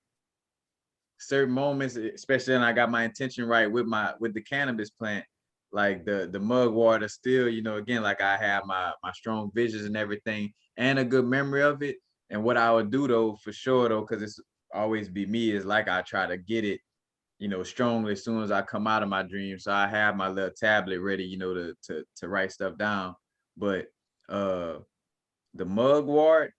certain moments, especially when I got my intention right with the cannabis plant, like the mugwort is still, again, like I have my strong visions and everything, and a good memory of it. And what I would do though, for sure though, because it's always be me, is like I try to get it, strongly as soon as I come out of my dream. So I have my little tablet ready, to write stuff down. But uh the mugwort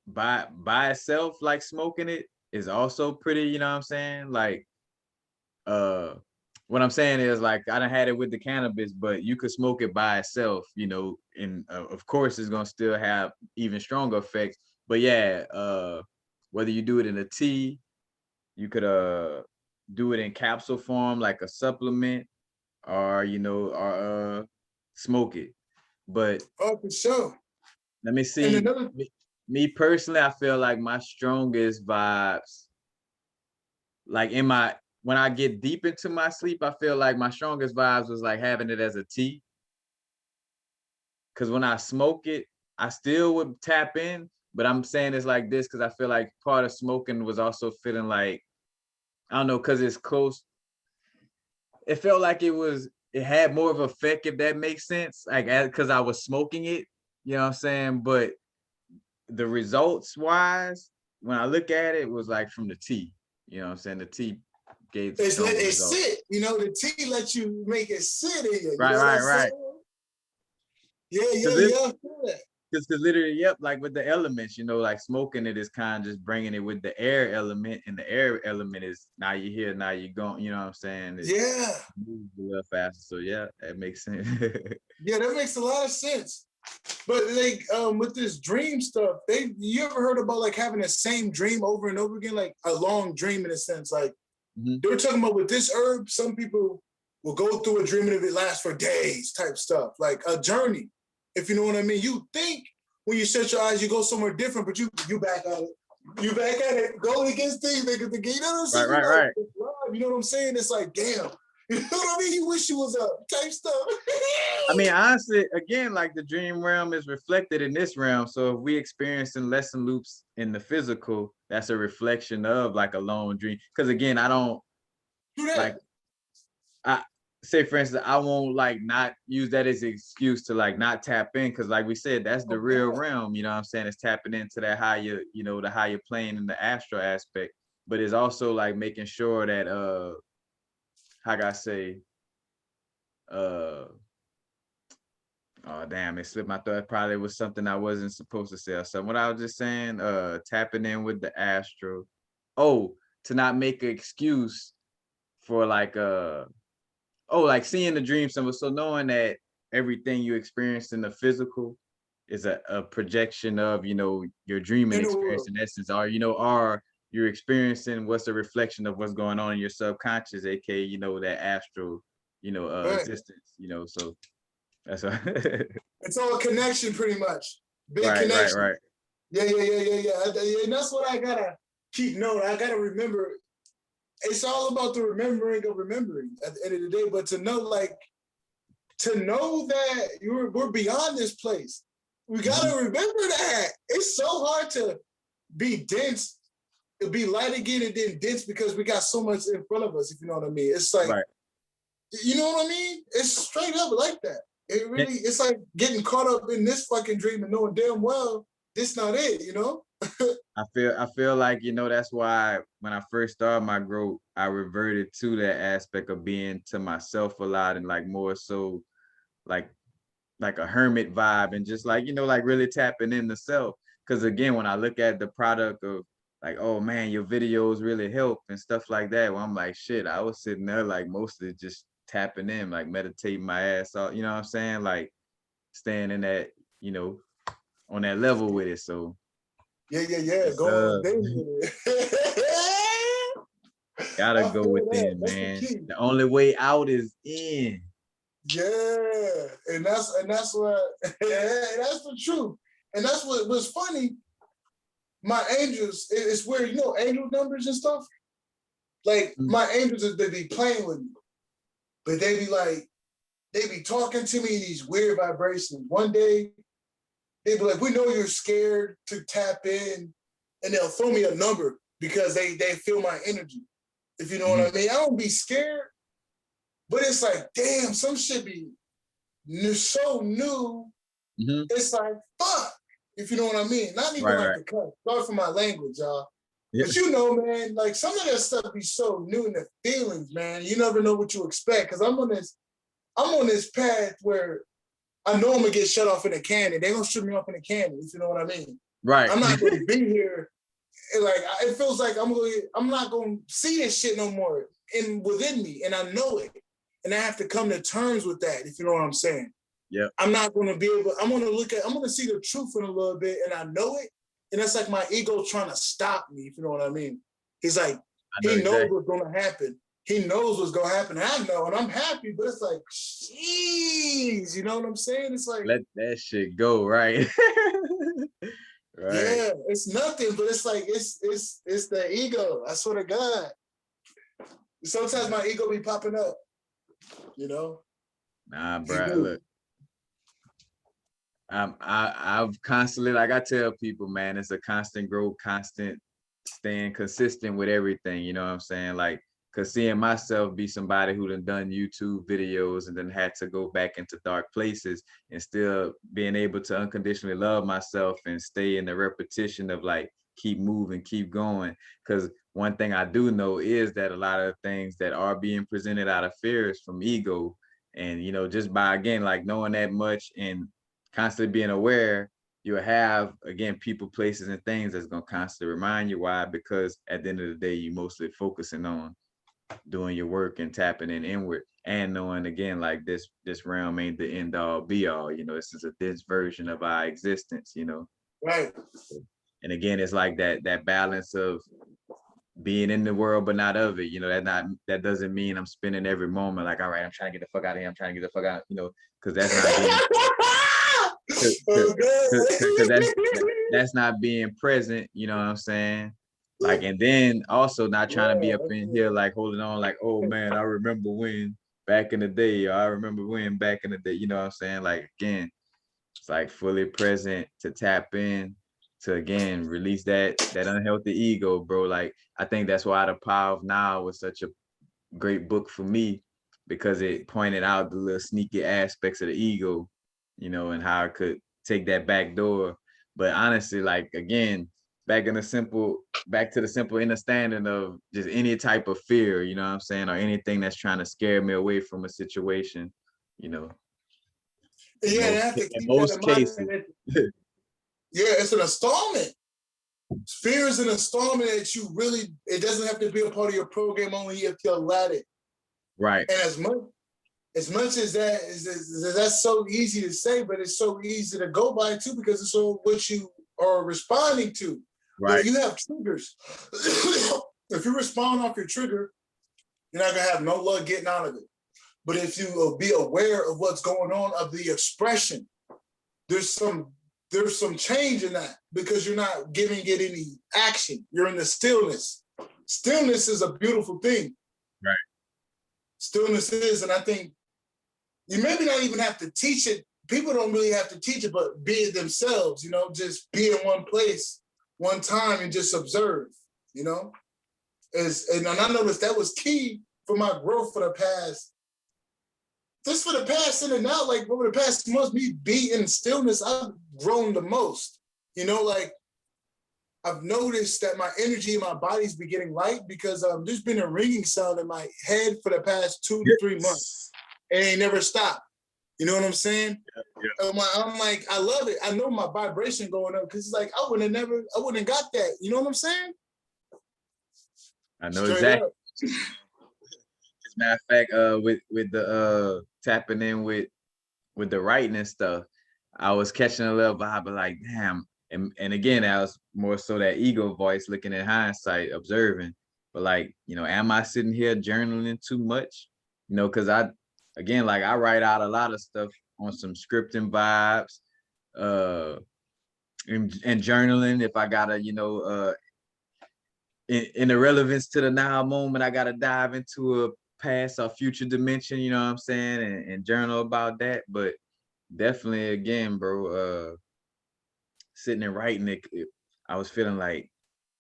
by itself, like smoking it, is also pretty, you know what I'm saying? Like uh what I'm saying is, like, I done had it with the cannabis, but you could smoke it by itself, and of course it's gonna still have even stronger effects. But yeah, whether you do it in a tea, you could do it in capsule form like a supplement, or smoke it. But Oh, for sure. let me And see. another, Me personally, I feel like my strongest vibes, like when I get deep into my sleep, I feel like my strongest vibes was like having it as a tea. Cause when I smoke it, I still would tap in, but I'm saying it's like this because I feel like part of smoking was also feeling like, I don't know, because it's close. It felt like it had more of an effect, if that makes sense. Like, because I was smoking it, you know what I'm saying? But the results wise, when I look at it, was like from the tea. You know what I'm saying? The tea gave it's let stronger it results. sit. The tea lets you make it sit in you. You Right, know what I'm right, saying? right. Yeah, Because yeah, yeah. I feel that. Because literally, yep, like with the elements, like smoking it is kind of just bringing it with the air element, and the air element is now you're here, now you're going, you know what I'm saying? It Yeah, moves a little faster. So yeah, that makes sense. yeah, that makes a lot of sense. But like with this dream stuff, you ever heard about like having the same dream over and over again, like a long dream in a sense? Like they were talking about with this herb, some people will go through a dream and it lasts for days type stuff, like a journey, if you know what I mean. You think when you shut your eyes, you go somewhere different, but you back at it. You back at it, going against things, nigga. You know what I'm saying? Right, right, right. You know what I'm saying? It's like, damn. You know what I mean? You wish you was up type stuff. I mean, honestly, again, like the dream realm is reflected in this realm. So if we experiencing lesson loops in the physical, that's a reflection of like a long dream. Because again, I don't Do that. like I say, for instance, I won't like not use that as an excuse to like not tap in, because like we said, that's the real realm, you know what I'm saying? It's tapping into that higher, the higher plane and the astral aspect. But it's also like making sure that how can I say, uh oh damn, it slipped my thought. It probably was something I wasn't supposed to say or something. What I was just saying, tapping in with the astral. Oh, to not make an excuse for like oh, like seeing the dream symbol. So knowing that everything you experience in the physical is a projection of, your dreaming In the experience world. in essence, or, or you're experiencing what's a reflection of what's going on in your subconscious, aka, that astral, Right. existence, so that's a It's all connection pretty much. Big right, right, connection. right. Yeah, yeah, yeah, yeah, yeah. And that's what I gotta keep noting. I gotta remember. It's all about the remembering of remembering at the end of the day. But to know that we're beyond this place, we gotta remember that. It's so hard to be dense, to be light again and then dense because we got so much in front of us, if you know what I mean. It's like, Right. you know what I mean? It's straight up like that. It's like getting caught up in this fucking dream and knowing damn well this not it, you know? I feel like, that's why when I first started my growth, I reverted to that aspect of being to myself a lot, and like more so like a hermit vibe, and just like, like really tapping into self. Because again, when I look at the product of like, oh man, your videos really help and stuff like that, well, I'm like, shit, I was sitting there like mostly just tapping in, like meditating my ass off, you know what I'm saying? Like staying in that, on that level with it. So Yeah, yeah, yeah. it's Going there with it. gotta I go feel that. within, That's the man. key. The only way out is in. Yeah. And that's what that's the truth. And that's what was funny. My angels, it's weird, angel numbers and stuff. Like my angels, they be playing with me. but they be talking to me in these weird vibrations. One day, they be like, we know you're scared to tap in, and they'll throw me a number because they feel my energy. If you know what I mean. I don't be scared, but it's like, damn, some shit be so new. It's like, fuck, if you know what I mean. Not even like the cut. Sorry for my language, y'all. Yeah. But you know, man, like some of that stuff be so new in the feelings, man. You never know what you expect. Cause I'm on this path where I know I'm gonna get shut off in a cannon. They're gonna shoot me off in a cannon, if you know what I mean. Right. I'm not gonna be here. Like it feels like I'm not gonna see this shit no more within me, and I know it. And I have to come to terms with that, if you know what I'm saying. Yeah. I'm not gonna be able, I'm gonna see the truth in a little bit, and I know it. And that's like my ego trying to stop me, if you know what I mean. He's like, he knows what's gonna happen. He knows what's gonna happen. I know, and I'm happy, but it's like, jeez, you know what I'm saying? It's like, let that shit go, right? Right. Yeah, it's nothing, but it's like it's the ego. I swear to God. Sometimes my ego be popping up, you know. Nah, bro. Look, I've constantly, like I tell people, man, it's a constant growth, constant staying consistent with everything. You know what I'm saying? Like, cause seeing myself be somebody who done YouTube videos and then had to go back into dark places and still being able to unconditionally love myself and stay in the repetition of like, keep moving, keep going. Cause one thing I do know is that a lot of things that are being presented out of fear is from ego. And, you know, just by, again, like knowing that much and constantly being aware, you'll have, again, people, places, and things that's going to constantly remind you why, because at the end of the day, you mostly focusing on doing your work and tapping in inward and knowing, again, like this realm ain't the end all be all, you know, this version of our existence, you know. Right. And again, it's like that balance of being in the world but not of it, you know. That doesn't mean I'm spending every moment like, all right, I'm trying to get the fuck out of here, I'm trying to get the fuck out, you know, because that's not being that's not being present, you know what I'm saying? Like, and then also not trying to be up in here like holding on like, oh man, I remember when back in the day, or I remember when back in the day, you know what I'm saying? Like, again, it's like fully present to tap in to, again, release that unhealthy ego, bro. Like, I think that's why The Power of Now was such a great book for me, because it pointed out the little sneaky aspects of the ego, you know, and how it could take that back door. But honestly, like, again, back to the simple understanding of just any type of fear, you know what I'm saying, or anything that's trying to scare me away from a situation, you know. Yeah, In most cases. Yeah, it's an installment. Fear is an installment that you really, it doesn't have to be a part of your program, only if you allowed it. Right. And as much as that is that's so easy to say, but it's so easy to go by too, because it's all what you are responding to. Right. But you have triggers. If you respond off your trigger, you're not gonna have no luck getting out of it. But if you will be aware of what's going on, of the expression, there's some change in that, because you're not giving it any action. You're in the stillness. Stillness is a beautiful thing. Right. Stillness is, and I think you maybe not even have to teach it. People don't really have to teach it, but be it themselves, you know, just be in one place, one time, and just observe, you know? And I noticed that was key for my growth for the past in and out, like over the past months, me be in stillness, I've grown the most. You know, like I've noticed that my energy in my body's been getting light, because there's been a ringing sound in my head for the past 2 to 3 months. And it never stopped. You know what I'm saying? Yeah. I'm like, I love it. I know my vibration going up, because it's like I wouldn't have got that. You know what I'm saying? I know exactly. As a matter of fact, with the tapping in with the writing and stuff, I was catching a little vibe of like, damn. And again, I was more so that ego voice looking in hindsight, observing. But like, you know, am I sitting here journaling too much? You know, because I write out a lot of stuff on some scripting vibes, and journaling. If I gotta, you know, in the relevance to the now moment, I gotta dive into a past or future dimension, you know what I'm saying, and journal about that. But definitely, again, bro, sitting and writing it, I was feeling like,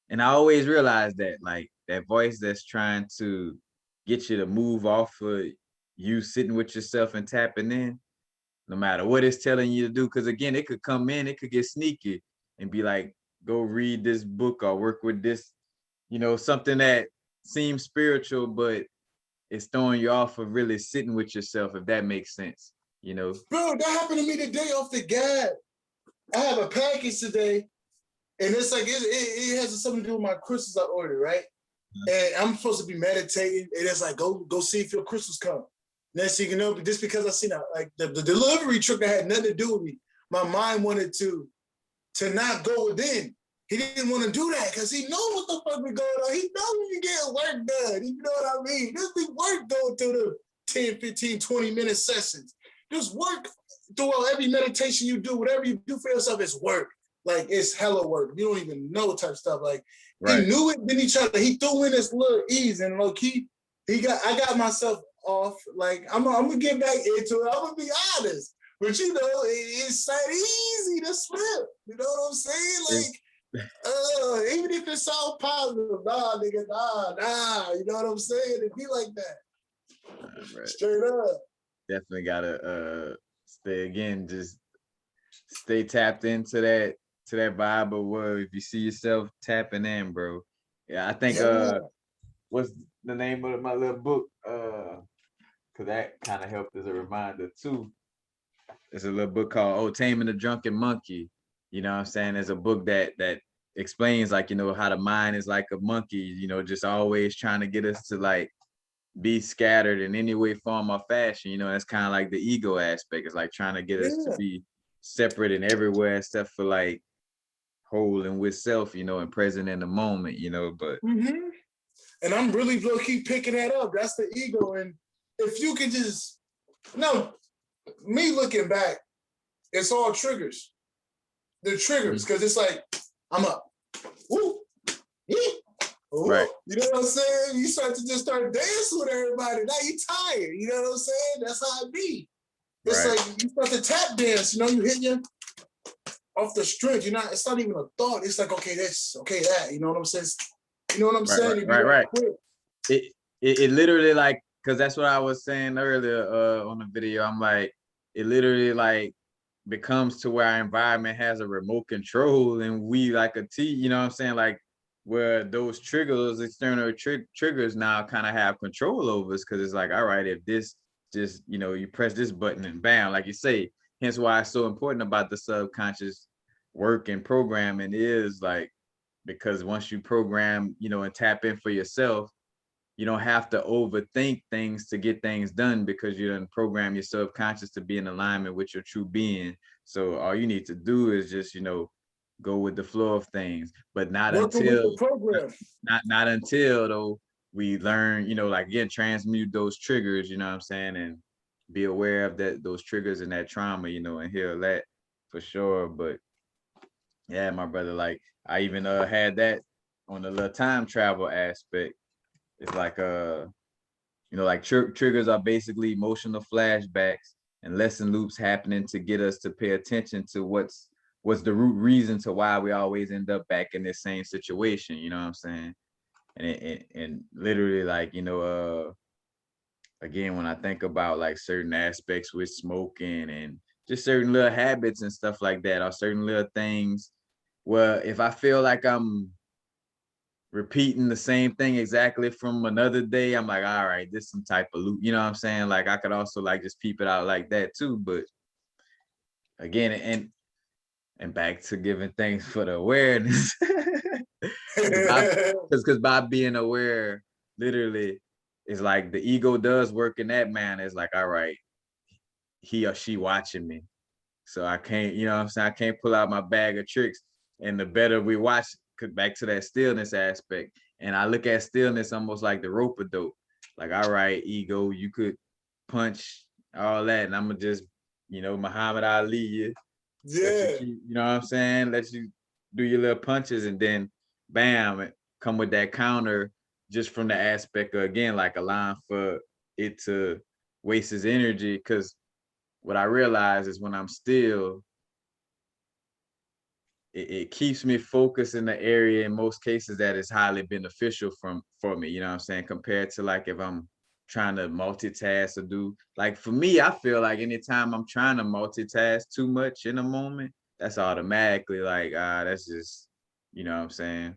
and I always realized that, like, that voice that's trying to get you to move off of you sitting with yourself and tapping in, no matter what it's telling you to do. Because again, it could come in, it could get sneaky and be like, go read this book or work with this, something that seems spiritual, but it's throwing you off of really sitting with yourself, if that makes sense, Bro, that happened to me today off the gab. I have a package today, and it's like it has something to do with my crystals I ordered, right? And I'm supposed to be meditating, and it's like go see if your crystals come. Next thing you know, but just because I seen like the delivery truck that had nothing to do with me, my mind wanted to not go within. He didn't want to do that because he know what the fuck be going on. He know when you get work done. You know what I mean? This be work going through the 10, 15, 20-minute sessions. Just work throughout every meditation you do. Whatever you do for yourself is work. Like, it's hella work. You don't even know type stuff. Like, right. He knew it, then he threw in this little ease, and look, I got myself off. Like, I'm gonna get back into it. I'm gonna be honest. But it's so easy to slip. You know what I'm saying? Like, even if it's all positive, nah, nigga, nah. You know what I'm saying? It be like that. Right. Straight up. Definitely gotta just stay tapped into that vibe of what if you see yourself tapping in, bro. Yeah, I think what's the name of my little book? Cause that kind of helped as a reminder too. There's a little book called Taming the Drunken Monkey. You know what I'm saying? There's a book that explains, like, how the mind is like a monkey, just always trying to get us to like be scattered in any way, form, or fashion. That's kind of like the ego aspect. It's like trying to get us to be separate and everywhere except for like whole and with self, and present in the moment, but and I'm really low-key picking that up. That's the ego. And if you can just me looking back, it's all triggers. The triggers, because it's like, I'm up. Woo! Yeah. Ooh, right. You know what I'm saying? You start dancing with everybody. Now you tired. You know what I'm saying? That's how it be. It's right. Like you start to tap dance. You hit you off the strength. It's not even a thought. It's like, okay, this, okay, that. You know what I'm saying? You know what I'm saying? Right. It literally, like, because that's what I was saying earlier on the video. I'm like, it literally like becomes to where our environment has a remote control, and we like you know what I'm saying? Like, where those triggers, external triggers now kind of have control over us, because it's like, all right, if this just, you press this button and bam, like you say, hence why it's so important about the subconscious work and programming is like, because once you program, and tap in for yourself, you don't have to overthink things to get things done, because you done program your subconscious to be in alignment with your true being. So all you need to do is just, go with the flow of things, but not until though we learn, like, again, transmute those triggers, you know what I'm saying, and be aware of those triggers and that trauma, and heal that for sure. But yeah, my brother, like, I even had that on the little time travel aspect. It's like like triggers are basically emotional flashbacks and lesson loops happening to get us to pay attention to what's the root reason to why we always end up back in this same situation. You know what I'm saying? And literally, like, again, when I think about like certain aspects with smoking and just certain little habits and stuff like that, or certain little things, well, if I feel like I'm repeating the same thing exactly from another day, I'm like, all right, this is some type of loop. You know what I'm saying? Like, I could also like just peep it out like that too. But again, and back to giving thanks for the awareness. Because by being aware, literally, it's like the ego does work in that man. It's like, all right, he or she watching me. So I can't, you know what I'm saying? I can't pull out my bag of tricks. And the better we watch, back to that stillness aspect. And I look at stillness almost like the rope-a-dope. Like, all right, ego, you could punch all that, and I'm gonna just, Muhammad Ali you. Yeah. You know what I'm saying? Let you do your little punches, and then bam, come with that counter, just from the aspect of, again, like allowing for it to waste his energy. Because what I realize is when I'm still, it keeps me focused in the area in most cases that is highly beneficial for me, you know what I'm saying, compared to like if I'm trying to multitask or do, like for me, I feel like anytime I'm trying to multitask too much in a moment, that's automatically like, that's just, you know what I'm saying,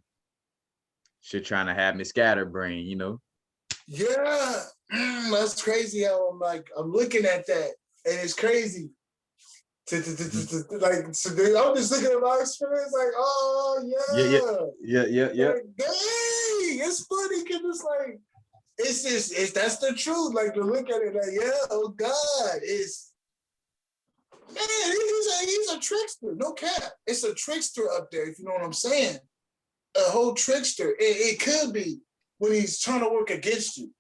shit trying to have me scatterbrain, you know? Yeah, that's crazy how I'm looking at that, and it's crazy. Like, so I'm just looking at my experience, like, oh Yeah. like, dang, it's funny because it's like, it's that's the truth. Like to look at it, like, yeah, oh God, it's man, he's a trickster, no cap. It's a trickster up there, if you know what I'm saying. A whole trickster. It could be when he's trying to work against you.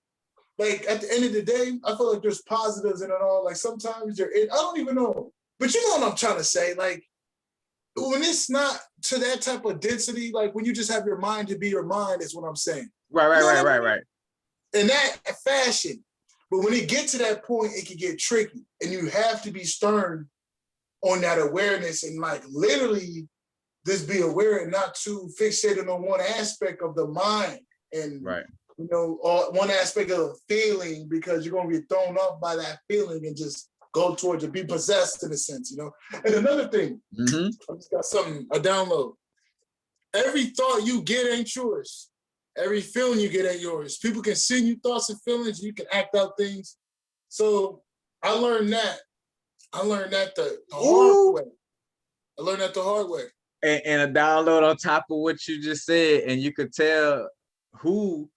Like at the end of the day, I feel like there's positives in it all. Like sometimes I don't even know. But you know what I'm trying to say? Like when it's not to that type of density, like when you just have your mind to be your mind, is what I'm saying. Right. You know what I mean? Right. In that fashion. But when it gets to that point, it can get tricky. And you have to be stern on that awareness and like literally just be aware and not too fixated on one aspect of the mind. And Right. you know, one aspect of the feeling, because you're going to get thrown off by that feeling and just go towards it, be possessed in a sense, you know. And another thing, I just got something, a download. Every thought you get ain't yours. Every feeling you get ain't yours. People can send you thoughts and feelings, and you can act out things. So I learned that. The hard way. I learned that the hard way. And a download on top of what you just said, and you could tell who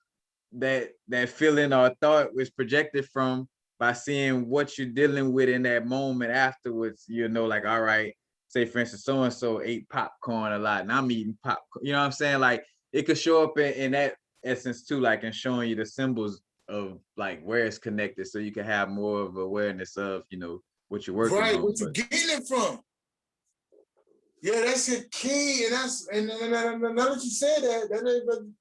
that feeling or thought was projected from by seeing what you're dealing with in that moment afterwards. You know, like, all right, say for instance, so and so ate popcorn a lot and I'm eating popcorn, you know what I'm saying? Like it could show up in that essence too, like in showing you the symbols of like where it's connected, so you can have more of awareness of, you know, what you're working right, on. what you're getting it from. Yeah, that's the key. And that's and now that you said that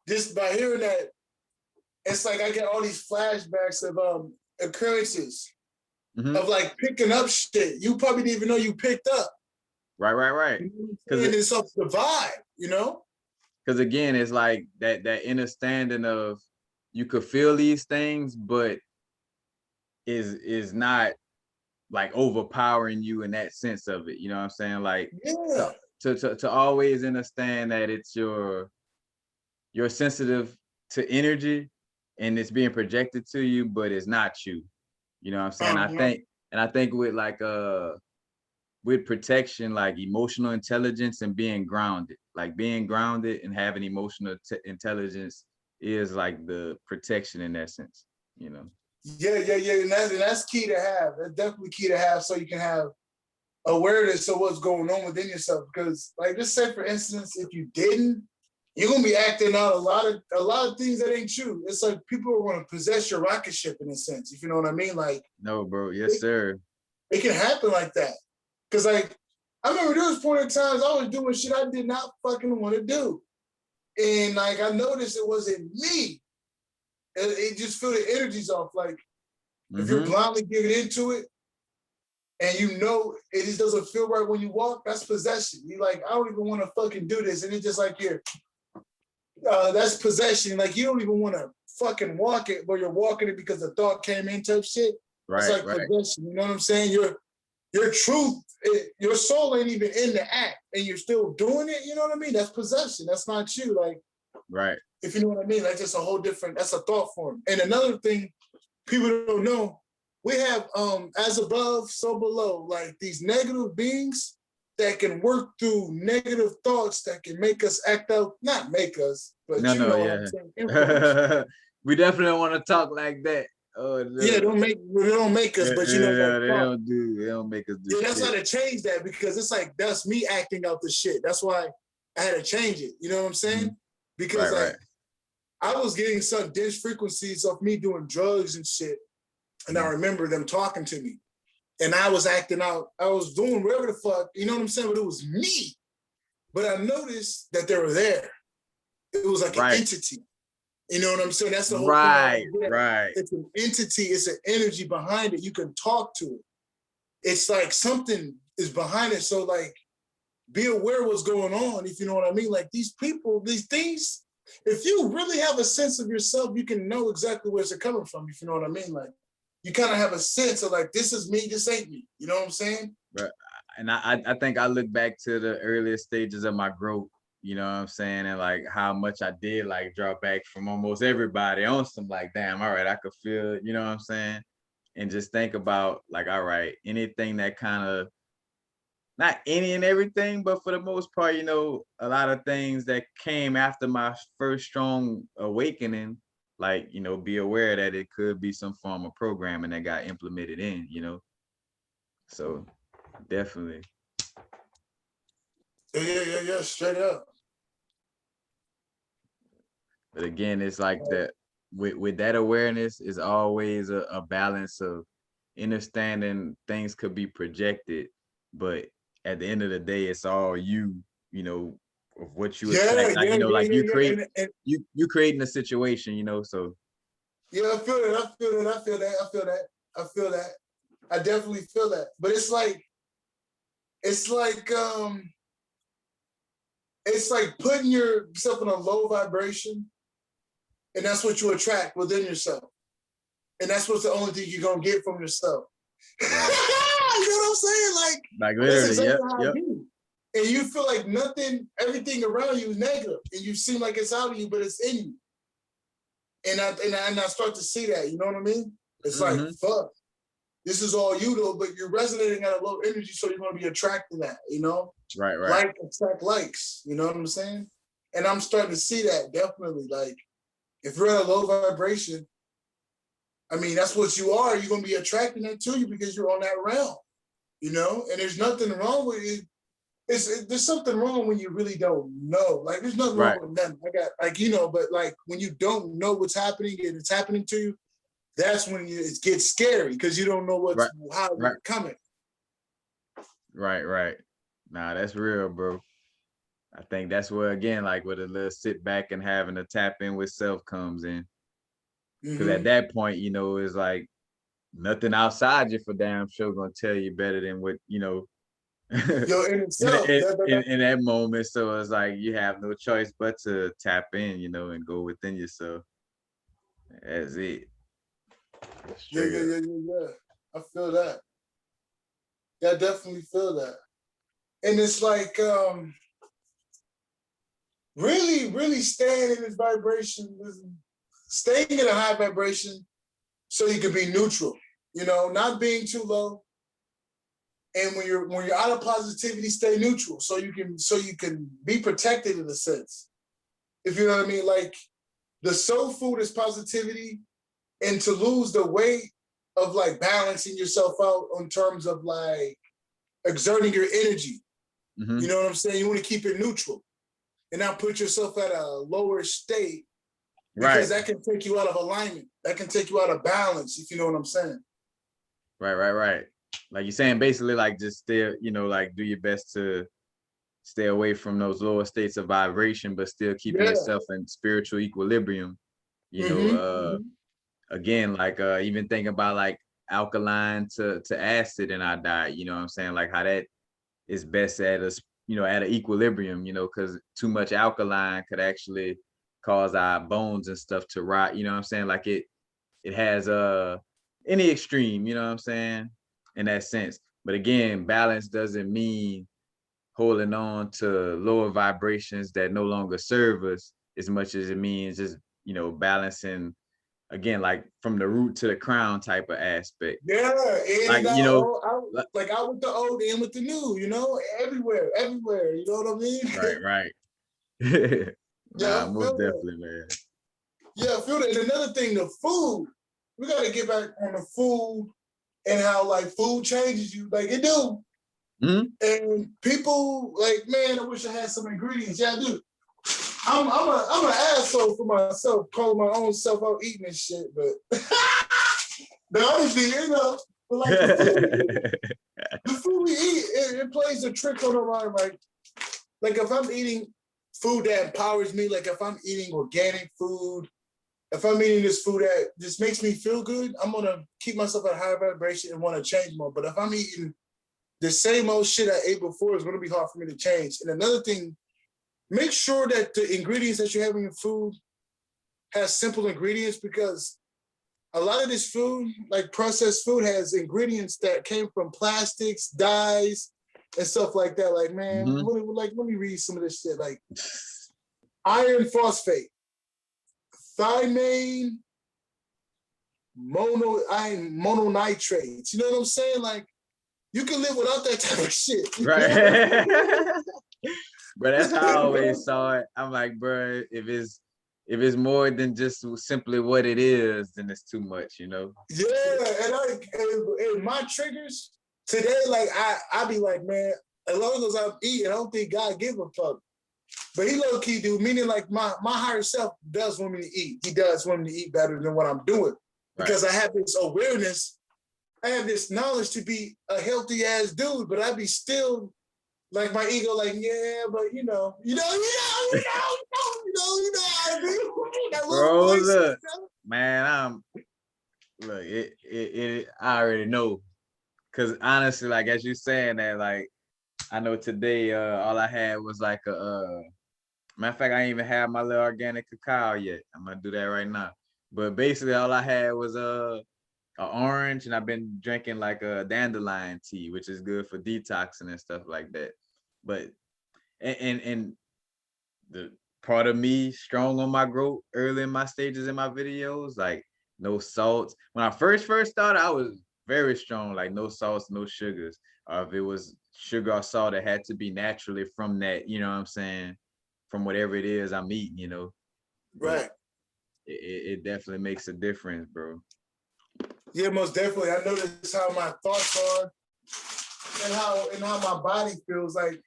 just by hearing that, it's like I get all these flashbacks of occurrences of like picking up shit you probably didn't even know you picked up. Right. Because it's up the vibe, you know? Because again, it's like that understanding of you could feel these things, but is not like overpowering you in that sense of it. You know what I'm saying? Like to always understand that it's you're sensitive to energy and it's being projected to you, but it's not you. You know what I'm saying? I think with like with protection, like emotional intelligence and being grounded, and having emotional intelligence is like the protection in that sense, you know? Yeah. And that's key to have. That's definitely key to have, so you can have awareness of what's going on within yourself. Because like just say for instance, if you didn't, you're gonna be acting out a lot of things that ain't true. It's like people are gonna possess your rocket ship in a sense, if you know what I mean. Like no, bro. Yes, sir. It can happen like that. Cause like I remember there was point in times I was doing shit I did not fucking want to do. And like I noticed it wasn't me. It just feel the energies off. Like if you're blindly giving into it and you know it just doesn't feel right when you walk, that's possession. You like, I don't even want to fucking do this. And it's just like that's possession. Like you don't even want to fucking walk it, but you're walking it because the thought came in type shit. It's like possession. You know what I'm saying? Your truth, your soul ain't even in the act and you're still doing it. You know what I mean? That's possession. That's not you. Like, if you know what I mean, that's just a whole different, that's a thought form. And another thing people don't know, we have as above, so below, like these negative beings that can work through negative thoughts that can make us act out, not make us, but what I'm saying. We definitely don't want to talk like that. Oh, no. Yeah, they don't make us, but you know that they don't make us do. Yeah, that's how to change that, because it's like that's me acting out the shit. That's why I had to change it. You know what I'm saying? Because I was getting some dense frequencies of me doing drugs and shit, and I remember them talking to me, and I was acting out. I was doing whatever the fuck, you know what I'm saying? But it was me. But I noticed that they were there. It was like an entity. You know what I'm saying? That's the whole thing. Right, right. It's an entity, it's an energy behind it. You can talk to it. It's like something is behind it. So like, be aware what's going on, if you know what I mean. Like these people, these things, if you really have a sense of yourself, you can know exactly where it's coming from, if you know what I mean. Like you kind of have a sense of like, this is me, this ain't me. You know what I'm saying? Right. And I think I look back to the earliest stages of my growth, you know what I'm saying? And like how much I did like draw back from almost everybody on some like, damn, all right, I could feel, you know what I'm saying? And just think about like, all right, anything that kind of, not any and everything, but for the most part, you know, a lot of things that came after my first strong awakening, like, you know, be aware that it could be some form of programming that got implemented in, you know? So definitely. Yeah, straight up. But again, it's like that with that awareness is always a balance of understanding things could be projected, but at the end of the day, it's all you, you know, of what you attract. Like, you know, like you create, you creating a situation, you know, so. Yeah, I feel that. I definitely feel that. But it's like putting yourself in a low vibration, and that's what you attract within yourself. And that's what's the only thing you're gonna get from yourself. Right. You know what I'm saying? Like literally, exactly how I do. And you feel like nothing, everything around you is negative, and you seem like it's out of you, but it's in you. And I start to see that, you know what I mean? It's like, fuck, this is all you though, but you're resonating at a low energy, so you're gonna be attracting that, you know? Right. Like attract likes, you know what I'm saying? And I'm starting to see that definitely. Like, if you're at a low vibration, I mean, that's what you are. You're gonna be attracting that to you because you're on that realm, you know? And there's nothing wrong with it. There's something wrong when you really don't know. Like, there's nothing wrong with nothing. But like when you don't know what's happening and it's happening to you, that's when it gets scary because you don't know how it's coming. Right. Nah, that's real, bro. I think that's where, again, like with a little sit back and having to tap in with self comes in. Because at that point, you know, it's like nothing outside you for damn sure gonna tell you better than what, you know, in itself. in that moment. So it's like you have no choice but to tap in, you know, and go within yourself. That's it. Yeah. I feel that. Yeah, I definitely feel that. And it's like really staying in this vibration, staying in a high vibration so you can be neutral, you know, not being too low. And when you're out of positivity, stay neutral so you can be protected in a sense. If you know what I mean? Like the soul food is positivity, and to lose the weight of like balancing yourself out in terms of like exerting your energy. You know what I'm saying? You want to keep it neutral and not put yourself at a lower state because that can take you out of alignment. That can take you out of balance, if you know what I'm saying. Right. Like you're saying, basically, like just stay, you know, like do your best to stay away from those lower states of vibration, but still keeping yourself in spiritual equilibrium. You know, again, like even thinking about like alkaline to acid in our diet, you know what I'm saying? Like how that is best at us, you know, at an equilibrium, you know, because too much alkaline could actually cause our bones and stuff to rot, you know what I'm saying? Like it has any extreme, you know what I'm saying, in that sense. But again, balance doesn't mean holding on to lower vibrations that no longer serve us as much as it means just, you know, balancing, again, like from the root to the crown type of aspect. Yeah, like, you know, out with the old, in with the new, you know, everywhere, you know what I mean? Right. Most definitely, man. Yeah, I feel that. And another thing, the food, we got to get back on the food and how like food changes you, like it do. And people like, man, I wish I had some ingredients. Yeah, I do. I'm an asshole for myself, calling my own self out eating and shit, but the honestly, you know, but like the food we eat, it plays a trick on the mind. Like if I'm eating food that empowers me, like if I'm eating organic food, if I'm eating this food that just makes me feel good, I'm gonna keep myself at a higher vibration and want to change more. But if I'm eating the same old shit I ate before, it's gonna be hard for me to change. And another thing, make sure that the ingredients that you have in your food has simple ingredients, because a lot of this food, like processed food, has ingredients that came from plastics, dyes, and stuff like that. Like, man, let me read some of this shit. Like iron phosphate, thymine, mononitrates. You know what I'm saying? Like, you can live without that type of shit. Right. But that's how I always saw it. I'm like, bro, if it's more than just simply what it is, then it's too much, you know? Yeah, and my triggers today, like I be like, man, as long as I'm eating, I don't think God give a fuck. But he low key do, meaning like my higher self does want me to eat. He does want me to eat better than what I'm doing, because I have this awareness, I have this knowledge to be a healthy ass dude, but I be still like my ego, like, yeah, but you know how I mean? That Bro, voice, look, man, I already know. Cause honestly, like as you saying that, like I know today, all I had was like matter of fact, I ain't even have my little organic cacao yet. I'm gonna do that right now. But basically, all I had was an orange, and I've been drinking like a dandelion tea, which is good for detoxing and stuff like that. But and the part of me strong on my growth early in my stages in my videos, like no salts. When I first started, I was very strong, like no salts, no sugars. Or if it was sugar or salt, it had to be naturally from that, you know what I'm saying? From whatever it is I'm eating, you know. right? It definitely makes a difference, bro. Yeah, most definitely. I notice how my thoughts are and how my body feels. Like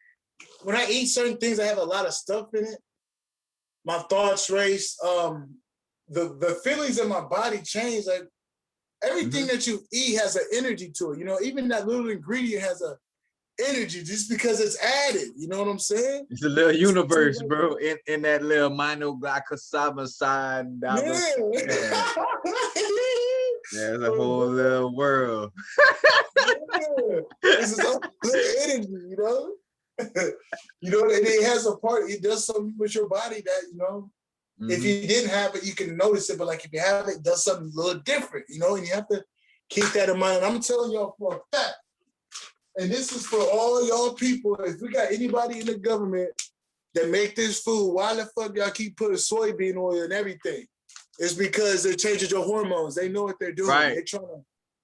when I eat certain things that have a lot of stuff in it, my thoughts race. The feelings in my body change. Like everything that you eat has an energy to it. You know, even that little ingredient has a energy just because it's added. You know what I'm saying? It's a little universe, bro. In that little monoglycoside side. Yeah. Yeah, it's a whole little world. Yeah. This is all little energy, you know? You know, and it has a part, it does something with your body that, you know, if you didn't have it, you can notice it, but like if you have it, it does something a little different, you know, and you have to keep that in mind. And I'm telling y'all for a fact, and this is for all y'all people, if we got anybody in the government that make this food, why the fuck y'all keep putting soybean oil in everything? It's because it changes your hormones. They know what they're doing. Right.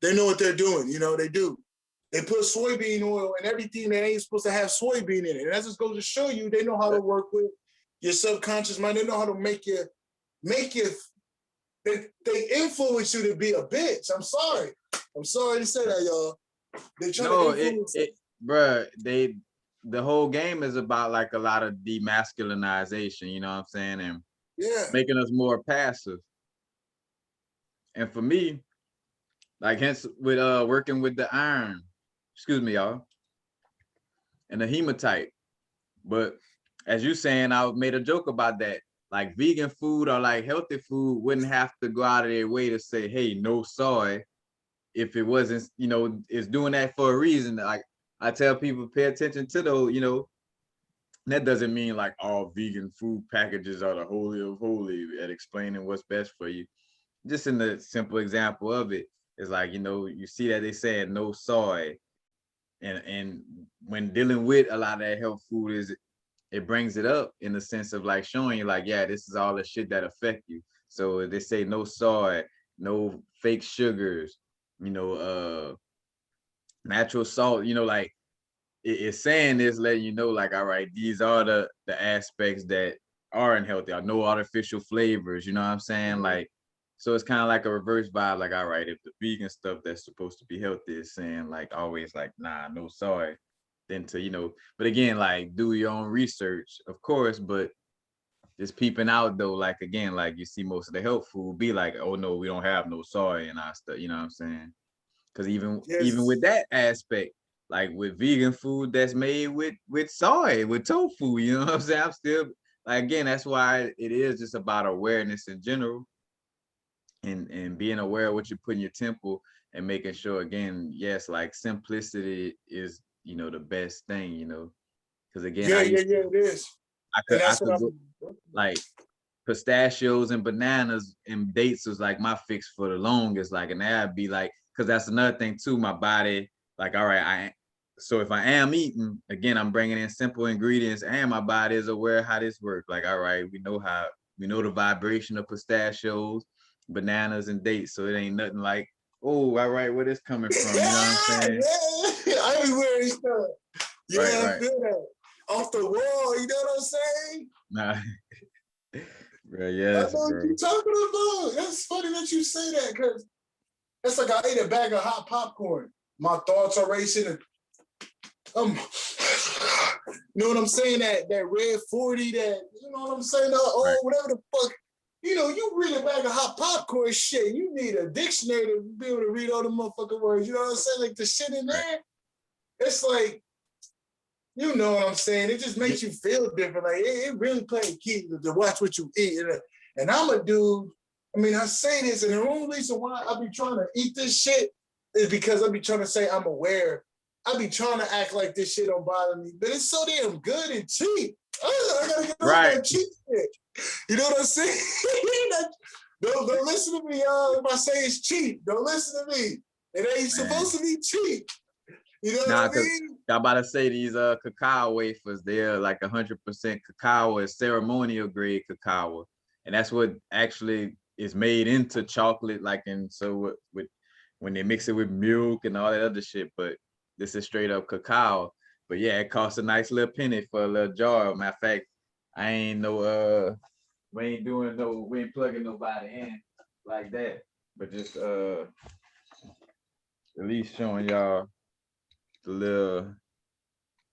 They know what they're doing, you know, they do. They put soybean oil in everything that ain't supposed to have soybean in it. And that just goes to show you they know how to work with your subconscious mind. They know how to make you, they influence you to be a bitch. I'm sorry to say that, y'all. They try to influence bruh, the whole game is about like a lot of demasculinization, you know what I'm saying? And making us more passive. And for me, like hence with working with the iron, excuse me, y'all, and the hematite. But as you saying, I made a joke about that. Like vegan food or like healthy food wouldn't have to go out of their way to say, hey, no soy, if it wasn't, you know, it's doing that for a reason. Like I tell people, pay attention to those, you know, that doesn't mean like all vegan food packages are the holy of holy at explaining what's best for you. Just in the simple example of it, it's like, you know, you see that they said no soy. And when dealing with a lot of that health food is it brings it up in the sense of like showing you like, yeah, this is all the shit that affect you. So they say no soy, no fake sugars, you know, natural salt, you know, like it's saying this, letting you know, like, all right, these are the aspects that are unhealthy, or no artificial flavors, you know what I'm saying? Like, so it's kind of like a reverse vibe, like, all right, if the vegan stuff that's supposed to be healthy is saying like always like, nah, no soy, then to, you know, but again, like do your own research, of course, but just peeping out though, like again, like you see most of the health food be like, oh no, we don't have no soy in our stuff, you know what I'm saying? Because even with that aspect, like with vegan food that's made with soy, with tofu, you know what I'm saying? I'm still like, again, that's why it is just about awareness in general. and being aware of what you put in your temple and making sure, again, yes, like simplicity is, you know, the best thing, you know, because again, Yeah, it is. And I that's what could go I'm like pistachios and bananas and dates was like my fix for the longest, like, and that'd be like, because that's another thing too, my body, like, all right, so if I am eating, again, I'm bringing in simple ingredients and my body is aware of how this works. Like, all right, we know the vibration of pistachios, bananas, and dates. So it ain't nothing like, oh, all right, where this coming from? You know what I'm saying? yeah, I be wearing stuff. Yeah, Right, I right. feel that. Off the wall, you know what I'm saying? Nah. Bro, I yes, know what bro. you're talking about. That's funny that you say that, because it's like I ate a bag of hot popcorn. My thoughts are racing and you know what I'm saying? That red 40, that, you know what I'm saying? Right, Whatever the fuck. You know, you read a bag of hot popcorn shit, you need a dictionary to be able to read all the motherfucking words. You know what I'm saying? Like the shit in right. there, it's like, you know what I'm saying? It just makes you feel different. Like it really plays key to watch what you eat. And I'm a dude. I mean, I say this, and the only reason why I be trying to eat this shit is because I be trying to say I'm aware. I be trying to act like this shit don't bother me, but it's so damn good and cheap. I gotta get off Right. that cheap shit. You know what I'm saying? don't listen to me, y'all. If I say it's cheap, don't listen to me. It ain't supposed to be cheap. You know Nah, what I cause mean? I'm about to say these cacao wafers, they're like 100% cacao, is ceremonial grade cacao, and that's what actually is made into chocolate. Like, and so with when they mix it with milk and all that other shit, but this is straight up cacao. But yeah, it costs a nice little penny for a little jar. Matter of fact, I ain't no we ain't plugging nobody in like that, but just at least showing y'all the little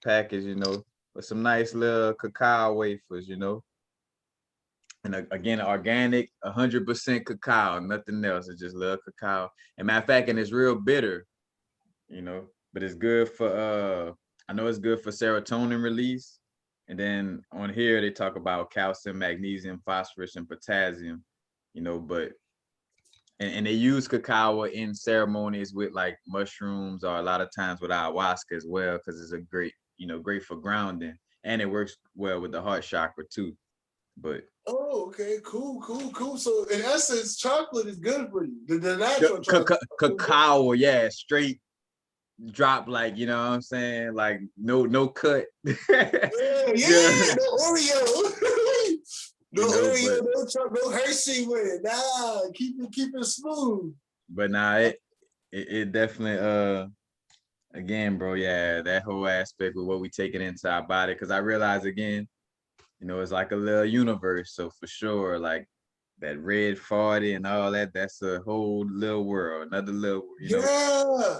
package, you know, with some nice little cacao wafers, you know. And again, organic, 100% cacao, nothing else. It's just little cacao. And matter of fact, and it's real bitter, you know, but it's good for I know it's good for serotonin release. And then on here they talk about calcium, magnesium, phosphorus, and potassium, you know, but and they use cacao in ceremonies with like mushrooms or a lot of times with ayahuasca as well, because it's a great, you know, great for grounding, and it works well with the heart chakra too. But Oh, okay, cool. So in essence, chocolate is good for you. The natural chocolate. cacao, yeah, straight drop, like, you know what I'm saying, like no cut. Yeah, No Oreo. No you know, Oreo, no chocolate, no Hershey with it. Nah, keep it smooth. but nah, it definitely again, bro, yeah, that whole aspect with what we taking into our body, because I realize again, you know, it's like a little universe. So for sure, like that red 40 and all that, that's a whole little world, another little, you know. Yeah.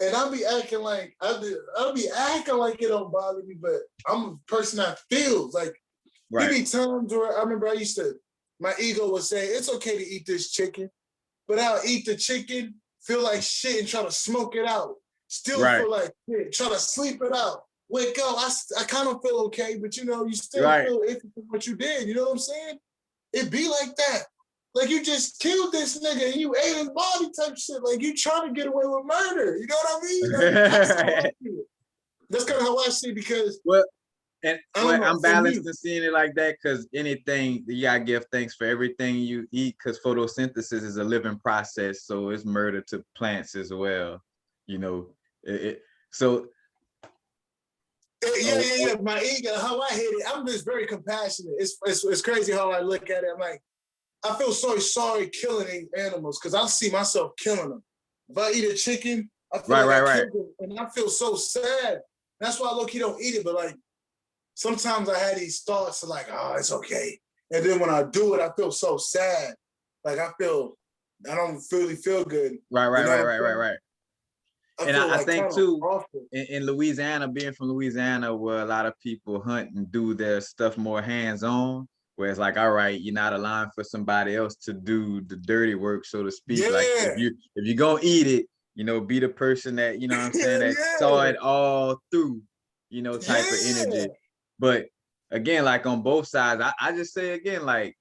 And I'll be acting like I'll be acting like it don't bother me, but I'm a person that feels like there Right, be times where I remember my ego would say, it's okay to eat this chicken, but I'll eat the chicken, feel like shit and try to smoke it out. Still right, feel like shit, try to sleep it out. Wake up, I kind of feel okay, but you know, you still right, feel iffy for what you did. You know what I'm saying? It be like that. Like you just killed this nigga and you ate his body type shit. Like you trying to get away with murder. You know what I mean? Like, that's how I feel. That's kind of how I see, because well, and I don't well, know, I'm for balanced me. in seeing it like that, because anything, you gotta give thanks for everything you eat, because photosynthesis is a living process, so it's murder to plants as well, you know. So oh, Yeah. My ego, how I hit it, I'm just very compassionate. It's crazy how I look at it. I'm like, I feel so sorry killing these animals because I see myself killing them. If I eat a chicken, I feel right, like I right. killed them, and I feel so sad. That's why I low-key don't eat it. But like sometimes I had these thoughts of like, oh, it's okay. And then when I do it, I feel so sad. Like I don't really feel good. Right, You right, know right, what I'm right, right, saying? right. I And feel I like think kind of too, awful. in Louisiana, being from Louisiana, where a lot of people hunt and do their stuff more hands-on, where it's like, all right, you're not allowing for somebody else to do the dirty work, so to speak. Like Yeah. if you're gonna eat it, you know, be the person that, you know what I'm saying, that saw yeah. it all through, you know, type of Yeah. energy. But again, like on both sides, I just say again, like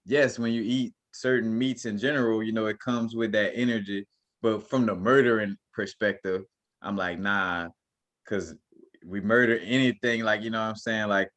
yes, when you eat certain meats in general, you know, it comes with that energy. But from the murdering perspective, I'm like, nah, because we murder anything, like, you know what I'm saying, like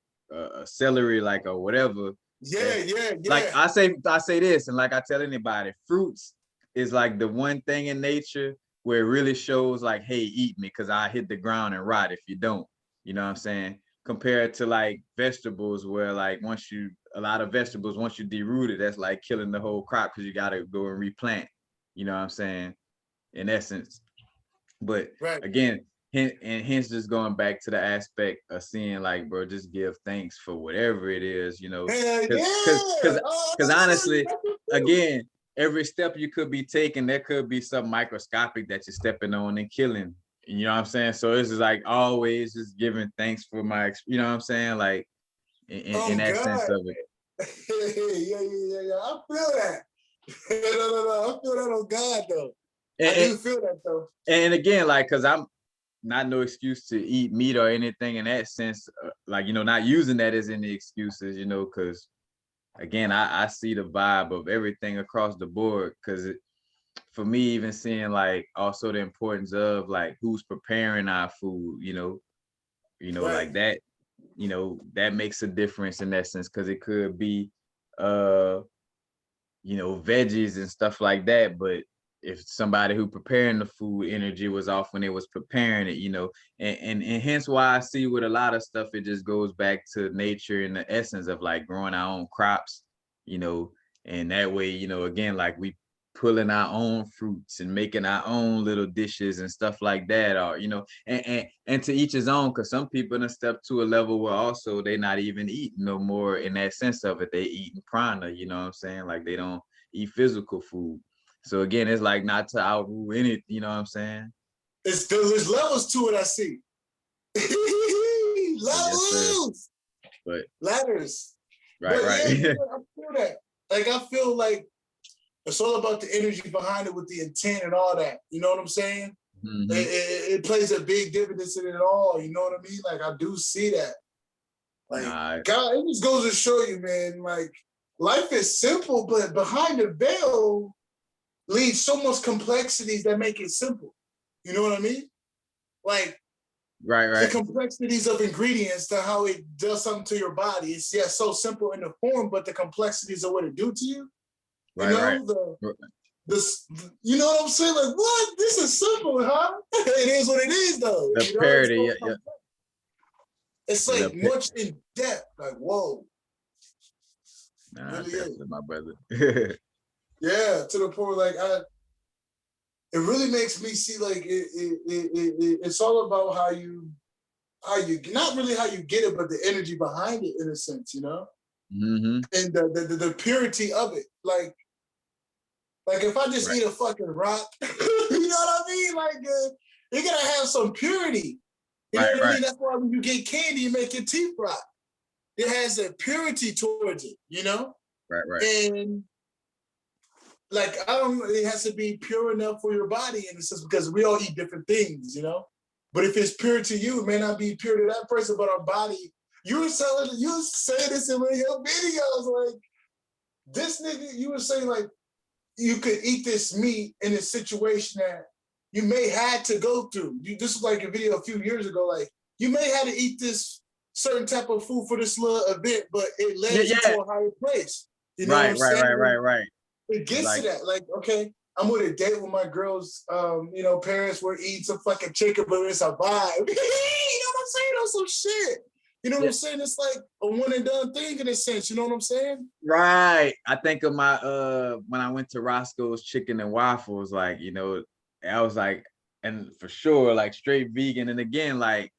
celery, like, or whatever. Yeah, That, yeah, like yeah. I say this, and like I tell anybody, fruits is like the one thing in nature where it really shows like, hey, eat me, because I hit the ground and rot if you don't. You know what I'm saying? Compared to like vegetables, where like a lot of vegetables, once you deroot it, that's like killing the whole crop because you got to go and replant. You know what I'm saying? In essence. But Right. again, and hence just going back to the aspect of seeing like, bro, just give thanks for whatever it is, you know, Hell because yeah. Oh, because honestly, that's true. again, every step you could be taking, there could be something microscopic that you're stepping on and killing. You know what I'm saying? So it's just like always just giving thanks for you know what I'm saying? Like in Oh that sense God. of it. Yeah. I feel that. No. I feel that on God though. I And, do feel that though. and again, like, cause I'm not no excuse to eat meat or anything in that sense, like, you know, not using that as any excuses, you know, because again, I see the vibe of everything across the board, because for me, even seeing like also the importance of like who's preparing our food, Right. like that, that makes a difference in that sense, because it could be uh veggies and stuff like that. But if somebody who preparing the food energy was off when they was preparing it, and hence why I see with a lot of stuff, it just goes back to nature and the essence of like growing our own crops, you know, and that way, again, like we pulling our own fruits and making our own little dishes and stuff like that, or and to each his own, because some people done step to a level where also they not even eating no more in that sense of it. They eating prana, you know what I'm saying? Like they don't eat physical food. So again, it's like not to outrule any, you know what I'm saying? There's levels to it, I see. Yes, sir. Levels. But Ladders. right, But yeah, right. I feel that. Like I feel like it's all about the energy behind it with the intent and all that. You know what I'm saying? Mm-hmm. It plays a big difference in it all. You know what I mean? Like I do see that. Like Nah, God, it just goes to show you, man. Like life is simple, but behind the veil leads so much complexities that make it simple. You know what I mean? Like the right. complexities of ingredients to how it does something to your body. It's so simple in the form, but the complexities of what it do to you. You Right. know this. You know what I'm saying? Like what? This is simple, huh? It is what it is, though. The You know, it's parody, so yeah, yeah. complex. It's The like much in depth. Like whoa, it nah, really is. definitely, my brother. Yeah, to the point like it really makes me see like it's all about how you not really how you get it, but the energy behind it in a sense, you know, Mm-hmm. and the purity of it. Like if I just Right, eat a fucking rock, you know what I mean? Like you're gonna have some purity. You know what I right, mean? That's why when you get candy, you make your teeth rot. It has a purity towards it, you know, right. and like I don't. It has to be pure enough for your body in a sense because we all eat different things, you know. But if it's pure to you, it may not be pure to that person. But our body, you were saying this in one of your videos, like this nigga, you were saying like you could eat this meat in a situation that you may had to go through. This was like a video a few years ago, like you may have to eat this certain type of food for this little event, but it yeah, led you to yeah. a higher place. You know what I'm Right, saying? right. It gets to Like, that. Like, okay, I'm with a date with my girl's, parents. We're eating some fucking chicken, but it's a vibe. You know what I'm saying? Or some shit. You know what yeah, I'm saying? It's like a one and done thing in a sense. You know what I'm saying? right. I think of my when I went to Roscoe's Chicken and Waffles, like, I was like, and for sure, like straight vegan. And again, like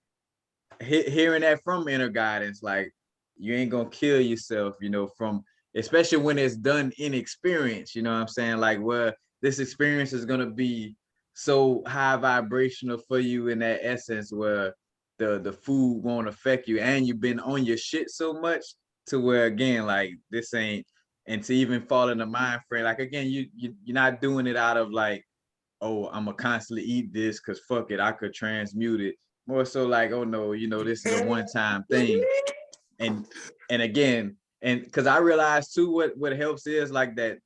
hearing that from inner guidance, like you ain't gonna kill yourself, from especially when it's done in experience, you know what I'm saying? Like, well, this experience is gonna be so high vibrational for you in that essence where the food won't affect you, and you've been on your shit so much to where again, like this ain't, and to even fall in the mind frame, like again, you're not doing it out of like, oh, I'm gonna constantly eat this because fuck it, I could transmute it. More so like, oh no, this is a one-time thing. And again, and because I realized too, what helps is like that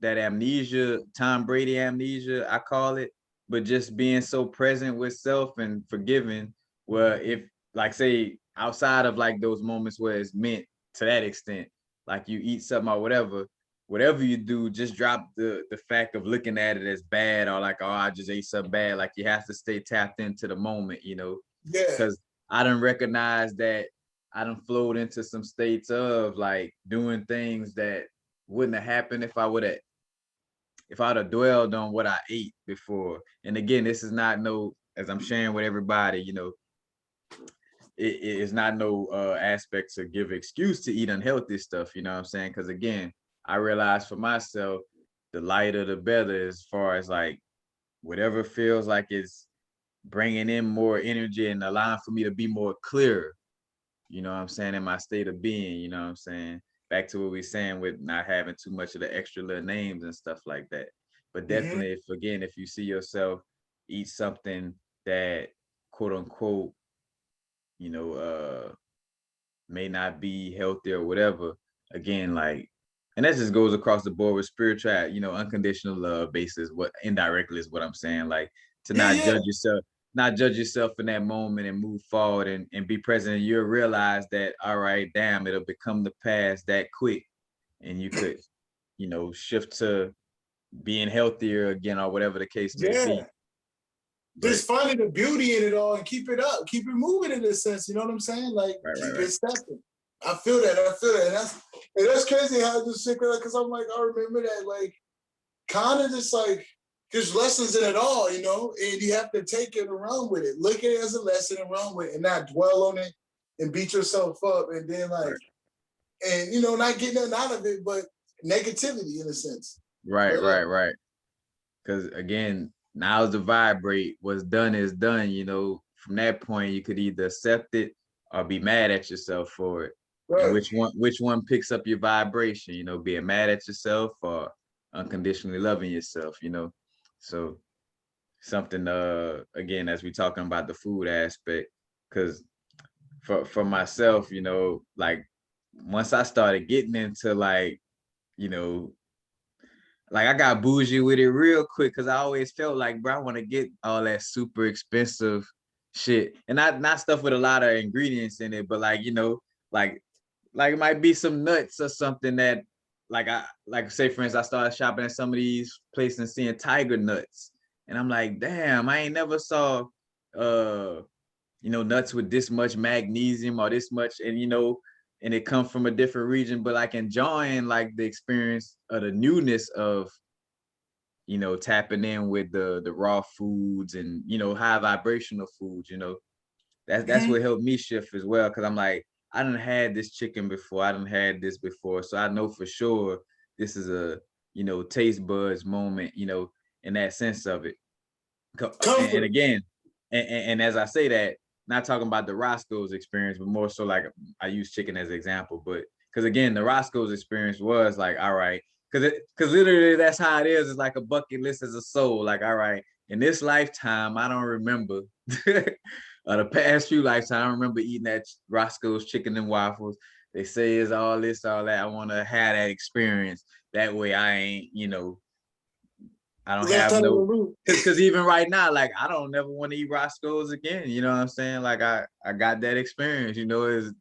that amnesia, Tom Brady amnesia, I call it, but just being so present with self and forgiving. Well, if like say outside of like those moments where it's meant to that extent, like you eat something or whatever you do, just drop the fact of looking at it as bad or like, oh, I just ate something bad. Like you have to stay tapped into the moment, you know, Yeah. because I done recognize that I done flowed into some states of like doing things that wouldn't have happened if I'd have dwelled on what I ate before. And again, this is not no, as I'm sharing with everybody, you know, it is not no aspect to give excuse to eat unhealthy stuff, you know what I'm saying? Because again, I realized for myself, the lighter the better, as far as like whatever feels like it's bringing in more energy and allowing for me to be more clear, you know what I'm saying, in my state of being, you know what I'm saying? Back to what we are saying with not having too much of the extra little names and stuff like that. But definitely, if you see yourself eat something that quote unquote, you know, may not be healthy or whatever, again, like, and that just goes across the board with spiritual, you know, unconditional love basis, what indirectly is what I'm saying, like to Yeah, not yeah. judge yourself in that moment and move forward and be present. And you'll realize that, all right, damn, it'll become the past that quick. And you could, you know, shift to being healthier again or whatever the case may be. Yeah. But Just finding the beauty in it all and keep it up, keep it moving in this sense. You know what I'm saying? Like keep it stepping. I feel that. And that's crazy how I just think of that, because I'm like, I remember that, like, kind of just like there's lessons in it all, you know, and you have to take it and run with it. Look at it as a lesson and run with it, and not dwell on it and beat yourself up, and then like, and you know, not get nothing out of it, but negativity in a sense. Right. Because again, now's the vibrate. What's done is done. You know, from that point, you could either accept it or be mad at yourself for it. And Right. which one picks up your vibration? You know, being mad at yourself or unconditionally loving yourself. You know, so something. Again, as we talking about the food aspect, because for myself, you know, like once I started getting into like, you know, like I got bougie with it real quick because I always felt like, bro, I want to get all that super expensive shit, and not stuff with a lot of ingredients in it, but like, you know, like it might be some nuts or something that like say for instance, I started shopping at some of these places and seeing tiger nuts, and I'm like, damn, I ain't never saw you know, nuts with this much magnesium or this much, and you know, and it comes from a different region, but like enjoying like the experience of the newness of, you know, tapping in with the raw foods and, you know, high vibrational foods, you know, that's what helped me shift as well. Cause I'm like, I done had this chicken before, I done had this before. So I know for sure this is a, you know, taste buds moment, you know, in that sense of it. And Comfort. again, and as I say that, not talking about the Roscoe's experience, but more so like I use chicken as an example. But because again, the Roscoe's experience was like, all right, because literally that's how it is. It's like a bucket list as a soul. Like, all right, in this lifetime, I don't remember the past few lifetimes. I don't remember eating that Roscoe's chicken and waffles. They say it's all this, all that. I want to have that experience. That way, I ain't, you know, I don't Left have out of the no, loop. because even right now, like I don't never want to eat Roscoe's again. You know what I'm saying? Like I got that experience. You know, it's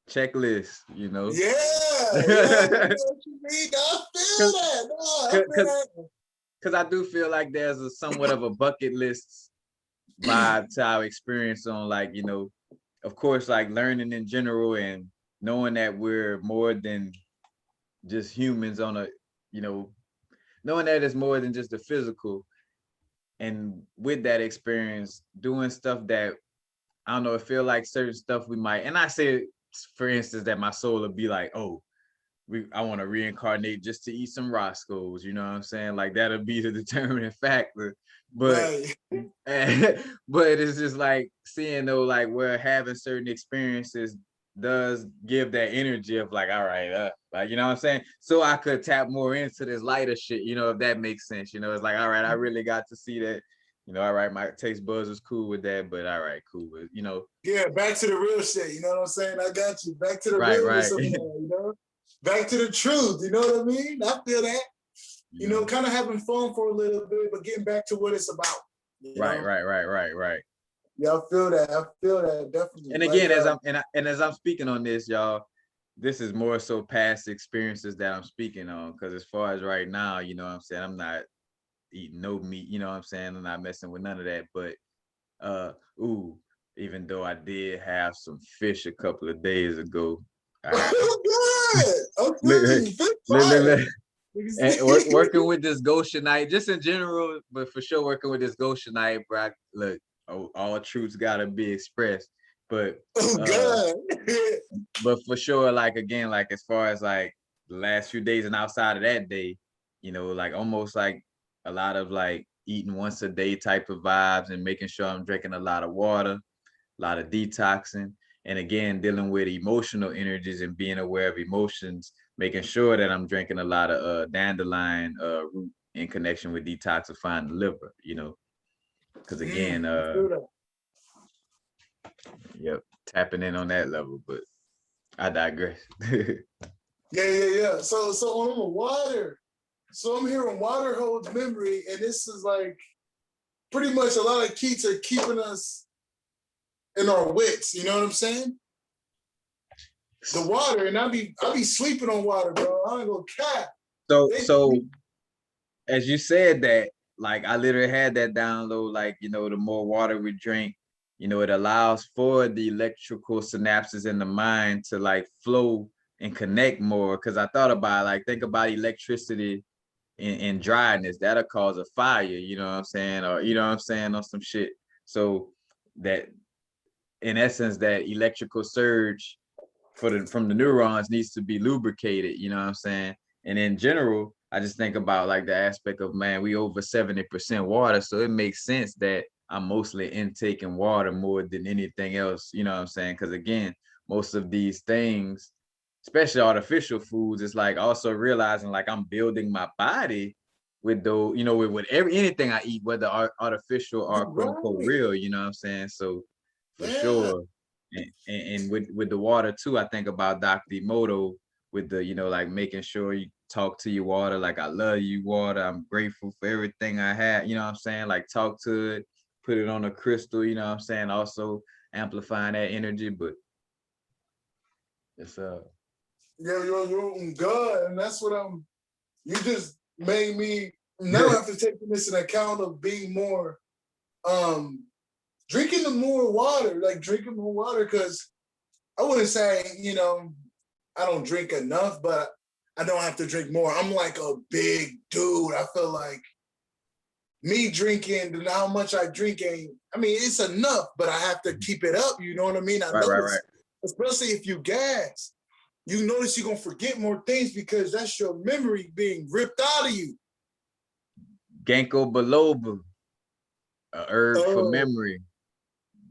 checklist. You know, Yeah, yeah, I know what you mean. I feel that. No, I feel that. because I do feel like there's a somewhat of a bucket list vibe to our experience on, like, you know, of course, like learning in general and knowing that we're more than just humans on a, you know, knowing that it's more than just the physical. And with that experience, doing stuff that I don't know, it feel like certain stuff we might, and I say, for instance, that my soul would be like, oh, I want to reincarnate just to eat some Roscoe's, you know what I'm saying? Like that'll be the determining factor. But Right. but it's just like seeing though, like where having certain experiences does give that energy of like, all right, like, you know what I'm saying? So I could tap more into this lighter shit, you know, if that makes sense. You know, it's like, all right, I really got to see that, you know, all right, my taste buds was cool with that, but all right, cool. But, you know. Yeah, back to the real shit. You know what I'm saying? I got you. Back to the Right. realness of it all, you know? Back to the truth. You know what I mean? I feel that. you know, kind of having fun for a little bit, but getting back to what it's about. Right. Yeah, I feel that definitely. And again, as I'm speaking on this, y'all, this is more so past experiences that I'm speaking on. Because as far as right now, you know what I'm saying, I'm not eating no meat, you know what I'm saying? I'm not messing with none of that. But even though I did have some fish a couple of days ago. Oh, good. And working with this Goshenite, just in general, but for sure working with this Goshenite, bro. Look, all truths gotta be expressed. But but for sure, like again, like as far as like the last few days and outside of that day, you know, like almost like a lot of like eating once a day type of vibes and making sure I'm drinking a lot of water, a lot of detoxing, and again dealing with emotional energies and being aware of emotions, making sure that I'm drinking a lot of dandelion root in connection with detoxifying the liver, you know, because again, yep, tapping in on that level, but I digress. Yeah. So on the water. So I'm hearing water holds memory, and this is like pretty much a lot of key to keeping us in our wits. You know what I'm saying? The water, and I be sleeping on water, bro. I ain't gonna cap. So as you said that, like I literally had that download, like, you know, the more water we drink, you know, it allows for the electrical synapses in the mind to like flow and connect more. Cause I thought about like, think about electricity and dryness, that'll cause a fire, you know what I'm saying? Or, you know what I'm saying, on some shit. So that in essence, that electrical surge from the neurons needs to be lubricated, you know what I'm saying? And in general, I just think about like the aspect of, man, we over 70% water. So it makes sense that I'm mostly intaking water more than anything else, you know what I'm saying? Because again, most of these things, especially artificial foods, it's like also realizing like I'm building my body with those, you know, with anything I eat, whether artificial or quote unquote real, you know what I'm saying? So for sure. And with the water too, I think about Dr. Emoto with the, you know, like making sure you talk to your water, like I love you, water. I'm grateful for everything I had, you know what I'm saying? Like talk to it, put it on a crystal, you know what I'm saying? Also amplifying that energy, but it's you're good, and that's what you just made me now have to take this in account of being more drinking more water, because I wouldn't say, you know, I don't drink enough, but I don't have to drink more. I'm like a big dude. I feel like me drinking, how much I drink it's enough, but I have to keep it up. You know what I mean? Right. Especially if you gas, you notice you're going to forget more things because that's your memory being ripped out of you. Ginkgo biloba, a herb for memory.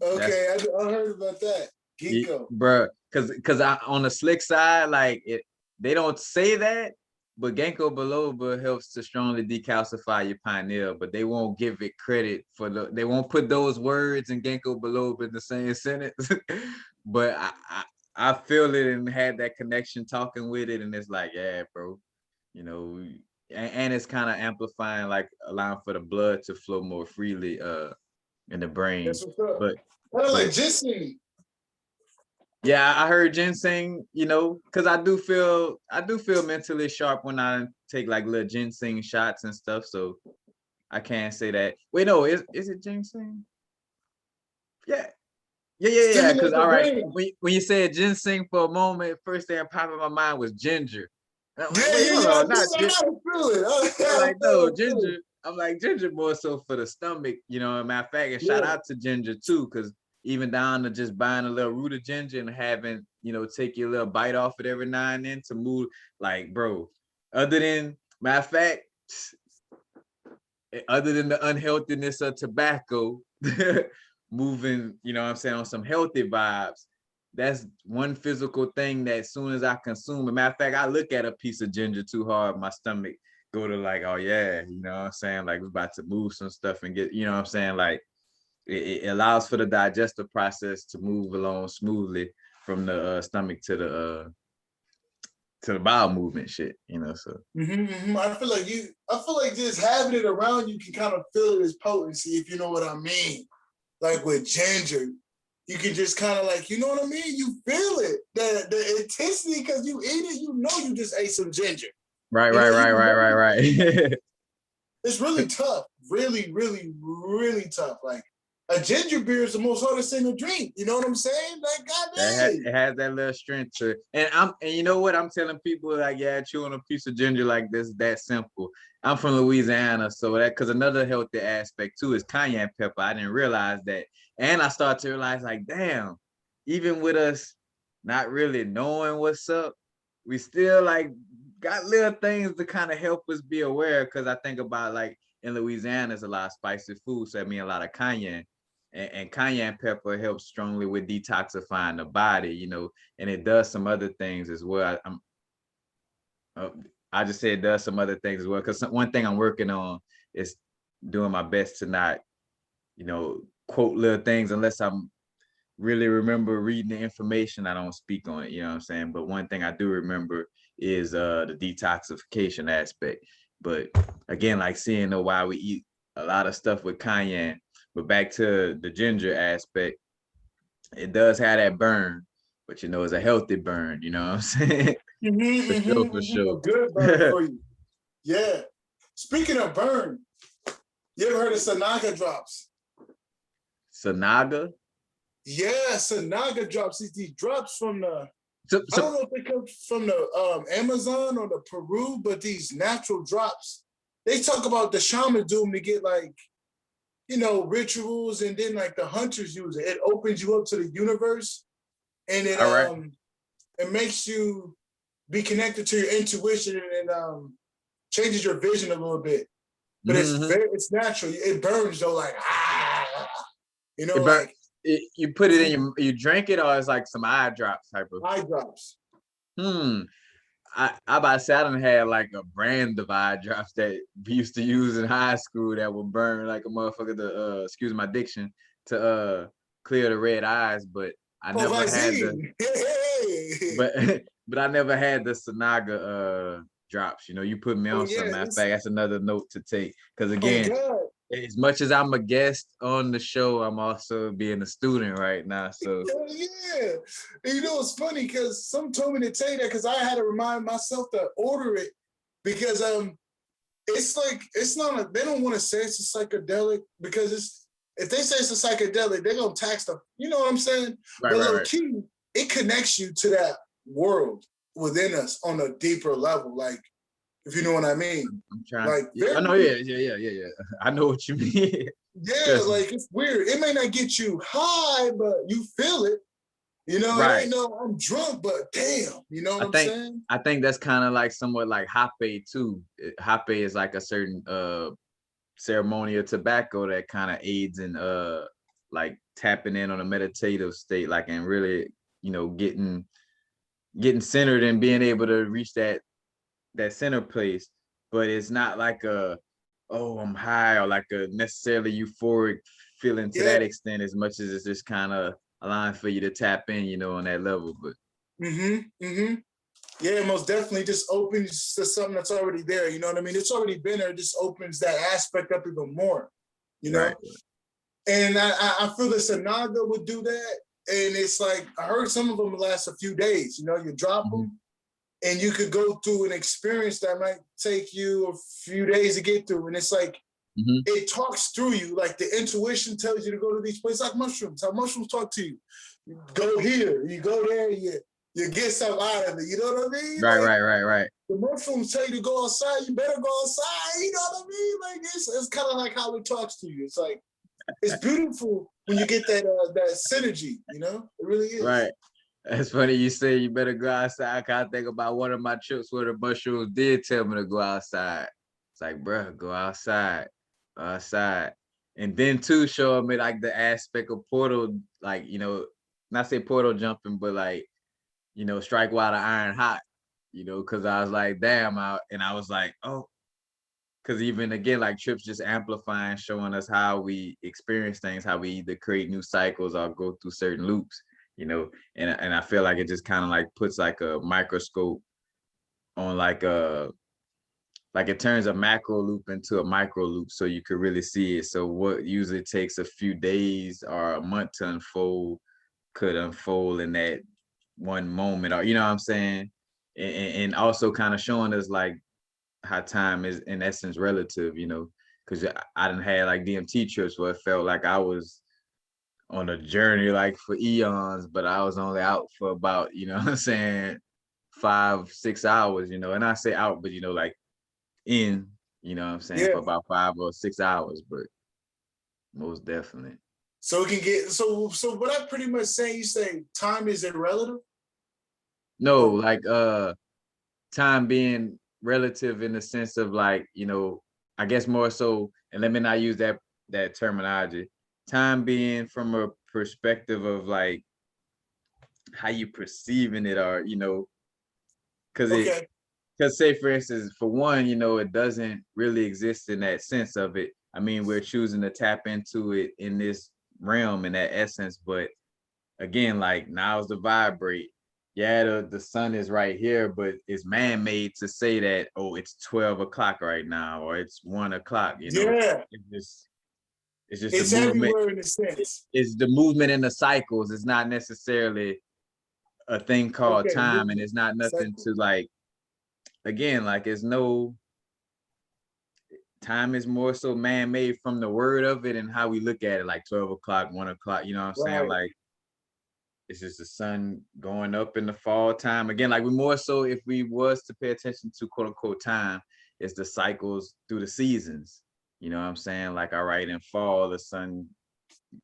Okay, I heard about that. Ginkgo. Bro, because on the slick side, like they don't say that, but Ginkgo biloba helps to strongly decalcify your pineal, but they won't give it credit they won't put those words in Ginkgo biloba in the same sentence. But I feel it and had that connection talking with it, and it's like, yeah, bro, you know, and it's kind of amplifying, like allowing for the blood to flow more freely in the brain. That's what's up. But like ginseng. Yeah, I heard ginseng, you know, because I do feel mentally sharp when I take like little ginseng shots and stuff. So I can't say that. Wait, no, is it ginseng? Yeah. Because all right, when you said ginseng for a moment, first thing that popped in my mind was ginger. And I'm like, ginger. I'm like, ginger more so for the stomach, you know. Matter of fact, and shout out to ginger too, because even down to just buying a little root of ginger and having, you know, take your little bite off it every now and then to move, like, bro, other than, matter of fact, other than the unhealthiness of tobacco, moving, you know what I'm saying, on some healthy vibes, that's one physical thing that as soon as I consume, a matter of fact, I look at a piece of ginger too hard, my stomach go to like, oh yeah, you know what I'm saying, like we're about to move some stuff and get, you know what I'm saying, like it allows for the digestive process to move along smoothly from the stomach to the bowel movement shit, you know. So I feel like just having it around you can kind of feel its potency, if you know what I mean. Like with ginger, you can just kind of like, you know what I mean? You feel it, the intensity, because you eat it, you know you just ate some ginger. Right. It's really tough, really, really, really tough. Like a ginger beer is the most hardest thing to drink. You know what I'm saying? Like, goddamn. It has that little strength to it. And you know what? I'm telling people, like, yeah, chewing a piece of ginger like this, that simple. I'm from Louisiana, so because another healthy aspect too is cayenne pepper. I didn't realize that. And I started to realize, like, damn, even with us not really knowing what's up, we still like got little things to kind of help us be aware. Cause I think about, like, in Louisiana, there's a lot of spicy food, so I mean a lot of cayenne. And cayenne pepper helps strongly with detoxifying the body, you know, and it does some other things as well. I just said it does some other things as well, because one thing I'm working on is doing my best to not, you know, quote little things unless I'm really remember reading the information. I don't speak on it, you know what I'm saying? But one thing I do remember is the detoxification aspect. But again, like seeing why we eat a lot of stuff with cayenne. But back to the ginger aspect, it does have that burn, but you know, it's a healthy burn, you know what I'm saying? For sure. A good burn for you. Yeah. Speaking of burn, you ever heard of Sanaga drops? Sanaga? Yeah, Sanaga drops. These drops from the, I don't know if they come from the Amazon or the Peru, but these natural drops, they talk about the shaman do them to get, like, you know, rituals, and then like the hunters use it. It opens you up to the universe, and it makes you be connected to your intuition, and changes your vision a little bit. But it's natural. It burns though, like you know, like you put it in you drink it, or it's like some eye drops type of eye drops. I about to say I done had like a brand of eye drops that we used to use in high school that would burn like a motherfucker to excuse my diction, to clear the red eyes, but I never had but I never had the Sanaga drops. You know, you put me on something. Matter of fact, that's another note to take. Because again, as much as I'm a guest on the show, I'm also being a student right now. So yeah. And you know, it's funny because some told me to tell you that, because I had to remind myself to order it, because it's like, it's not they don't want to say it's a psychedelic, because if they say it's a psychedelic, they're gonna tax them. You know what I'm saying? But key, it connects you to that world within us on a deeper level, like, if you know what I mean. I'm trying. Like, I know, yeah. I know what you mean. Yeah, like, it's weird. It may not get you high, but you feel it. You know, it ain't no I'm drunk, but damn, you know what I'm saying? I think that's kind of like somewhat like hape too. Hape is like a certain ceremonial tobacco that kind of aids in like tapping in on a meditative state, like, and really, you know, getting centered and being able to reach that center place. But it's not like I'm high, or like a necessarily euphoric feeling to that extent, as much as it's just kind of allowing for you to tap in, you know, on that level. But yeah, most definitely just opens to something that's already there. You know what I mean? It's already been there. It just opens that aspect up even more, you know? Right. And I feel that Sanaga would do that. And it's like, I heard some of them last a few days. You know, you drop them, and you could go through an experience that might take you a few days to get through. And it's like, it talks through you. Like, the intuition tells you to go to these places, like mushrooms. How mushrooms talk to you. You go here, you go there, you get something out of it. You know what I mean? Right. The mushrooms tell you to go outside, you better go outside. You know what I mean? Like, it's kind of like how it talks to you. It's like, it's beautiful when you get that synergy, you know? It really is. Right. That's funny you say you better go outside. I kind of think about one of my trips where the mushrooms did tell me to go outside. It's like, bro, go outside. And then too, show me like the aspect of portal, like, you know, not say portal jumping, but like, you know, strike while the iron hot, you know, because I was like, damn, I was like, oh, because even again, like trips just amplifying, showing us how we experience things, how we either create new cycles or go through certain loops, you know, and I feel like it just kind of like puts like a microscope on like it turns a macro loop into a micro loop so you could really see it. So what usually takes a few days or a month to unfold could unfold in that one moment, or you know what I'm saying? And also kind of showing us like how time is in essence relative, you know, because I didn't have like DMT trips where it felt like I was on a journey like for eons, but I was only out for about, you know what I'm saying, 5-6 hours, you know, and I say out, but you know, like in, you know what I'm saying, Yeah. for about 5 or 6 hours, but most definitely. So it can get so what I pretty much saying, you say time is irrelative? No, Or like time being relative in the sense of like, you know, I guess more so, and let me not use that terminology. Time being from a perspective of like how you perceiving it, or you know, okay. because say for instance, for one, you know, it doesn't really exist in that sense of it. I mean, we're choosing to tap into it in this realm, in that essence, but again, like now's the vibrate. Yeah, the sun is right here, but it's man-made to say that, oh, it's 12 o'clock right now, or it's 1 o'clock, you know. Yeah. It's just it's just the It's movement. everywhere in a sense. It's the movement in the cycles. It's not necessarily a thing called Okay, time, and movement. it's not nothing Cycle. to like, again, like it's no time is more so man-made from the word of it and how we look at it, like 12 o'clock, 1 o'clock, you know what I'm saying? Right. Like it's just the sun going up in the fall time. Again, like we more so if we was to pay attention to quote unquote time, it's the cycles through the seasons. You know what I'm saying? Like, all right, in fall, the sun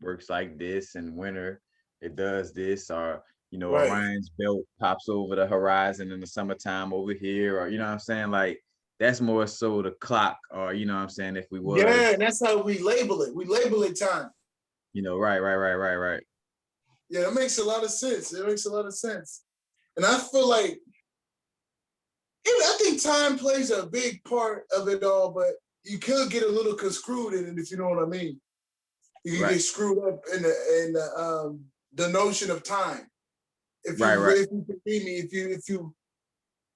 works like this, and winter, it does this, or you know, Right. Orion's belt pops over the horizon in the summertime over here, or you know what I'm saying? Like that's more so the clock, or you know what I'm saying, if we Yeah, was, and that's how we label it. We label it time. you know, right. Yeah, that makes a lot of sense. It makes a lot of sense. And I feel like, I think time plays a big part of it all, but you could get a little screwed in it, if you know what I mean. You can Right, get screwed up in the notion of time. If you right. if you believe me,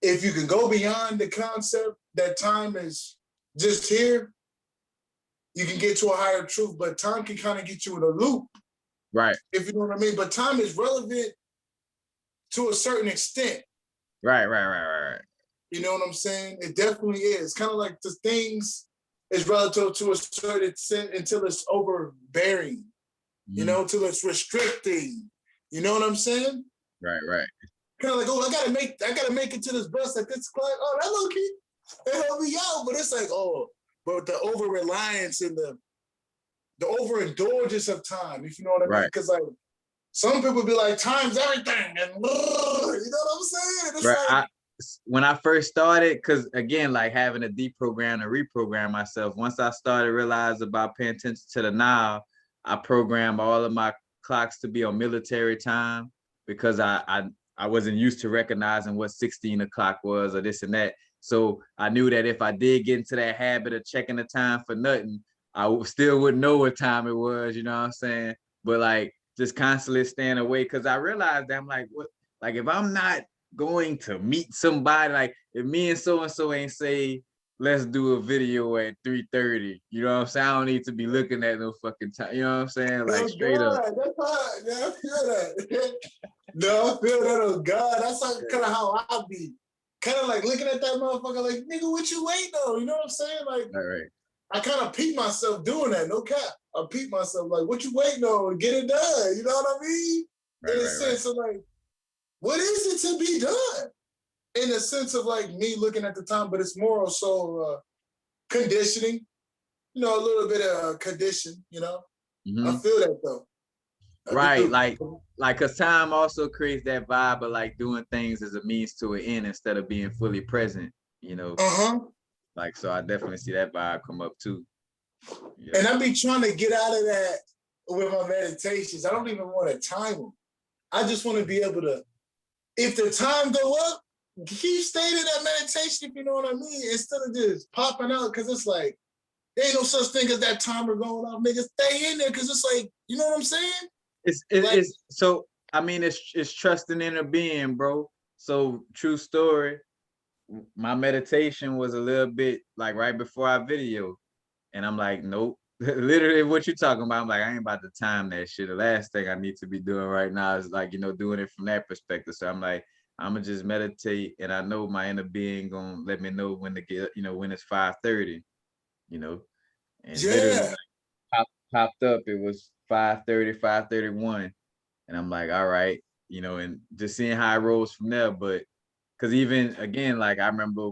if you can go beyond the concept that time is just here, you can get to a higher truth. But time can kind of get you in a loop, Right. if you know what I mean. But time is relevant to a certain extent. Right. You know what I'm saying? It definitely is. Kind of like the things is relative to a certain extent until it's overbearing, you Mm-hmm. know, till it's restricting. You know what I'm saying? Right. Kind of like, oh, I gotta make it to this bus at this o'clock. Oh, that low key, it helped me out. But it's like, oh, but the over reliance and the overindulgence of time, if you know what I mean? Right. Because like some people be like, time's everything, and you know what I'm saying? It's Right. like, When I first started, because again, like having to deprogram and reprogram myself, once I started realize about paying attention to the now, I programmed all of my clocks to be on military time because I wasn't used to recognizing what 16 o'clock was or this and that. So I knew that if I did get into that habit of checking the time for nothing, still wouldn't know what time it was, you know what I'm saying? But like just constantly staying away, because I realized that I'm like, what, like if I'm not going to meet somebody, like if me and so ain't say let's do a video at 3:30, you know what I'm saying, I don't need to be looking at no fucking time, you know what I'm saying, like oh straight up. God, that's hard. Yeah, I feel that. No, I feel that. Oh God, that's like kind of how I be. Kind of like looking at that motherfucker, like nigga, what you waiting on? You know what I'm saying? Like All right. I kind of peep myself doing that. No cap. I peep myself like, what you waiting on? Get it done. You know what I mean? In a Right. sense of like, what is it to be done? In a sense of like me looking at the time, but it's more so conditioning. You know, a little bit of condition. You know, I Mm-hmm. feel that though. I Right, do. like cause time also creates that vibe of like doing things as a means to an end instead of being fully present, you know. Uh-huh. Like so I definitely see that vibe come up too. Yeah. And I be trying to get out of that with my meditations. I don't even want to time them. I just want to be able to, if the time go up, keep staying in that meditation, if you know what I mean, instead of just popping out, because it's like, there ain't no such thing as that timer going off. Nigga, stay in there, because it's like, you know what I'm saying? Like, It's so I mean it's trusting inner being, bro. So true story. my meditation was a little bit like right before our video, and I'm like, nope. Literally what you talking about, I'm like, I ain't about to time that shit. The last thing I need to be doing right now is like, doing it from that perspective. So I'm like, I'm gonna just meditate, and I know my inner being gonna let me know when to get, when it's 5:30, and literally Yeah. like popped up, it was 5:30, 5:31, and I'm like, all right, and just seeing how it rolls from there. But because even again, like I remember,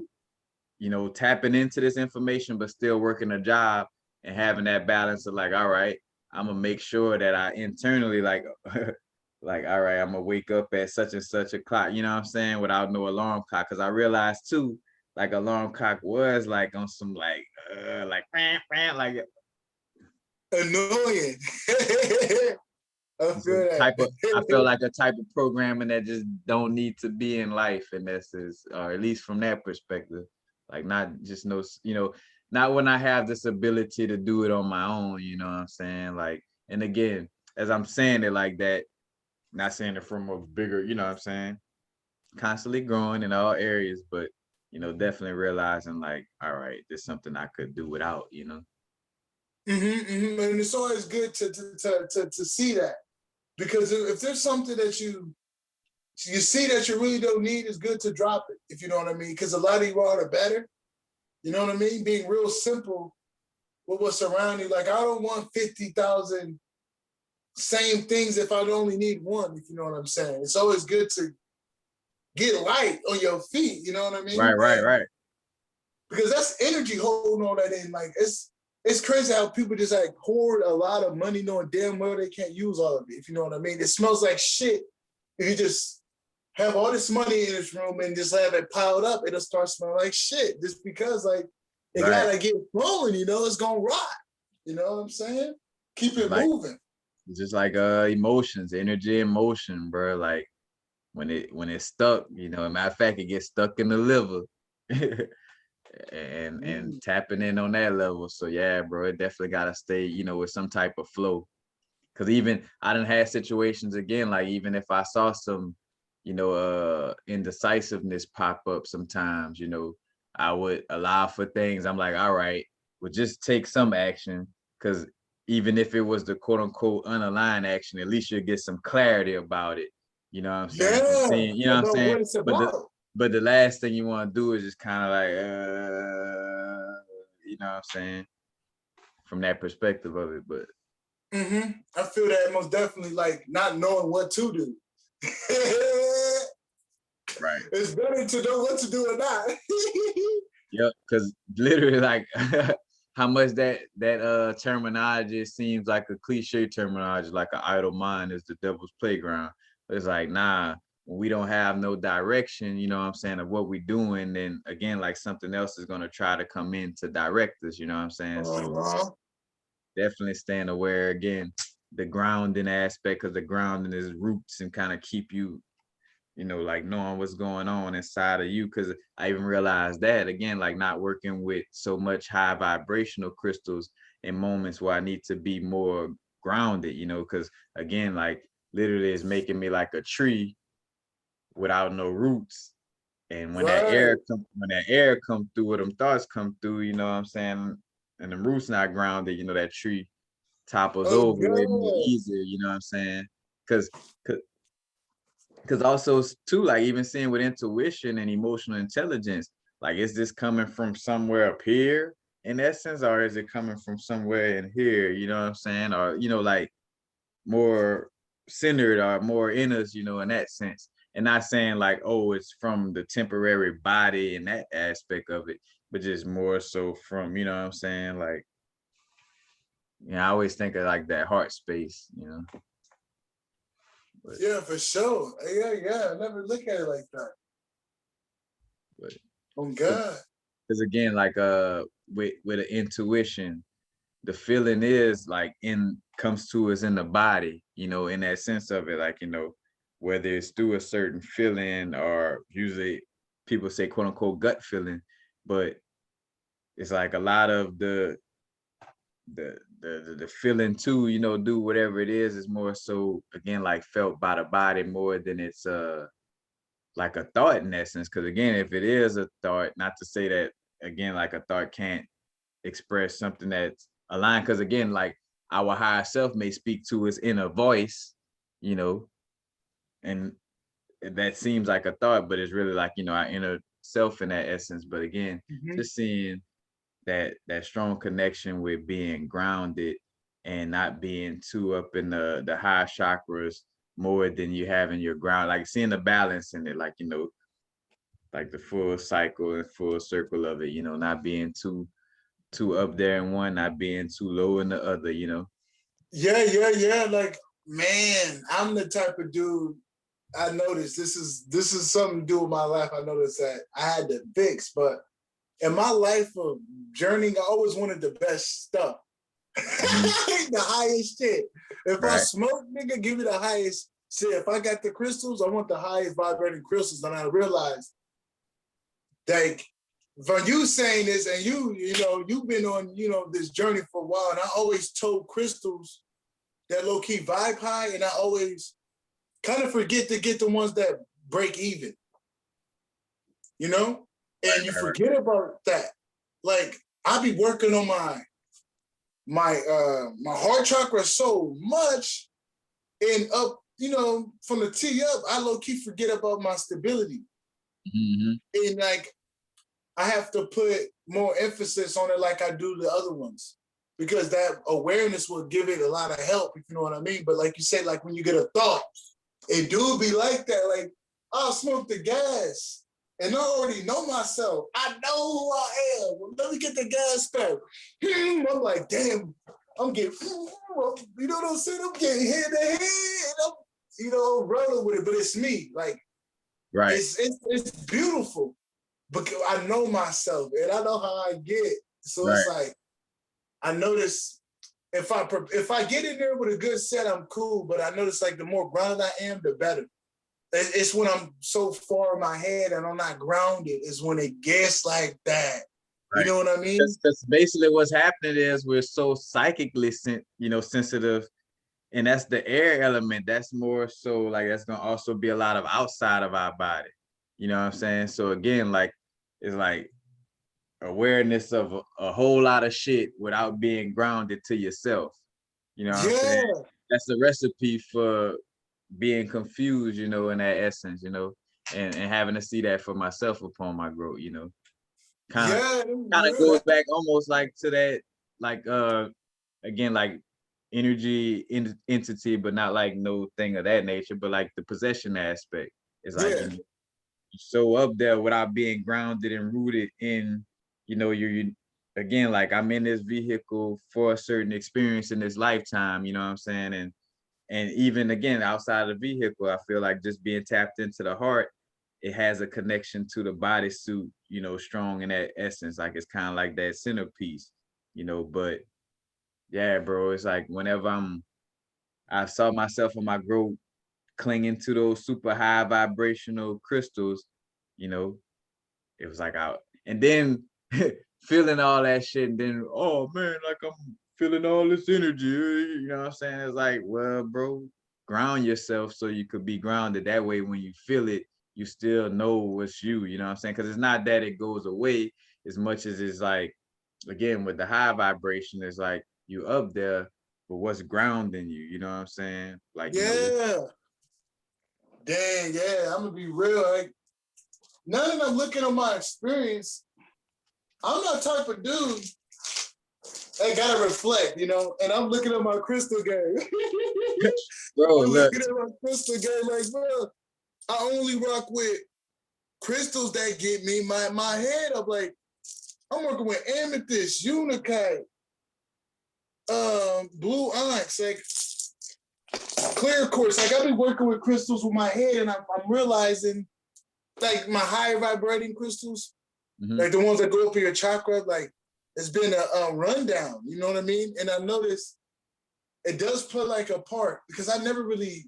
tapping into this information, but still working a job and having that balance of like, all right, I'm gonna make sure that I internally like, like, all right, I'm gonna wake up at such and such a clock, you know what I'm saying, without no alarm clock. Cause I realized too, like alarm clock was like on some like like Annoying. I feel that. I feel like a type of programming that just don't need to be in life in essence, or at least from that perspective. Like not just no, not when I have this ability to do it on my own, you know what I'm saying? Like, and again, as I'm saying it like that, not saying it from a bigger, you know what I'm saying? Constantly growing in all areas, but definitely realizing like, all right, there's something I could do without. And it's always good to see that, because if there's something that you see that you really don't need, it's good to drop it, if you know what I mean. Because a lot of you all are better, you know what I mean, being real simple with what's around you. Like I don't want 50,000 same things if I only need one, if you know what I'm saying. It's always good to get light on your feet, you know what I mean? Right. Because that's energy holding all that in. Like it's crazy how people just like hoard a lot of money knowing damn well they can't use all of it, if you know what I mean. It smells like shit. If you just have all this money in this room and just have it piled up, it'll start smelling like shit. Just because like it Right. gotta get flowing, it's gonna rot. You know what I'm saying? Keep it Like, moving. just like emotions, energy and motion, bro. Like when it's stuck, matter of fact, it gets stuck in the liver. and tapping in on that level. So yeah, bro, it definitely gotta stay, with some type of flow. Cause even I done had situations again, like even if I saw some, indecisiveness pop up sometimes, I would allow for things. I'm like, all right, well, just take some action. Cause even if it was the quote unquote unaligned action, at least you'll get some clarity about it. You know what I'm saying? From Yeah, seeing, you know what I'm about saying? what it's But about. the last thing you want to do is just kind of like, you know what I'm saying? From that perspective of it, but I feel that most definitely, like not knowing what to do. right. It's better to know what to do or not. Yep, because literally, like, how much that terminology seems like a cliche terminology, like an idle mind is the devil's playground. It's like, nah, when we don't have no direction, you know what I'm saying, of what we're doing, then again, like something else is gonna try to come in to direct us, you know what I'm saying? So definitely staying aware again, the grounding aspect, because the grounding is roots and kind of keep you, like knowing what's going on inside of you. Because I even realized that again, like not working with so much high vibrational crystals in moments where I need to be more grounded, because again, like literally it's making me like a tree without no roots. And when Right. that air come through, or them thoughts come through, you know what I'm saying, and the roots not grounded, that tree topples Oh over way more God. easier, you know what I'm saying? Because also too, like even seeing with intuition and emotional intelligence, like is this coming from somewhere up here in essence, or is it coming from somewhere in here, you know what I'm saying? Or, like more centered or more in us, in that sense. And not saying like, oh, it's from the temporary body and that aspect of it, but just more so from, you know what I'm saying? Like, I always think of like that heart space. But, Yeah, for sure. Yeah. I never look at it like that. but Oh God. because again, like with an intuition, the feeling is like comes to us in the body, in that sense of it, like, whether it's through a certain feeling, or usually people say quote unquote gut feeling, but it's like a lot of the feeling too, do whatever it is more so again like felt by the body more than it's like a thought in essence. Because again, if it is a thought, not to say that again, like a thought can't express something that's aligned. Because again, like our higher self may speak to us in a voice, you know, and that seems like a thought, but it's really like, you know, our inner self in that essence. But again, just seeing that strong connection with being grounded and not being too up in the high chakras more than you have in your ground, like seeing the balance in it, like, you know, like the full cycle and full circle of it, you know, not being too up there in one, not being too low in the other, you know. Yeah. Like, man, I'm the type of dude. I noticed this is something to do with my life. I noticed that I had to fix, but in my life of journeying, I always wanted the best stuff. The highest shit. If I smoke, nigga, give me the highest shit. If I got the crystals, I want the highest vibrating crystals. And I realized, like, from you saying this, and you know, you've been on, you know, this journey for a while, and I always told crystals that low-key vibe high, and I always kind of forget to get the ones that break even, you know? And you forget about that. Like, I be working on my heart chakra so much, and up, you know, from the T up, I low-key forget about my stability. And like, I have to put more emphasis on it like I do the other ones, because that awareness will give it a lot of help, if you know what I mean. But like you said, like when you get a thought, it do be like that. Like, I'll smoke the gas and I already know myself. I know who I am. Well, let me get the gas back. I'm like, damn, I'm getting, you know what I'm saying? I'm getting hit in the head. I'm, you know, rolling with it, but it's me. Like, it's beautiful. Because I know myself and I know how I get. So it's like, I notice if I get in there with a good set, I'm cool. But I notice like the more grounded I am, the better. It's when I'm so far in my head and I'm not grounded is when it gets like that. You know what I mean? Because basically what's happening is we're so psychically sensitive, and that's the air element. That's more so like that's gonna also be a lot of outside of our body. You know what I'm saying? So again, like it's like awareness of a whole lot of shit without being grounded to yourself. You know what I'm saying? That's the recipe for being confused, you know, in that essence, you know, and having to see that for myself upon my growth, you know. Kind of goes back almost like to that, like again, like energy entity, but not like no thing of that nature, but like the possession aspect is like, you know, so up there without being grounded and rooted in, you know, you again, like I'm in this vehicle for a certain experience in this lifetime, you know what I'm saying? And even again, outside of the vehicle, I feel like just being tapped into the heart, it has a connection to the bodysuit, you know, strong in that essence. Like it's kind of like that centerpiece, you know, but yeah, bro, it's like whenever I saw myself in my growth clinging to those super high vibrational crystals, you know, it was like out. And then feeling all that shit, and then, oh man, like I'm feeling all this energy. You know what I'm saying? It's like, well, bro, ground yourself so you could be grounded. That way, when you feel it, you still know it's you. You know what I'm saying? Because it's not that it goes away as much as it's like, again, with the high vibration, it's like you up there, but what's grounding you? You know what I'm saying? Like, you know, Dang, I'm gonna be real. Like, now that I'm looking at my experience, I'm that type of dude that gotta reflect, you know. And I'm looking at my crystal game. bro, I'm look. looking at my crystal game, like, bro, I only rock with crystals that get me my head up. Like, I'm working with amethyst, unakite, blue onyx, like clear quartz. Like, I've been working with crystals with my head, and I'm realizing, like, my higher vibrating crystals, like the ones that go up in your chakra, like it's been a rundown. You know what I mean? And I noticed it does play like a part, because I never really,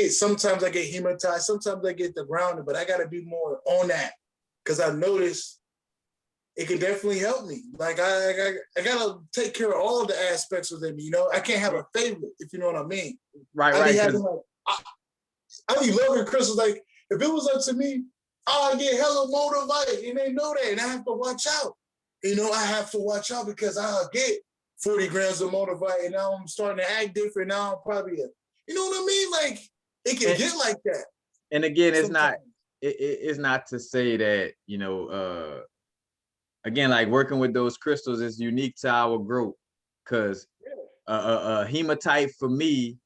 sometimes I get hematized, sometimes I get the grounded, but I got to be more on that, because I noticed it can definitely help me. Like I got to take care of all the aspects within me, you know? I can't have a favorite, if you know what I mean. Right. I be having like, I be loving crystals. Like, If it was up to me, I get hella moldavite, and they know that, and I have to watch out. You know, I have to watch out because I'll get 40 grams of moldavite, and now I'm starting to act different. Now I'm probably, you know what I mean? Like, it can get like that. And again, it's sometimes. it's not to say that, you know, again, like working with those crystals is unique to our growth, because hematite for me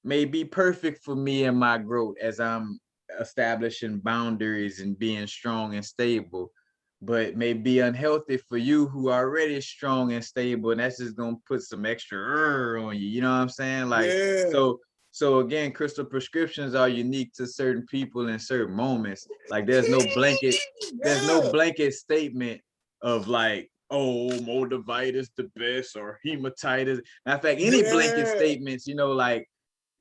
may be perfect for me and my growth as I'm establishing boundaries and being strong and stable, but may be unhealthy for you who are already strong and stable, and that's just gonna put some extra on you. You know what I'm saying? Like, so again, crystal prescriptions are unique to certain people in certain moments. Like, there's no blanket statement of like, oh, moldavite is the best or hematite is. Matter of fact, any blanket statements, you know, like,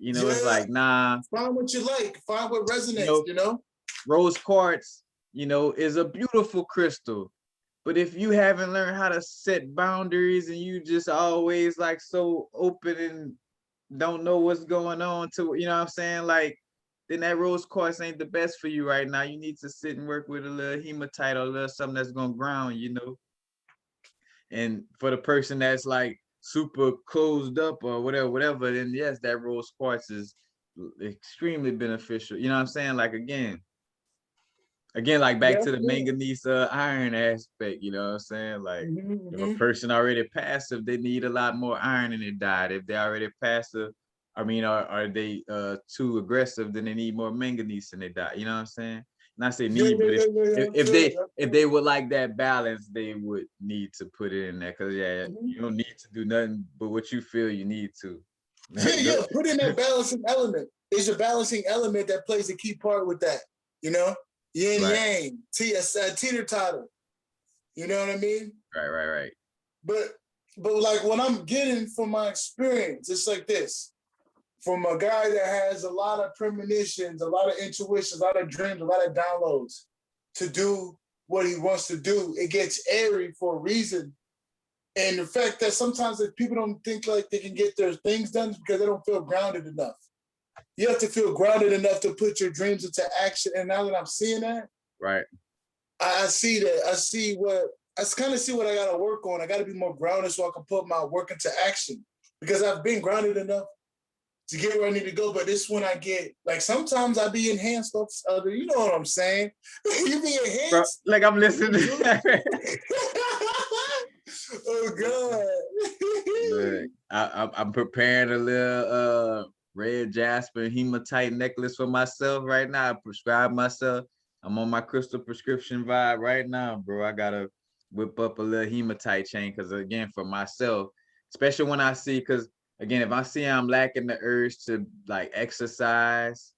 you know, it's like, nah. Find what you like. Find what resonates, you know? Rose quartz, you know, is a beautiful crystal. But if you haven't learned how to set boundaries and you just always like so open and don't know what's going on to, you know what I'm saying? Like, then that rose quartz ain't the best for you right now. You need to sit and work with a little hematite or a little something that's gonna ground, you know? And for the person that's like super closed up or whatever, then yes, that rose quartz is extremely beneficial. You know what I'm saying? Like, again, like back to the manganese iron aspect, you know what I'm saying? Like, if a person already passive, they need a lot more iron in their diet. If they're already passive, I mean, are they too aggressive, then they need more manganese in their diet. You know what I'm saying? Not say need, but if they would like that balance, they would need to put it in there. Cause you don't need to do nothing but what you feel you need to. Put in that balancing element. It's a balancing element that plays a key part with that, you know? Yin yang, teeter totter. You know what I mean? Right. But like what I'm getting from my experience, it's like this. From a guy that has a lot of premonitions, a lot of intuitions, a lot of dreams, a lot of downloads to do what he wants to do, it gets airy for a reason. And the fact that sometimes if people don't think like they can get their things done because they don't feel grounded enough. You have to feel grounded enough to put your dreams into action. And now that I'm seeing that, I see that. I kind of see what I got to work on. I got to be more grounded so I can put my work into action, because I've been grounded enough to get where I need to go. But this one I get, like, sometimes I be enhanced off other, you know what I'm saying? You be enhanced. Bro, like, I'm listening. Oh God. I'm preparing a little red jasper hematite necklace for myself right now. I prescribe myself. I'm on my crystal prescription vibe right now, bro. I gotta whip up a little hematite chain, because again, for myself, especially when I see, because again, if I see I'm lacking the urge to like exercise,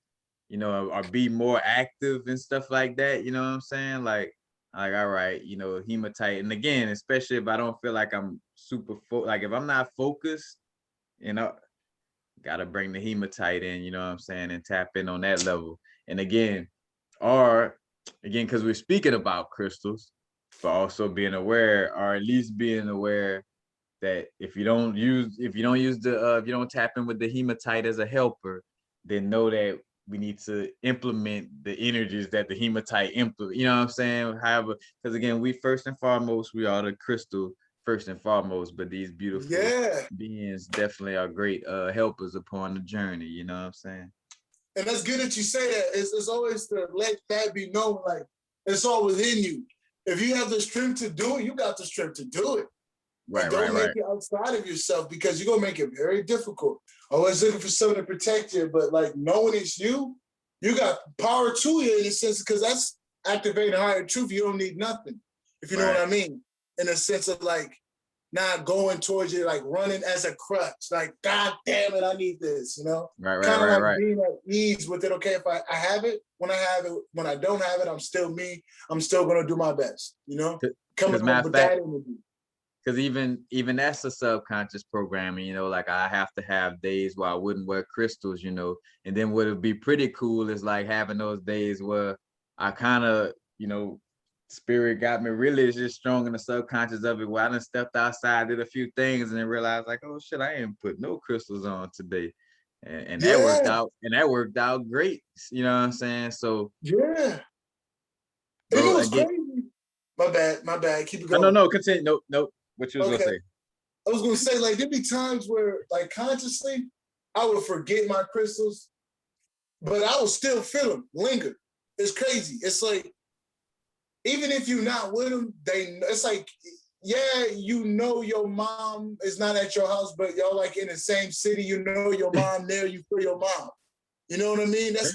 you know, or be more active and stuff like that, you know what I'm saying? Like, all right, you know, hematite. And again, especially if I don't feel like I'm super like if I'm not focused, you know, gotta bring the hematite in, you know what I'm saying, and tap in on that level. And again, because we're speaking about crystals, but also being aware, or at least being aware that if you don't tap in with the hematite as a helper, then know that we need to implement the energies that the hematite implement. You know what I'm saying? However, because again, we first and foremost, we are the crystal first and foremost, but these beautiful beings definitely are great helpers upon the journey. You know what I'm saying? And that's good that you say that. It's always to let that be known, like, it's all within you. If you have the strength to do it, you got the strength to do it. And don't make it outside of yourself, because you're gonna make it very difficult. Always looking for someone to protect you, but like knowing it's you, you got power to you in a sense, because that's activating higher truth. You don't need nothing, if you know what I mean. In a sense of like not going towards you, like running as a crutch, like, God damn it, I need this, you know? Kind of like being at ease with it. Okay, if I have it, when I have it, when I don't have it, I'm still me. I'm still gonna do my best, you know? Coming up with that energy. Because even that's a subconscious programming, you know, like I have to have days where I wouldn't wear crystals, you know, and then what would be pretty cool is like having those days where I kind of, you know, spirit got me really just strong in the subconscious of it, where I done stepped outside, did a few things, and then realized like, oh shit, I ain't put no crystals on today. and that worked Yeah. out, great. You know what I'm saying? So Yeah. And it bro, was again, crazy. My bad. Keep it no, going. continue. Nope. What you was gonna Okay. say? I was gonna say, like, there'd be times where, like, consciously, I would forget my crystals, but I would still feel them linger. It's crazy. It's like, even if you're not with them, it's like, yeah, you know your mom is not at your house, but y'all like in the same city, you know your mom there, you feel your mom. You know what I mean? That's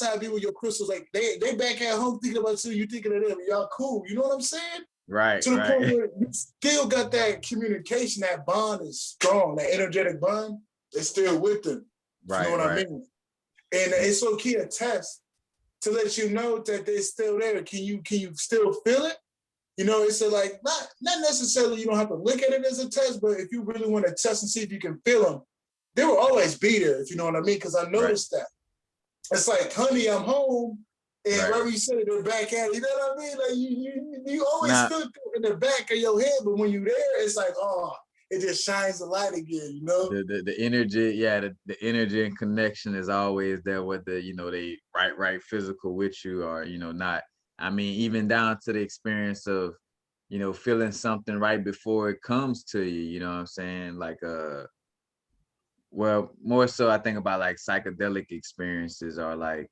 how I be with your crystals. Like they back at home thinking about you thinking of them. Y'all cool. You know what I'm saying? Right, To the point right, where you still got that communication, that bond is strong, that energetic bond is still with them. You know what I right. mean? And it's so key a test to let you know that they're still there. Can you still feel it? You know, it's like not necessarily you don't have to look at it as a test, but if you really want to test and see if you can feel them, they will always be there, if you know what I mean. Because I noticed that. It's like, honey, I'm home. And wherever you said it, they're back at it. You know what I mean? Like you always feel it in the back of your head, but when you're there, it's like, oh, it just shines the light again, you know? The energy, the energy and connection is always there, whether they right physical with you or not. I mean, even down to the experience of feeling something right before it comes to you, you know what I'm saying? Like well, more so I think about like psychedelic experiences, or like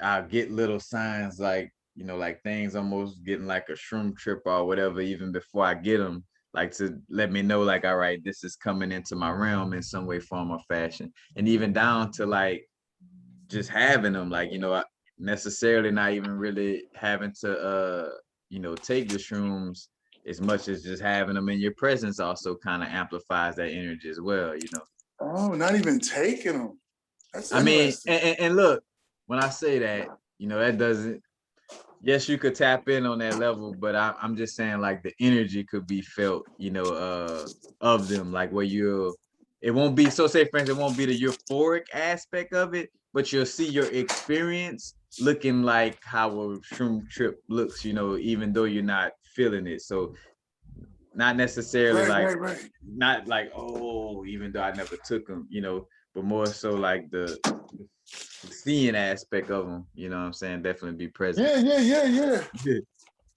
I'll get little signs like, like things almost getting like a shroom trip or whatever, even before I get them, like to let me know like, all right, this is coming into my realm in some way, form, or fashion. And even down to like just having them, like, necessarily not even really having to, take the shrooms as much as just having them in your presence also kind of amplifies that energy as well, Oh, not even taking them. That's I mean, interesting. and look, when I say that, that doesn't, yes, you could tap in on that level, but I'm just saying like the energy could be felt, of them, like where it won't be, so say for instance, it won't be the euphoric aspect of it, but you'll see your experience looking like how a shroom trip looks, even though you're not feeling it. So not necessarily Right. not like, oh, even though I never took them, but more so like the seeing aspect of them, you know what I'm saying? Definitely be present. Yeah.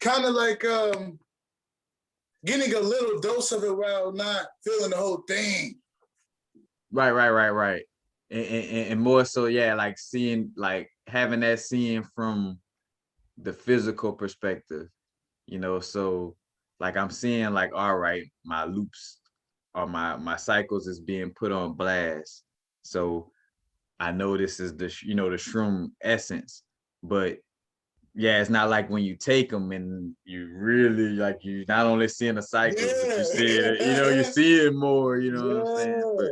Kind of like getting a little dose of it while not feeling the whole thing. Right. And more so, yeah, like seeing, like having that seeing from the physical perspective, so like I'm seeing like, all right, my loops or my cycles is being put on blast. So I know this is the shroom essence, but yeah, it's not like when you take them and you really like, you not only seeing the cycles, but you see it, you see it more, you know what I'm saying? But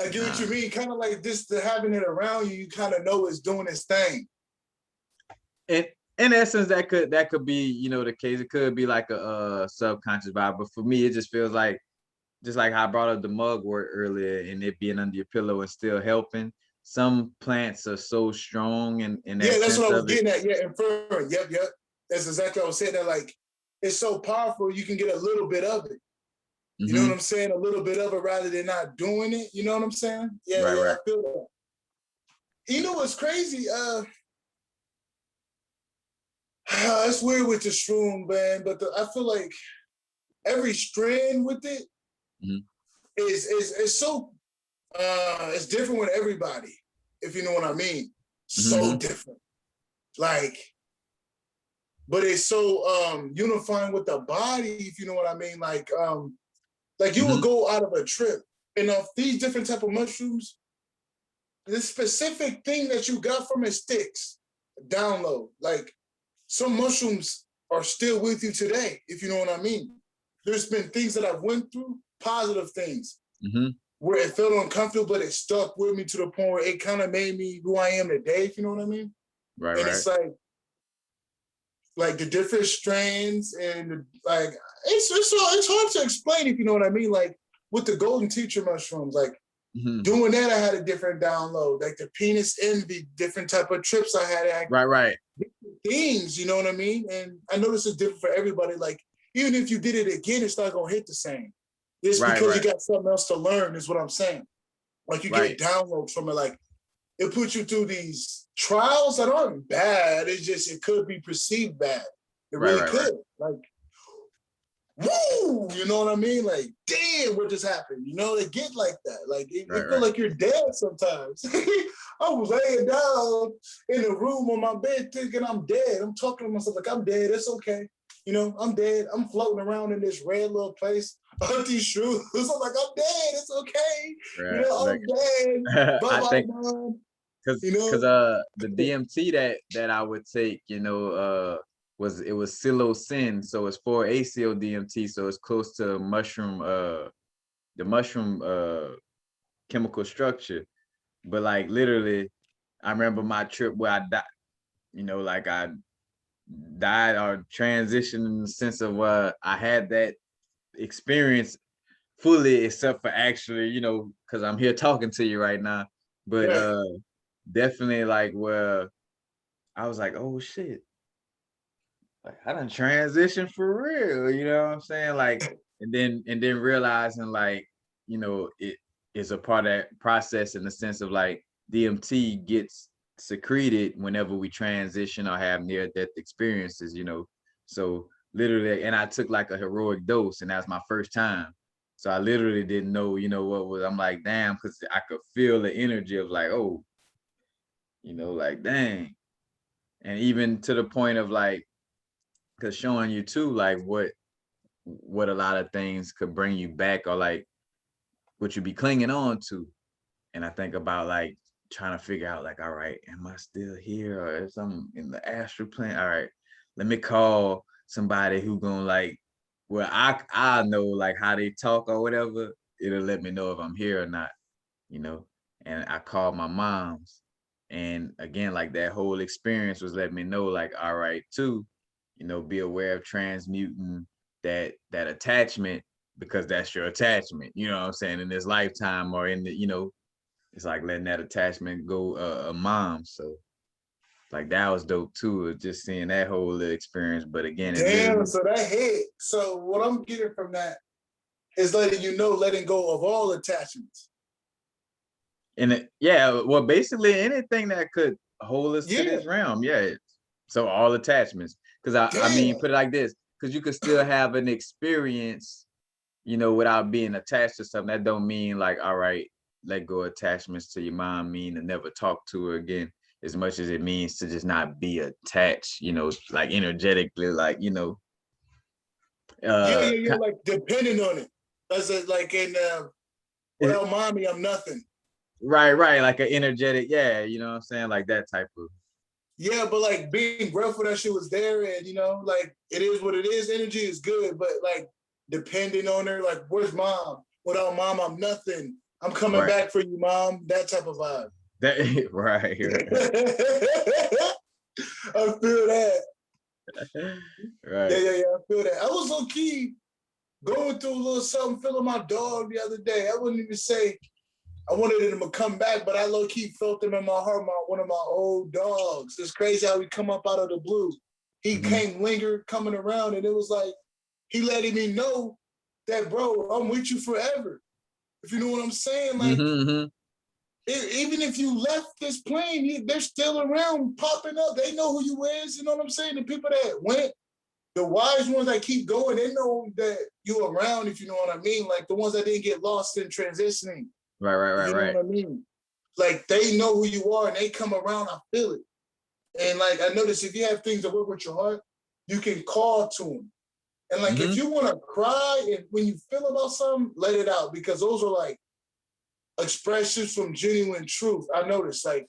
I get what you mean. Kind of like this, having it around you, you kind of know it's doing its thing. And in essence, that could be, the case. It could be like a subconscious vibe, but for me, it just feels like, just like how I brought up the mug work earlier and it being under your pillow and still helping. Some plants are so strong in that That's sense what I was of it. getting at. Yeah, inferring. Yep. That's exactly what I was saying. That like, it's so powerful, you can get a little bit of it. You know what I'm saying? A little bit of it rather than not doing it. You know what I'm saying? Yeah, Right. I feel that. You know what's crazy? It's weird with the shroom, man, but I feel like every strand with it is so it's different with everybody, if you know what I mean. So different. Like, but it's so unifying with the body, if you know what I mean. Like you would go out of a trip and these different type of mushrooms, the specific thing that you got from it sticks. Download. Like some mushrooms are still with you today, if you know what I mean. There's been things that I went through, positive things, where it felt uncomfortable, but it stuck with me to the point where it kind of made me who I am today, if you know what I mean. Right. It's like the different strains and like it's hard to explain, if you know what I mean. Like with the golden teacher mushrooms, like doing that, I had a different download. Like the penis envy, different type of trips I had. Right. Things, you know what I mean? And I know this is different for everybody. Like, even if you did it again, it's not gonna hit the same. Just Right, because you right, got something else to learn is what I'm saying. Like you right, get downloads from it, like it puts you through these trials that aren't bad. It's just it could be perceived bad. It right, really right, right, could. Like, woo, you know what I mean? Like, damn, what just happened? You know, they get like that. Like right, it feel right. like you're dead sometimes. I was laying down in the room on my bed thinking I'm dead. I'm talking to myself like I'm dead. It's okay. You know, I'm dead. I'm floating around in this red little place on these shoes. I'm like, I'm dead. It's okay. You Right. know, Like, I'm dead. Bye I bye, think mom. because You because know? the DMT that I would take, was psilocin, so it's 4-ACO DMT, so it's close to mushroom the mushroom chemical structure. But like literally, I remember my trip where I died, like I died or transitioned in the sense of I had that experience fully, except for actually, because I'm here talking to you right now. But Yeah. definitely like where I was like, oh shit, like I done transition for real, you know what I'm saying? Like, and then realizing like, it is a part of that process in the sense of like DMT gets secreted whenever we transition or have near death experiences. So literally, and I took like a heroic dose, and that's my first time. So I literally didn't know, what was. I'm like, damn, because I could feel the energy of like, oh, like dang, and even to the point of like, because showing you too, like what a lot of things could bring you back, or like what you be clinging on to. And I think about like trying to figure out like, all right, am I still here, or is I'm in the astral plane? All right, let me call somebody who gonna like, well, I know like how they talk or whatever. It'll let me know if I'm here or not, you know. And I called my mom's, and again, like that whole experience was letting me know, like, all right, too, be aware of transmuting that attachment, because that's your attachment. You know what I'm saying? In this lifetime, or in the, it's like letting that attachment go a mom. So like that was dope too, just seeing that whole little experience. But again, it Damn, literally, so that hit. So what I'm getting from that is letting you know, letting go of all attachments. and yeah, well, basically anything that could hold us to Yeah. this realm. Yeah. So all attachments, because I Damn. mean, put it like this, because you could still have an experience, without being attached to something. That don't mean like, all right, let go of attachments to your mom mean to never talk to her again, as much as it means to just not be attached, like energetically, like, Yeah, uh yeah, yeah. Like depending on it. That's like in without mommy, I'm nothing. right, like an energetic, yeah, you know what I'm saying, like that type of. Yeah, but like being grateful that she was there, and you know, like it is what it is. Energy is good, but like depending on her, like where's mom? Without mom, I'm nothing. I'm coming Right. back for you, mom. That type of vibe. That right, I feel that. Yeah, right. yeah, yeah. I feel that. I was low key going through a little something, feeling my dog the other day. I wouldn't even say I wanted him to come back, but I low key felt him in my heart. One of my old dogs. It's crazy how he come up out of the blue. He Mm-hmm. came lingered coming around, and it was like he letting me know that, bro, I'm with you forever. If you know what I'm saying, like Mm-hmm. even if you left this plane, they're still around, popping up. They know who you is. You know what I'm saying? The people that went, the wise ones that keep going, they know that you around. If you know what I mean, like the ones that didn't get lost in transitioning. Right, You know right. what I mean? Like they know who you are and they come around. I feel it. And like I notice if you have things that work with your heart, you can call to them. And like if Mm-hmm. you want to cry and when you feel about something, let it out because those are like expressions from genuine truth. I notice like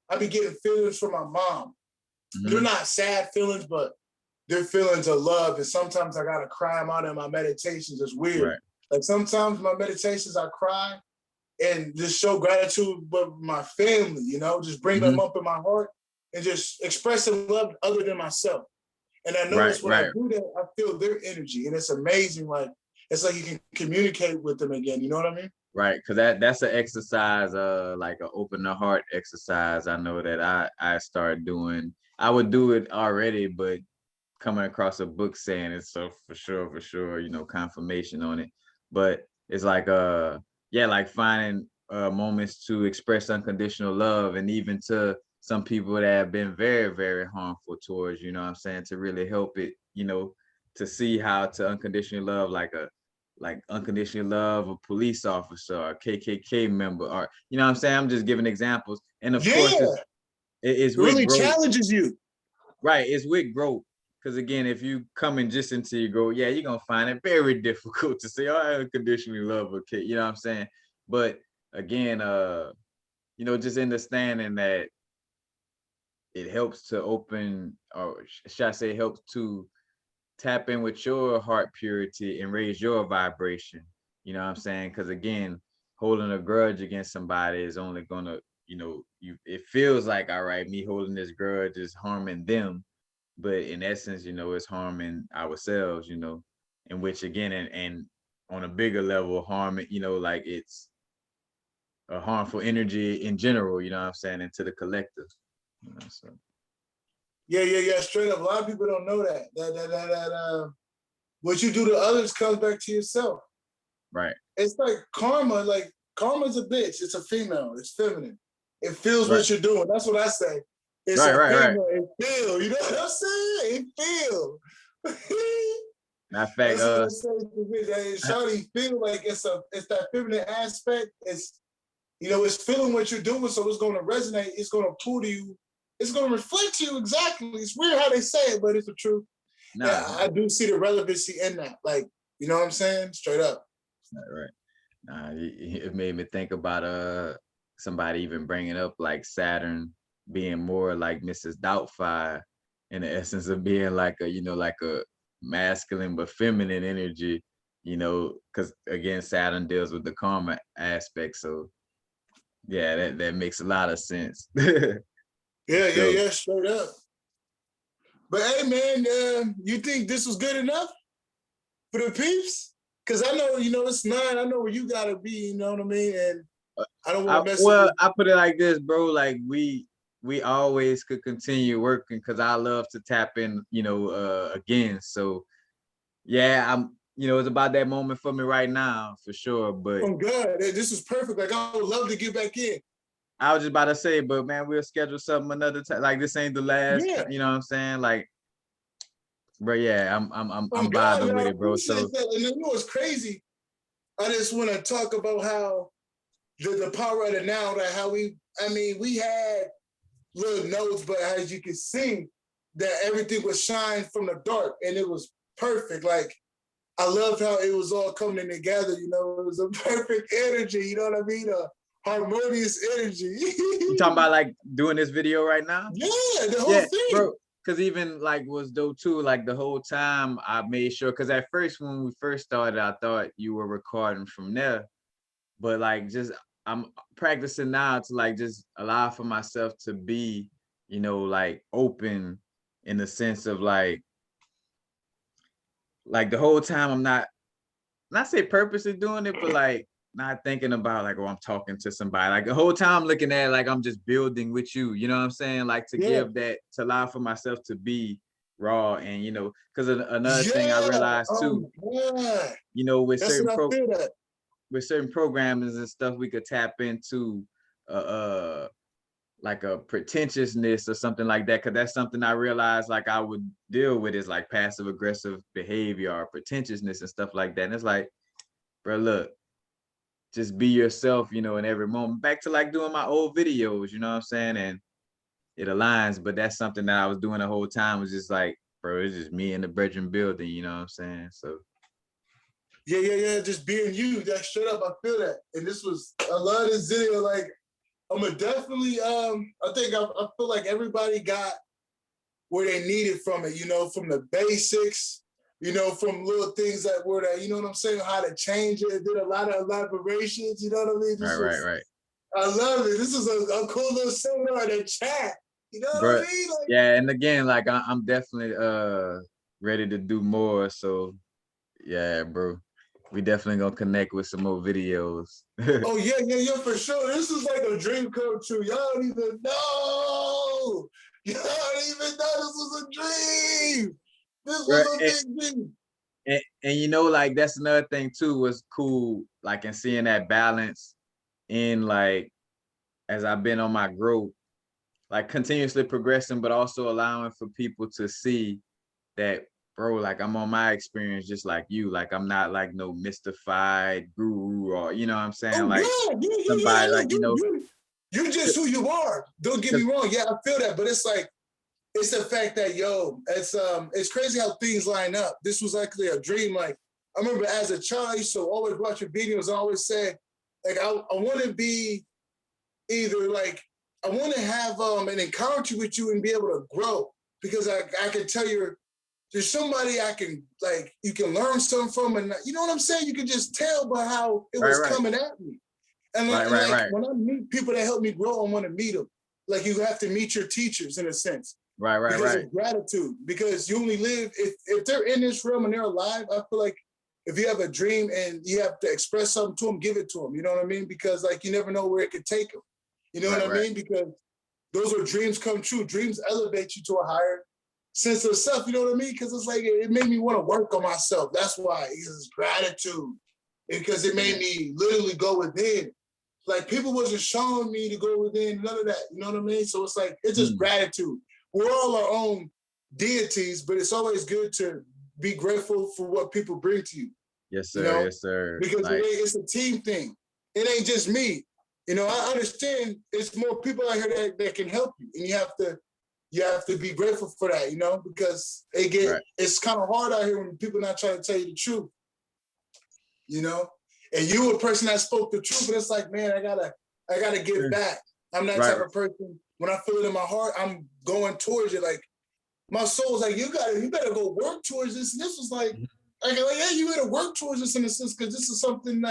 I be getting feelings from my mom. They're Mm-hmm. not sad feelings, but they're feelings of love. And sometimes I gotta cry them out in my meditations. It's weird. Right. Like sometimes my meditations I cry and just show gratitude but my family, you know, just bring them Mm-hmm. up in my heart and just expressing love other than myself. And I Right, notice when I right. do that, I feel their energy. And it's amazing. Like it's like you can communicate with them again. You know what I mean? Right, because that's an exercise, like an open the heart exercise. I know that I started doing. I would do it already, but coming across a book saying it, so for sure, confirmation on it. But it's like yeah, like finding moments to express unconditional love, and even to some people that have been very, very harmful towards, you know what I'm saying, to really help it, you know, to see how to unconditionally love, like unconditionally love a police officer or a KKK member, or you know what I'm saying. I'm just giving examples, and of course, Yeah, it's it with really growth, challenges you. right? It's with growth, because again, if you coming just into your growth, yeah, you're gonna find it very difficult to say, "Oh, I unconditionally love a kid," you know what I'm saying? But again, you know, just understanding that it helps to open, or should I say, helps to tap in with your heart purity and raise your vibration. You know what I'm saying? Because again, holding a grudge against somebody is only gonna, you know, it feels like, all right, me holding this grudge is harming them, but in essence, you know, it's harming ourselves, you know, in which again, and on a bigger level, harming, you know, like it's a harmful energy in general, you know what I'm saying, into the collective. You know, so Yeah. Straight up, a lot of people don't know that. What you do to others comes back to yourself. right. It's like karma. Like karma's a bitch. It's a female. It's feminine. It feels Right. what you're doing. That's what I say. It's Right, a right, right. female. It feel. You know what I'm saying? It feel. Matter of fact, That's what I say to bitch. Shawty feel like it's that feminine aspect. It's, you know, it's feeling what you're doing, so it's gonna resonate. It's gonna pull to you. It's gonna reflect to you exactly. It's weird how they say it, but it's the truth. Yeah, nah, I do see the relevancy in that. Like, you know what I'm saying? Straight up. right. Nah, it made me think about somebody even bringing up like Saturn being more like Mrs. Doubtfire, in the essence of being like a, you know, like a masculine but feminine energy, you know, because again, Saturn deals with the karma aspect. So yeah, that makes a lot of sense. For sure. Yeah, straight up. But hey, man, you think this was good enough for the peeps? Because I know, you know, it's 9. I know where you gotta be. You know what I mean? And I don't want to mess up Well, your. I put it like this, bro. Like we always could continue working, because I love to tap in, you know, again. So yeah, you know, it's about that moment for me right now, for sure. But I'm good. This is perfect. Like I would love to get back in. I was just about to say, but man, we'll schedule something another time. Like this ain't the last, Yeah, you know what I'm saying? Like, bro, yeah, I'm God, vibing and I with it, bro. appreciate So that. And you know what's crazy? I just want to talk about how the power of the now, that how we had little notes, but as you can see, that everything was shine from the dark, and it was perfect. Like I loved how it was all coming together. You know, it was a perfect energy. You know what I mean? A harmonious energy. you talking about like doing this video right now? Yeah, the whole Yeah, thing. bro. Cause even like was dope too. Like the whole time I made sure. Cause at first when we first started, I thought you were recording from there. But like just I'm practicing now to like just allow for myself to be, you know, like open, in the sense of like the whole time I'm not say purposely doing it, but like not thinking about like, oh, I'm talking to somebody. Like the whole time looking at it like I'm just building with you. You know what I'm saying? Like to Yeah, give that, to allow for myself to be raw. And you know, because another thing I yeah. realized Oh too, my God, you know, that's what I feel. That with certain programs and stuff, we could tap into like a pretentiousness or something like that. Cause that's something I realized like I would deal with, is like passive aggressive behavior or pretentiousness and stuff like that. And it's like, bro, look, just be yourself, you know, in every moment. Back to like doing my old videos, you know what I'm saying? And it aligns, but that's something that I was doing the whole time, was just like, bro, it's just me in the bedroom building, you know what I'm saying? So yeah. Just being you. That straight up, I feel that. And this was, I love this video. Like I'm gonna definitely. I think I feel like everybody got where they needed from it, you know, from the basics, you know, from little things that were that, you know what I'm saying, how to change it. It did a lot of elaborations, you know what I mean? right, This right, was, right. I love it. This is a cool little seminar in the chat. You know what Bro, I mean? Like, yeah, and again, like I'm definitely ready to do more. So yeah, bro. We definitely gonna connect with some more videos. oh yeah, for sure. This is like a dream come true. Y'all don't even know. Y'all don't even know this was a dream. This Right. was a big dream. And you know, like that's another thing too, was cool, like in seeing that balance in like as I've been on my growth, like continuously progressing, but also allowing for people to see that, bro, like I'm on my experience just like you. Like I'm not like no mystified guru, or you know what I'm saying? Oh Like yeah, somebody yeah. like, you know, You just who you are. Don't get me wrong. Yeah, I feel that, but it's like it's the fact that it's crazy how things line up. This was actually a dream. Like I remember as a child, I used to always watch your videos. I always say, like I want to be either like I want to have an encounter with you and be able to grow because I can tell you there's somebody I can like you can learn something from, and you know what I'm saying. You can just tell by how it was right, coming at me. And right, when I meet people that help me grow, I want to meet them. Like you have to meet your teachers in a sense. Because right. of gratitude. Because you only live if they're in this realm and they're alive. I feel like if you have a dream and you have to express something to them, give it to them. You know what I mean? Because like you never know where it could take them. You know what I mean? Because those are dreams come true. Dreams elevate you to a higher sense of self. You know what I mean? Because it's like it made me want to work on myself. That's why it's gratitude. Because it made me literally go within. Like people wasn't showing me to go within, none of that. You know what I mean? So it's like it's just gratitude. We're all our own deities, but it's always good to be grateful for what people bring to you. Yes, sir. You know? Yes, sir. Because Like, it's a team thing. It ain't just me. You know, I understand it's more people out here that can help you. And you have to be grateful for that, you know, because it's kind of hard out here when people not trying to tell you the truth. You know? And you were a person that spoke the truth, but it's like, man, I gotta give back. I'm that type of person. When I feel it in my heart, I'm going towards it. Like my soul's like, you better go work towards this. And this was like, yeah, you better work towards this in a sense, because this is something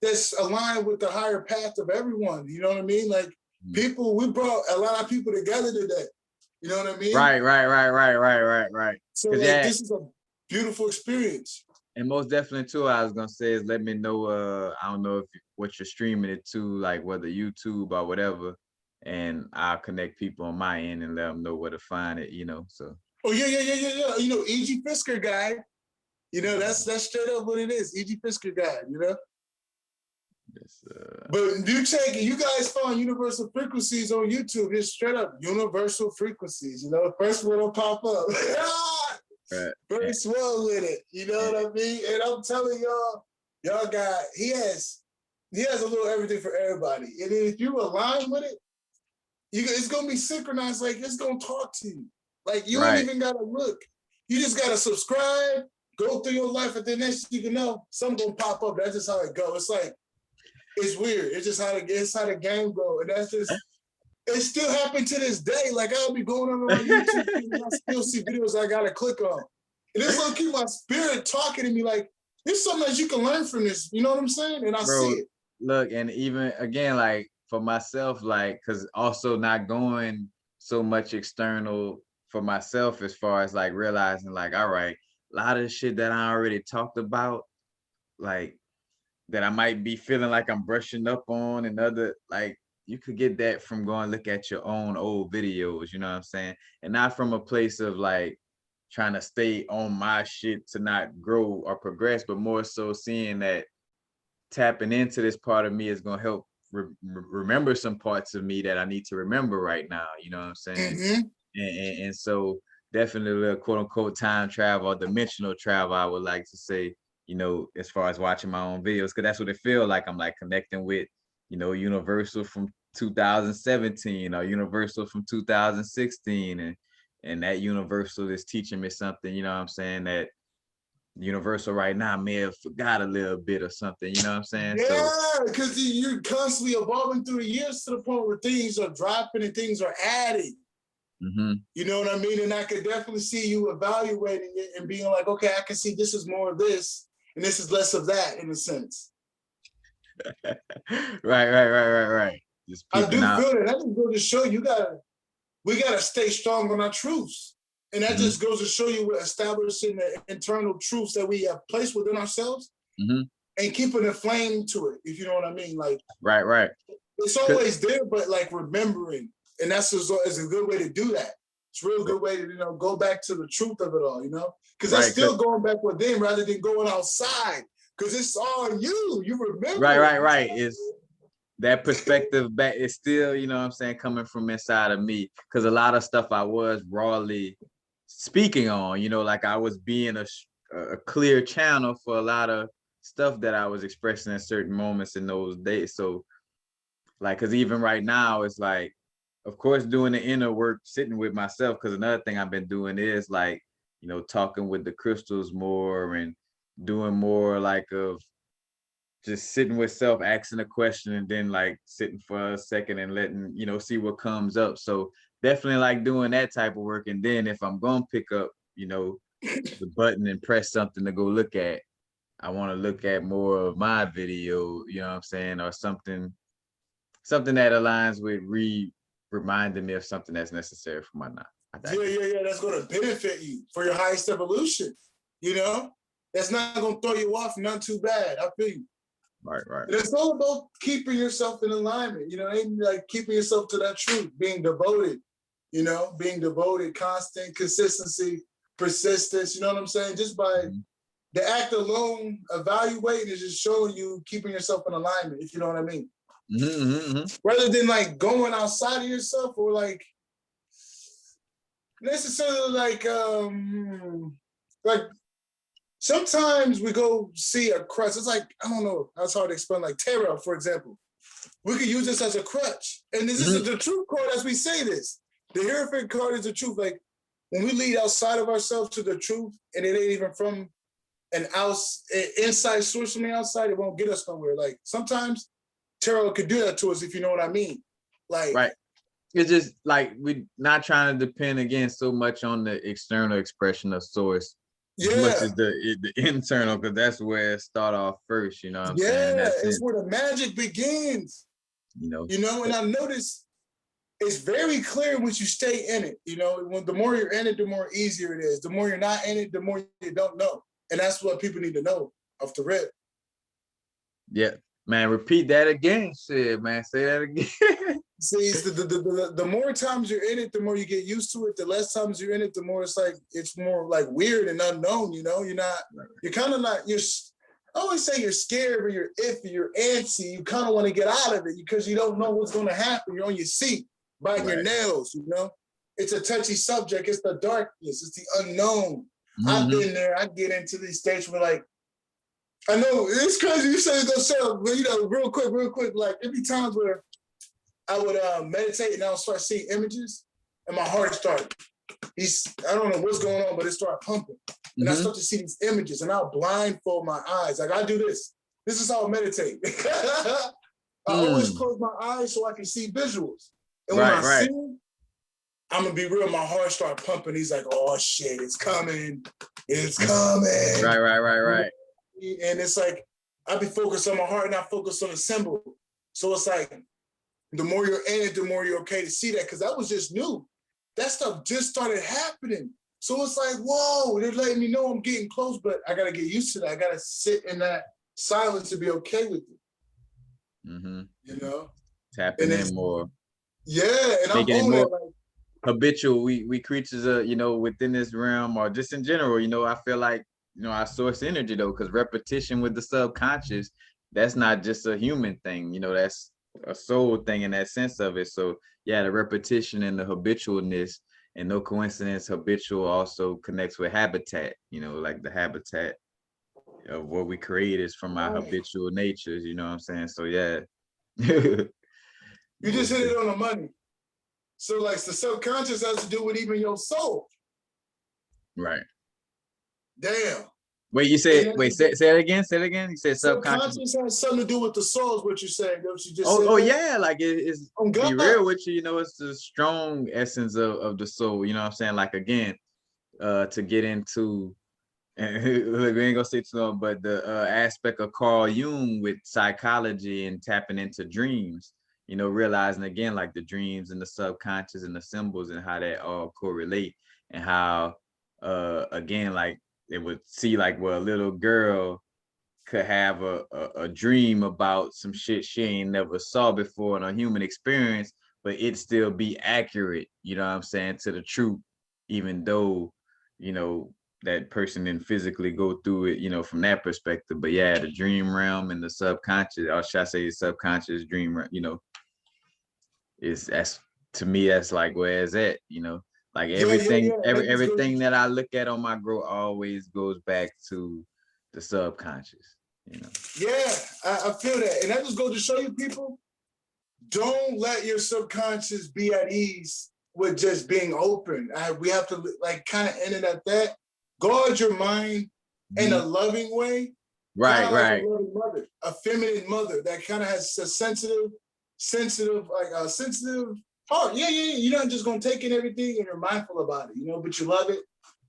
that's aligned with the higher path of everyone. You know what I mean? Like we brought a lot of people together today. You know what I mean? Right. So like, this is a beautiful experience. And most definitely too, I was gonna say is let me know. I don't know what you're streaming it to, like whether YouTube or whatever, and I'll connect people on my end and let them know where to find it. You know, so. Oh yeah. You know, E.G. Fisker guy. You know, that's straight up what it is. E.G. Fisker guy. You know. Yes, but you guys find universal frequencies on YouTube. Just straight up universal frequencies. You know, first one will pop up. Very swell with it. You know what I mean? And I'm telling y'all he has a little everything for everybody. And if you align with it, it's gonna be synchronized. Like it's gonna talk to you. Like you ain't even gotta look. You just gotta subscribe, go through your life, and then next you can know something gonna pop up. That's just how it goes. It's like it's weird. It's just how the game goes. And that's just it still happened to this day. Like I'll be going on my YouTube and I still see videos I gotta click on. And it's gonna keep my spirit talking to me like there's something that you can learn from this. You know what I'm saying? And I see it. Look, and even again, like for myself, like because also not going so much external for myself as far as like realizing like, all right, a lot of the shit that I already talked about, like that I might be feeling like I'm brushing up on and other like you could get that from going look at your own old videos, you know what I'm saying? And not from a place of like trying to stay on my shit to not grow or progress, but more so seeing that tapping into this part of me is going to help remember some parts of me that I need to remember right now, you know what I'm saying? And so definitely a quote unquote time travel or dimensional travel, I would like to say, you know, as far as watching my own videos, because that's what it feels like. I'm like connecting with, you know, Universal from 2017 or Universal from 2016. And that Universal is teaching me something, you know what I'm saying, that Universal right now may have forgot a little bit or something, you know what I'm saying? Yeah, because you're constantly evolving through the years to the point where things are dropping and things are adding. You know what I mean? And I could definitely see you evaluating it and being like, okay, I can see this is more of this and this is less of that in a sense. Right. Just I do out. feel that. That just goes to show we gotta stay strong on our truths. And that just goes to show you we're establishing the internal truths that we have placed within ourselves and keeping a flame to it, if you know what I mean. Like Right. It's always there, but like remembering. And that's is a good way to do that. It's a real good way to, you know, go back to the truth of it all, you know? Because Right, that's still going back within rather than going outside. Because it's all you. You remember. Right. It's that perspective back. It's still, you know what I'm saying, coming from inside of me. Because a lot of stuff I was rawly speaking on, you know, like I was being a clear channel for a lot of stuff that I was expressing at certain moments in those days. So like, because even right now, it's like, of course, doing the inner work, sitting with myself. Because another thing I've been doing is like, you know, talking with the crystals more and doing more like of just sitting with self, asking a question, and then like sitting for a second and letting, you know, see what comes up. So definitely like doing that type of work. And then if I'm gonna pick up, you know, the button and press something to go look at, I want to look at more of my video, you know what I'm saying, or something that aligns with reminding me of something that's necessary for my life. Yeah. That's going to benefit you for your highest evolution. You know, that's not going to throw you off. None too bad. I feel you. Right. And it's all about keeping yourself in alignment. You know, like keeping yourself to that truth, being devoted. You know, being devoted, constant consistency, persistence. You know what I'm saying? Just by the act alone, evaluating is just showing you keeping yourself in alignment. If you know what I mean. Rather than like going outside of yourself or like necessarily like sometimes we go see a crutch. It's like, I don't know, that's hard to explain. Like tarot, for example, we could use this as a crutch. And this is the truth card as we say this. The Hierophant card is the truth. Like when we lead outside of ourselves to the truth, and it ain't even from an inside source from the outside, it won't get us nowhere. Like sometimes tarot could do that to us, if you know what I mean. Like, right. It's just like we're not trying to depend again so much on the external expression of source, as much as the internal, because that's where it start off first. You know what I'm saying? Yeah, it's where the magic begins. You know, and I noticed it's very clear once you stay in it. You know, when the more you're in it, the more easier it is. The more you're not in it, the more you don't know, and that's what people need to know off the rip. Yeah. Man, repeat that again. Shit, man, say that again. See, the more times you're in it, the more you get used to it. The less times you're in it, the more it's more like weird and unknown. You know, you're kind of not. I always say you're scared or you're iffy, you're antsy. You kind of want to get out of it because you don't know what's going to happen. You're on your seat, biting your nails. You know, it's a touchy subject. It's the darkness. It's the unknown. I've been there. I get into these states where like. I know it's crazy you say it's gonna sound, but you know, real quick, like there'd be times where I would meditate and I would start seeing images and my heart started. I don't know what's going on, but it started pumping. And I start to see these images and I'll blindfold my eyes. Like I do this. This is how I meditate. I always close my eyes so I can see visuals. And when I see them, I'm gonna be real, my heart started pumping. He's like, oh shit, it's coming. It's coming. Right. And it's like, I be focused on my heart and I focus on the symbol. So it's like, the more you're in it, the more you're okay to see that. Because that was just new. That stuff just started happening. So it's like, whoa, they're letting me know I'm getting close, but I got to get used to that. I got to sit in that silence to be okay with it. You know? Tapping in more. Yeah, and making I'm on it more it like, habitual. We creatures are, you know, within this realm or just in general, you know, I feel like, you know, our source energy though, because repetition with the subconscious, that's not just a human thing, you know, that's a soul thing in that sense of it. So yeah, the repetition and the habitualness, and no coincidence, habitual also connects with habitat, you know, like the habitat of what we create is from our habitual natures, you know what I'm saying? So yeah. You just hit it on the money. So like the subconscious has to do with even your soul. Right. Damn. Wait, you said, say it again. Say it again. You said subconscious has something to do with the soul, is what you're saying. Don't you just yeah, like it's be real with you, you know, it's the strong essence of the soul, you know what I'm saying? Like again, to get into, and we ain't gonna say too long, but the aspect of Carl Jung with psychology and tapping into dreams, you know, realizing again, like the dreams and the subconscious and the symbols and how that all correlate, and how again, like it would see like where a little girl could have a dream about some shit she ain't never saw before in a human experience, but it still be accurate, you know what I'm saying, to the truth, even though, you know, that person didn't physically go through it, you know, from that perspective. But yeah, the dream realm and the subconscious, or should I say subconscious dream, you know, that's, to me, that's like where it's at, you know. Like everything, And that just goes, everything that I look at on my growth always goes back to the subconscious, you know. yeah, I feel that. And that just goes to show you, people, don't let your subconscious be at ease with just being open. We have to like kind of end it at that. Guard your mind in a loving way. Kind Right, of like right. a loving mother, a feminine mother that kind of has a sensitive heart. Yeah. You're not just gonna take in everything and you're mindful about it, you know, but you love it.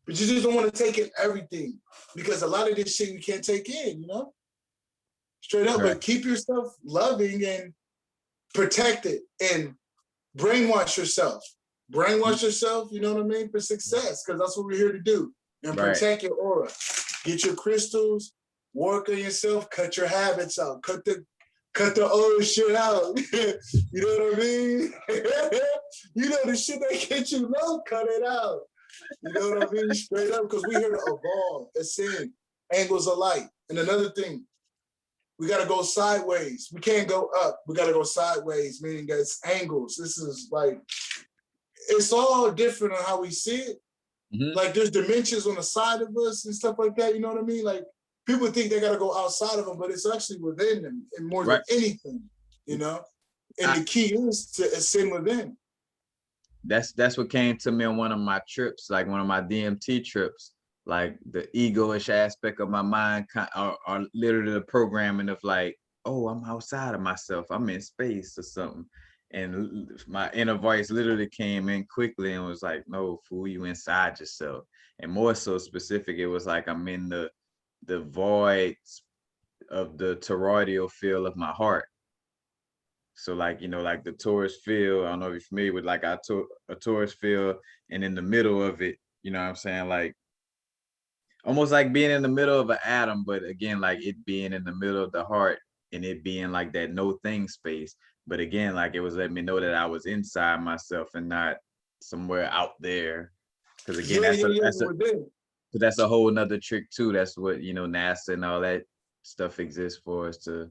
But you just don't want to take in everything because a lot of this shit you can't take in, you know? Straight up. Right. But keep yourself loving and protect it and brainwash yourself. Brainwash yourself, you know what I mean, for success, because that's what we're here to do. And protect your aura. Get your crystals, work on yourself, cut your habits out, cut the old shit out. You know what I mean? You know the shit that gets you low, cut it out. You know what I mean? Straight up, because we're here to evolve, ascend, angles of light. And another thing, we got to go sideways. We can't go up. We got to go sideways, meaning that's angles. This is like, it's all different on how we see it. Like there's dimensions on the side of us and stuff like that. You know what I mean? Like people think they got to go outside of them, but it's actually within them and more than anything, you know? And the key is to ascend within. That's what came to me on one of my trips, like one of my DMT trips. Like the egoish aspect of my mind are literally the programming of like, oh, I'm outside of myself, I'm in space or something. And my inner voice literally came in quickly and was like, no, fool, you inside yourself. And more so specific, it was like I'm in the void of the toroidal field of my heart. So like, you know, like the torus field, I don't know if you're familiar with like a torus field, and in the middle of it, you know what I'm saying? Like almost like being in the middle of an atom, but again, like it being in the middle of the heart and it being like that no thing space. But again, like it was letting me know that I was inside myself and not somewhere out there. Because again, that's a whole nother trick too. That's what, you know, NASA and all that stuff exists for, is to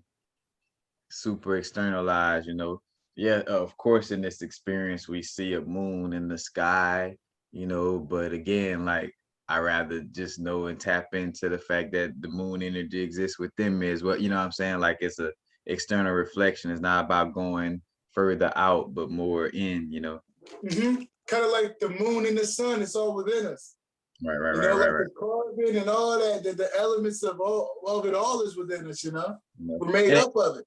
super externalize, you know. Yeah, of course, in this experience, we see a moon in the sky, you know, but again, like I rather just know and tap into the fact that the moon energy exists within me as well. You know what I'm saying? Like it's a external reflection. It's not about going further out, but more in, you know. Kind of like the moon and the sun, it's all within us. Right. The carbon and all that, the elements of it all is within us, you know? We're made up of it.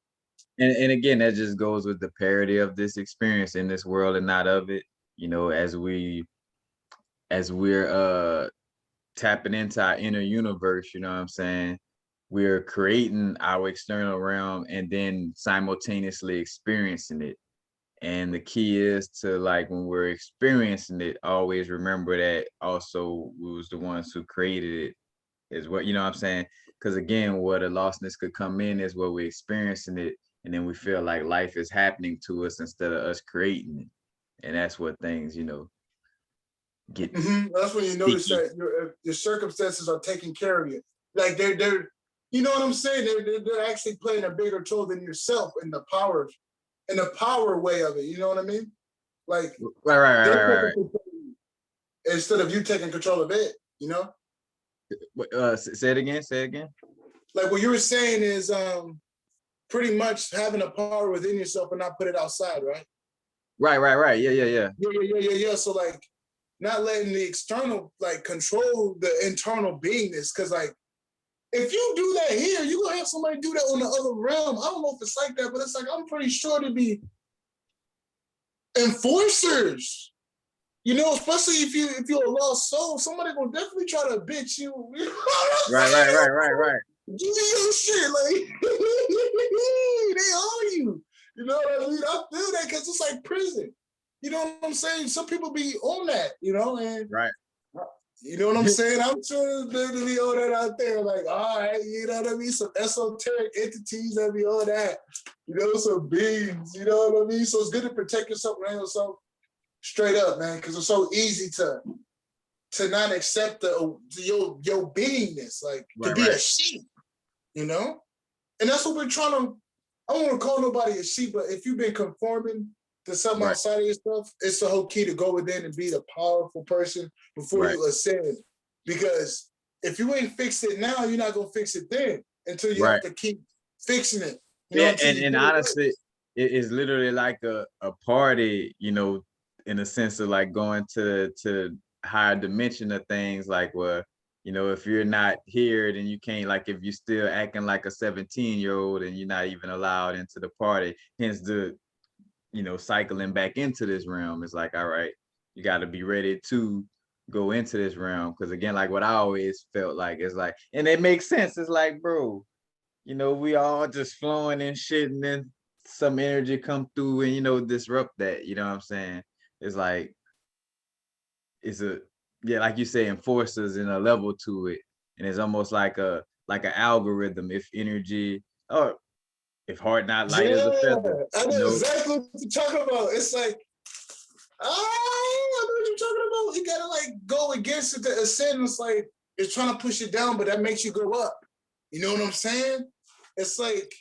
And again, that just goes with the parity of this experience in this world and not of it, you know, as we're tapping into our inner universe, you know what I'm saying? We're creating our external realm and then simultaneously experiencing it. And the key is to, like, when we're experiencing it, always remember that also we was the ones who created it, is what, you know what I'm saying? Because again, where the lostness could come in is where we're experiencing it, and then we feel like life is happening to us instead of us creating it. And that's what things, you know, get. That's when you notice that your circumstances are taking care of you. Like they're you know what I'm saying? They're actually playing a bigger role than yourself in the power way of it. You know what I mean? Like Right. Instead of you taking control of it, you know? Say it again. Like what you were saying is pretty much having a power within yourself and not put it outside, right? Right. Yeah. So like not letting the external like control the internal beingness, because like if you do that here, you're gonna have somebody do that on the other realm. I don't know if it's like that, but it's like I'm pretty sure to be enforcers. You know, especially if you're a lost soul, somebody gonna definitely try to bitch you. Right. Do your shit, like they own you. You know what I mean? I feel that because it's like prison. You know what I'm saying? Some people be on that, you know, and you know what I'm saying? I'm sure there's be all that out there, like, all right, you know what I mean? Some esoteric entities that be all that. some beans, you know what I mean? So it's good to protect yourself, man, yourself straight up, man, because it's so easy to not accept your beingness, like to be a sheep, you know? And that's what we're trying to, I don't want to call nobody a sheep, but if you've been conforming to something outside of yourself, it's the whole key to go within and be the powerful person before you ascend. Because if you ain't fixed it now, you're not going to fix it then until you have to keep fixing it. You know, and honestly, it's literally like a party, you know, in a sense of like going to higher dimension of things, like, well, you know, if you're not here, then you can't, like, if you're still acting like a 17-year-old and you're not even allowed into the party, hence the, you know, cycling back into this realm. It's like, all right, you got to be ready to go into this realm. Because again, like what I always felt like, it's like, and it makes sense. It's like, bro, you know, we all just flowing and shit, and then some energy come through and, you know, disrupt that. You know what I'm saying? It's like, it's a, yeah, like you say, enforcers in a level to it. And it's almost like an algorithm. If energy, or if heart not light as a feather, I know exactly what you're talking about. It's like, I know what you're talking about. You gotta like go against it to ascend. It's like it's trying to push it down, but that makes you go up. You know what I'm saying? It's like,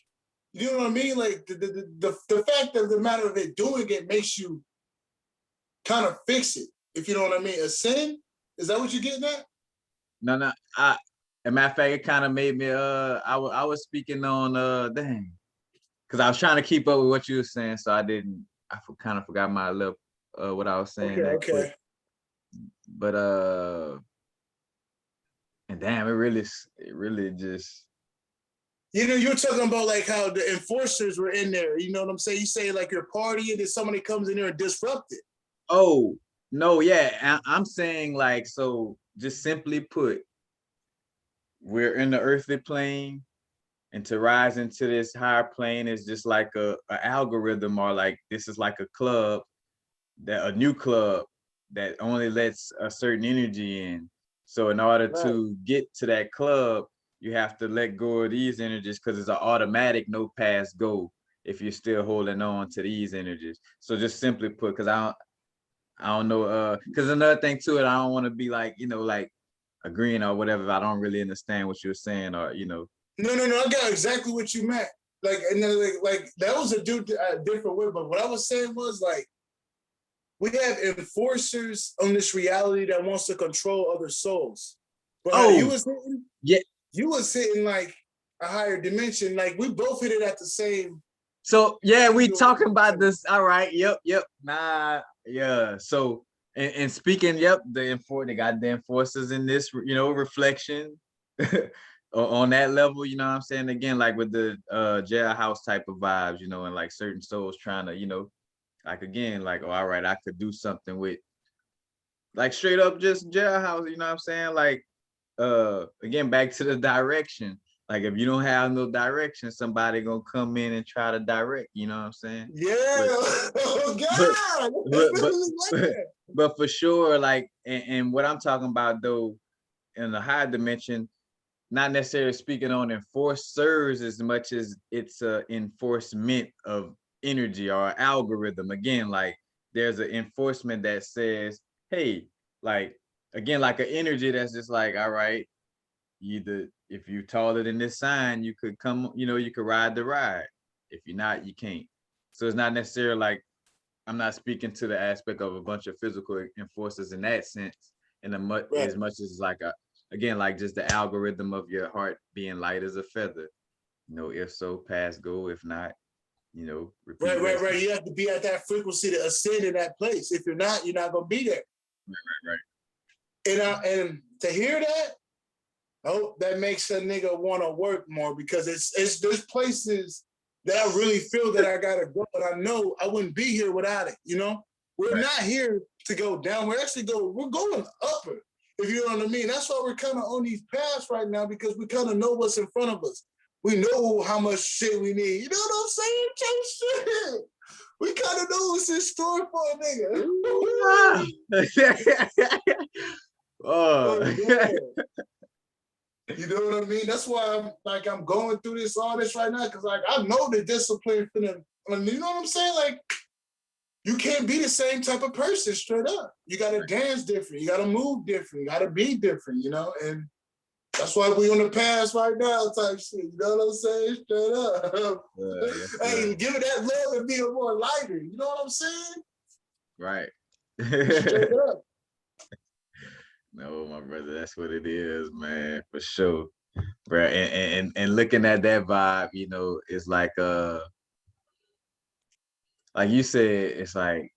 you know what I mean? Like the fact of the matter of it doing it makes you kind of fix it. If you know what I mean, ascend. Is that what you're getting at? No. As a matter of fact, it kind of made me. I was speaking on dang, because I was trying to keep up with what you were saying, so I didn't. Kind of forgot my lip. What I was saying Okay. But and damn, it really just. You know, you're talking about like how the enforcers were in there. You know what I'm saying? You say like you're partying and somebody comes in there and disrupt it. Oh no, yeah, I'm saying like, so just simply put, we're in the earthly plane, and to rise into this higher plane is just like a algorithm, or like this is like a new club that only lets a certain energy in. So in order to get to that club, you have to let go of these energies, because it's an automatic no pass go if you're still holding on to these energies. So just simply put, because I don't know, because another thing to it, I don't want to be like, you know, like agreeing or whatever if I don't really understand what you're saying, or, you know. No, I got exactly what you meant. Like, and then like that was a different way. But what I was saying was like, we have enforcers on this reality that wants to control other souls. But you was hitting like a higher dimension. Like we both hit it at the same. So yeah, we talking about this. All right. Yep. Nah. Yeah. So and speaking, they got the enforcers in this, you know, reflection on that level. You know what I'm saying? Again, like with the jailhouse type of vibes, you know, and like certain souls trying to, you know, like again, like, oh, all right, I could do something with, like, straight up just jailhouse. You know what I'm saying? Like, again, back to the direction. Like if you don't have no direction, somebody gonna come in and try to direct. You know what I'm saying? Yeah. Oh God. But for sure, like, and what I'm talking about though, in the high dimension, not necessarily speaking on enforcers as much as it's a enforcement of energy or algorithm. Again, like there's an enforcement that says, hey, like, again, like an energy that's just like, all right, either if you're taller than this sign, you could come, you know, you could ride the ride. If you're not, you can't. So it's not necessarily like, I'm not speaking to the aspect of a bunch of physical enforcers in that sense, in as much as like again, like just the algorithm of your heart being light as a feather. You know, if so, pass go. If not, you know, repeat. Right. You have to be at that frequency to ascend in that place. If you're not gonna be there. Right. And to hear that, I hope that makes a nigga want to work more, because it's there's places that I really feel that I gotta go, and I know I wouldn't be here without it. You know, we're not here to go down. We're going upper. If you know what I mean. That's why we're kind of on these paths right now, because we kind of know what's in front of us. We know how much shit we need. You know what I'm saying? Shit. We kind of know what's in store for a nigga. You know what I mean? That's why I'm going through all this right now, because like I know the discipline for them. You know what I'm saying? Like, you can't be the same type of person straight up. You gotta dance different, you gotta move different, you gotta be different, you know? And that's why we on the path right now type shit. You know what I'm saying? Straight up. Hey, give it that love and be a more lighter. You know what I'm saying? Right. Straight up. No, my brother, that's what it is, man, for sure. Bro, and looking at that vibe, you know, it's like you said, it's like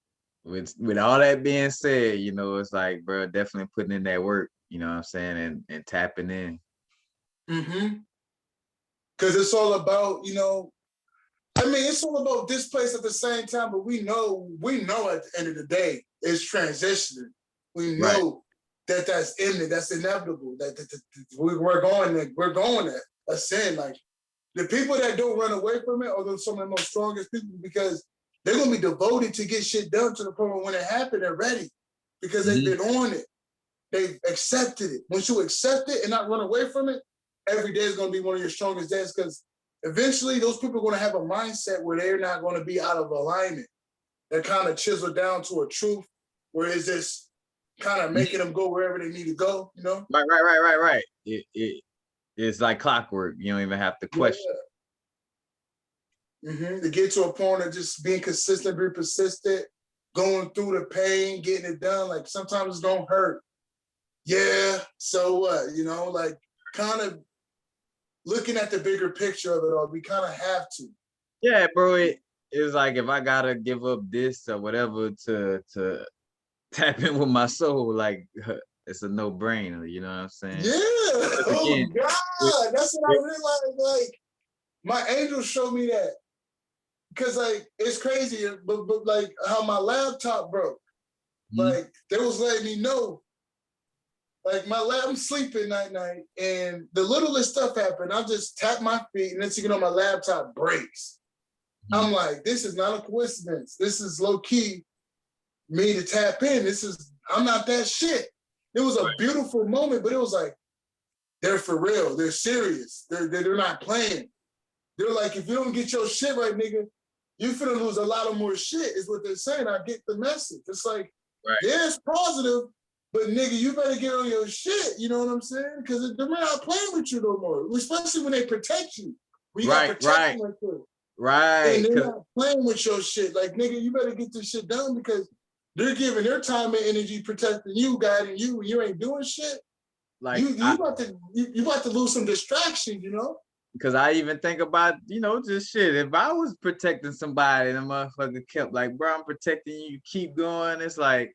with all that being said, you know, it's like, bro, definitely putting in that work, you know what I'm saying, and tapping in. Mm-hmm. Because it's all about, you know, I mean, it's all about this place at the same time, but we know at the end of the day, it's transitioning. We know that's imminent, that's inevitable, that we're going there. Ascend. Like, the people that don't run away from it are some of the most strongest people, because they're gonna be devoted to get shit done to the point where when it happened, they're ready, because they've been on it. They've accepted it. Once you accept it and not run away from it, every day is gonna be one of your strongest days, because eventually those people are gonna have a mindset where they're not gonna be out of alignment. They're kind of chiseled down to a truth where it's just kind of making them go wherever they need to go, you know? Right. It's like clockwork. You don't even have to question. Yeah. To get to a point of just being consistent, be persistent, going through the pain, getting it done. Like, sometimes it don't hurt. Yeah, so what? You know, like, kind of looking at the bigger picture of it all. We kind of have to. Yeah, bro. It's like, if I gotta give up this or whatever to tap in with my soul, like, it's a no-brainer. You know what I'm saying? Yeah. Oh God, that's what I realized. Like, my angel showed me that, because like, it's crazy, but like how my laptop broke. Like, they was letting me know. Like, I'm sleeping night, and the littlest stuff happened. I just tap my feet, and then you know my laptop breaks. I'm like, this is not a coincidence. This is low key me to tap in. I'm not that shit. It was a beautiful moment, but it was like, they're for real. They're serious. They're not playing. They're like, if you don't get your shit right, nigga, you finna lose a lot of more shit, is what they're saying. I get the message. It's like, yeah, it's positive, but nigga, you better get on your shit. You know what I'm saying? Because they're not playing with you no more, especially when they protect you. When you got protection right there. Right. And they're not playing with your shit. Like, nigga, you better get this shit done, because they're giving their time and energy protecting you, guiding you, and you ain't doing shit. Like, you about to lose some distraction, you know? Because I even think about, you know, just shit. If I was protecting somebody and the motherfucker kept like, bro, I'm protecting you, keep going. It's like,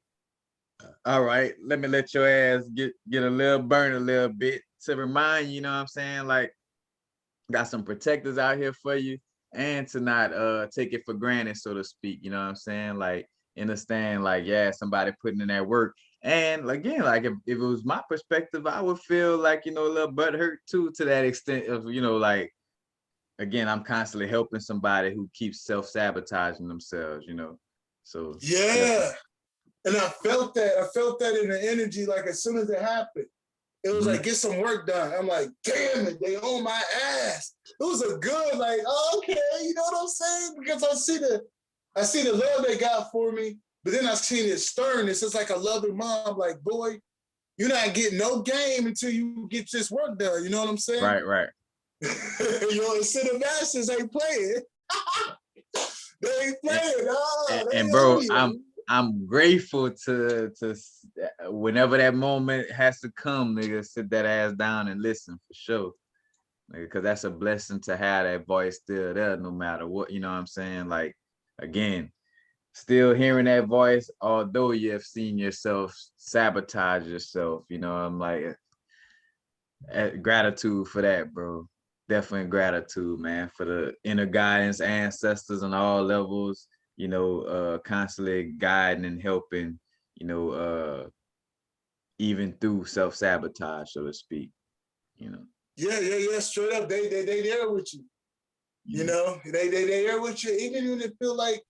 all right, let me let your ass get a little burn a little bit to remind you, you know what I'm saying? Like, got some protectors out here for you, and to not take it for granted, so to speak. You know what I'm saying? Like, understand, like, yeah, somebody putting in that work. And again, like, if it was my perspective, I would feel like, you know, a little butthurt too, to that extent of, you know, like, again, I'm constantly helping somebody who keeps self-sabotaging themselves, you know. So yeah. And I felt that in the energy, like, as soon as it happened. It was like, get some work done. I'm like, damn it, they on my ass. It was a good, like, oh, okay, you know what I'm saying? Because I see the love they got for me, but then I seen the sternness. It's like a loving mom, like, boy, you're not getting no game until you get this work done. You know what I'm saying? Right. You know, instead of masters ain't playing. They ain't playing. And bro, I'm grateful to whenever that moment has to come, nigga, sit that ass down and listen, for sure. Because that's a blessing to have that voice still there, no matter what, you know what I'm saying? Like, again, still hearing that voice, although you have seen yourself sabotage yourself, you know, I'm like, gratitude for that, bro. Definitely gratitude, man, for the inner guidance, ancestors on all levels, you know, constantly guiding and helping, you know, even through self-sabotage, so to speak, you know. Yeah, straight up. They there with you. You know, they there with you, even when it feel like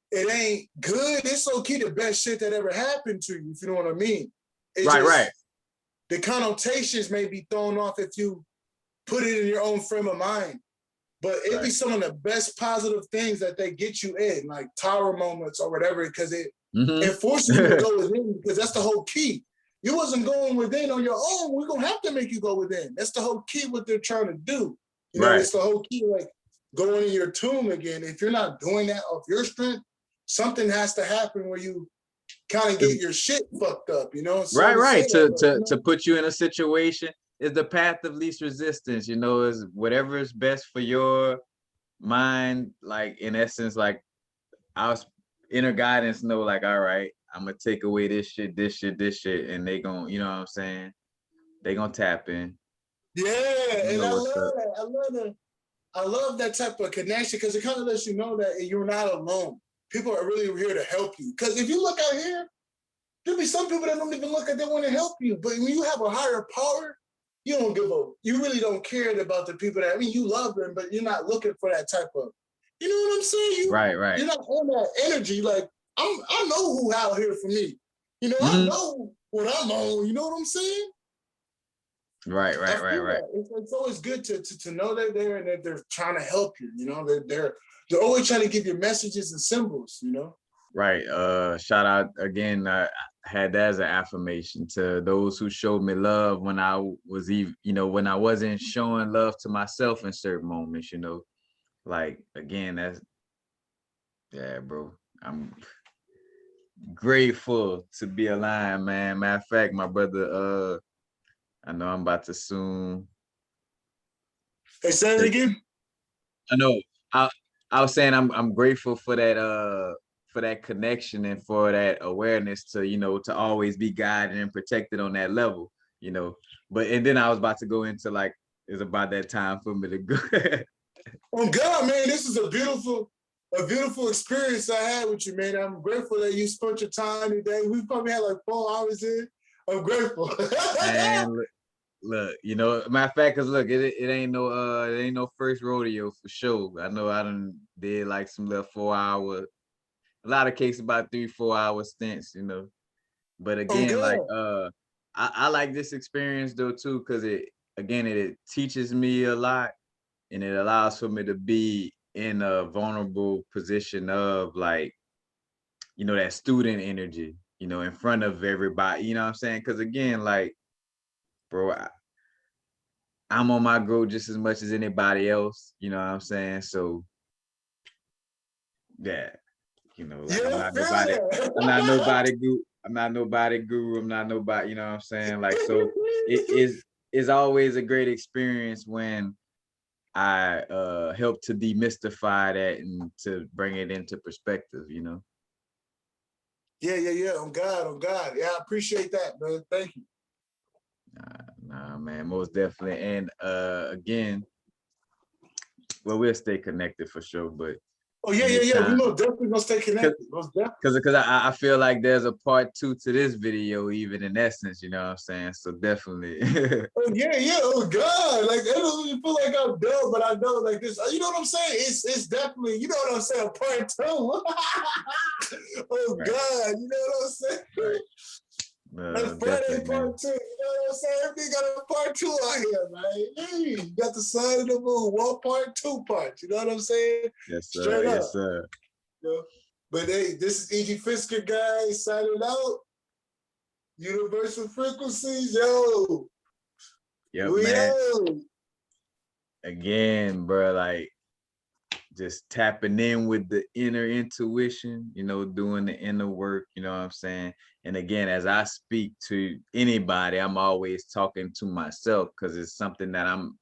it ain't good. It's okay, the best shit that ever happened to you, if you know what I mean. Right. the connotations may be thrown off if you put it in your own frame of mind. But it'd be some of the best positive things that they get you in, like tower moments or whatever, because it forces you to go within, because that's the whole key. You wasn't going within on your own. We're going to have to make you go within. That's the whole key, what they're trying to do. You know, it's the whole key, like going in your tomb again. If you're not doing that off your strength, something has to happen where you kind of get your shit fucked up, you know? Right. To put you in a situation is the path of least resistance, you know, is whatever is best for your mind. Like, in essence, like, our inner guidance know, like, all right, I'm gonna take away this shit, and they gonna, you know what I'm saying? They gonna tap in. Yeah, and I love that. I love that type of connection, because it kind of lets you know that you're not alone. People are really here to help you. Because if you look out here, there'll be some people that don't even look like they want to help you. But when you have a higher power, you really don't care about the people that, I mean, you love them, but you're not looking for that type of, you know what I'm saying? Right. You're not on that energy. Like, I know who out here for me. You know, I know what I'm on. You know what I'm saying? Right. It's always good to know they're there and that they're trying to help you. You know, they're always trying to give you messages and symbols, you know? Right. Shout out again. I had that as an affirmation to those who showed me love when I was even, you know, when I wasn't showing love to myself in certain moments, you know. Like, again, bro. I'm grateful to be alive, man. Matter of fact, my brother, I know I'm about to soon. Hey, say it again. I know. I was saying I'm grateful for that connection and for that awareness to, you know, to always be guided and protected on that level, you know. And then I was about to go into, like, it's about that time for me to go. Oh God, man, this is a beautiful experience I had with you, man. I'm grateful that you spent your time today. We probably had like 4 hours in. I'm grateful. And look, you know, matter of fact, cause look, it ain't no first rodeo for sure. I know I done did like some little 4 hour, a lot of cases about 3-4 hour stints, you know. But again, like, I like this experience though too, cause it teaches me a lot, and it allows for me to be in a vulnerable position of, like, you know, that student energy, you know, in front of everybody, you know what I'm saying? Cause again, like, bro, I'm on my growth just as much as anybody else, you know what I'm saying? So yeah, you know, like, I'm not nobody guru. I'm not nobody, you know what I'm saying? Like, so it's always a great experience when I help to demystify that and to bring it into perspective, you know. Yeah. On God. Yeah, I appreciate that, man. Thank you. Nah, man, most definitely. And again, well, we'll stay connected for sure, but oh yeah. We most definitely gonna stay connected. Because I feel like there's a part 2 to this video, even in essence, you know what I'm saying? So definitely. Oh yeah. Oh God, like, I don't even feel like I'm dumb, but I know, like, this. You know what I'm saying? It's definitely, you know what I'm saying, part 2. Oh right. God, you know what I'm saying? Right. That's Friday part 2. You know what I'm saying? Everything got a part 2 out here, man. Hey, you got the sign of the moon, 1 part, 2 parts. You know what I'm saying? Yes, sir. Straight up. Yes, sir. You know? But hey, this is E.G. Fisker, guys, signing out. Universal frequencies, yo. Yep, man. Again, bro, like, just tapping in with the inner intuition, you know, doing the inner work, you know what I'm saying? And again, as I speak to anybody, I'm always talking to myself, because it's something that I'm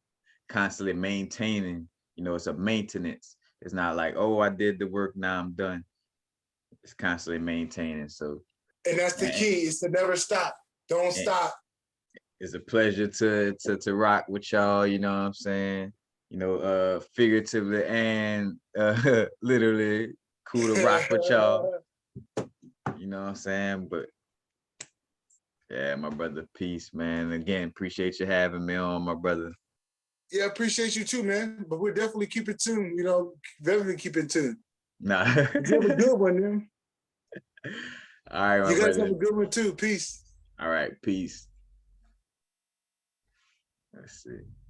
constantly maintaining. You know, it's a maintenance. It's not like, oh, I did the work, now I'm done. It's constantly maintaining. So, and that's the key, is to never stop. Don't stop. It's a pleasure to rock with y'all, you know what I'm saying? You know, figuratively and literally, cool to rock with y'all. You know what I'm saying? But yeah, my brother, peace, man. Again, appreciate you having me on, my brother. Yeah, appreciate you too, man. But we'll definitely keep it tuned, you know, definitely keep it tuned. Nah. You have a good one, man. All right, my you guys brother. have a good one too. Peace. All right, peace. Let's see.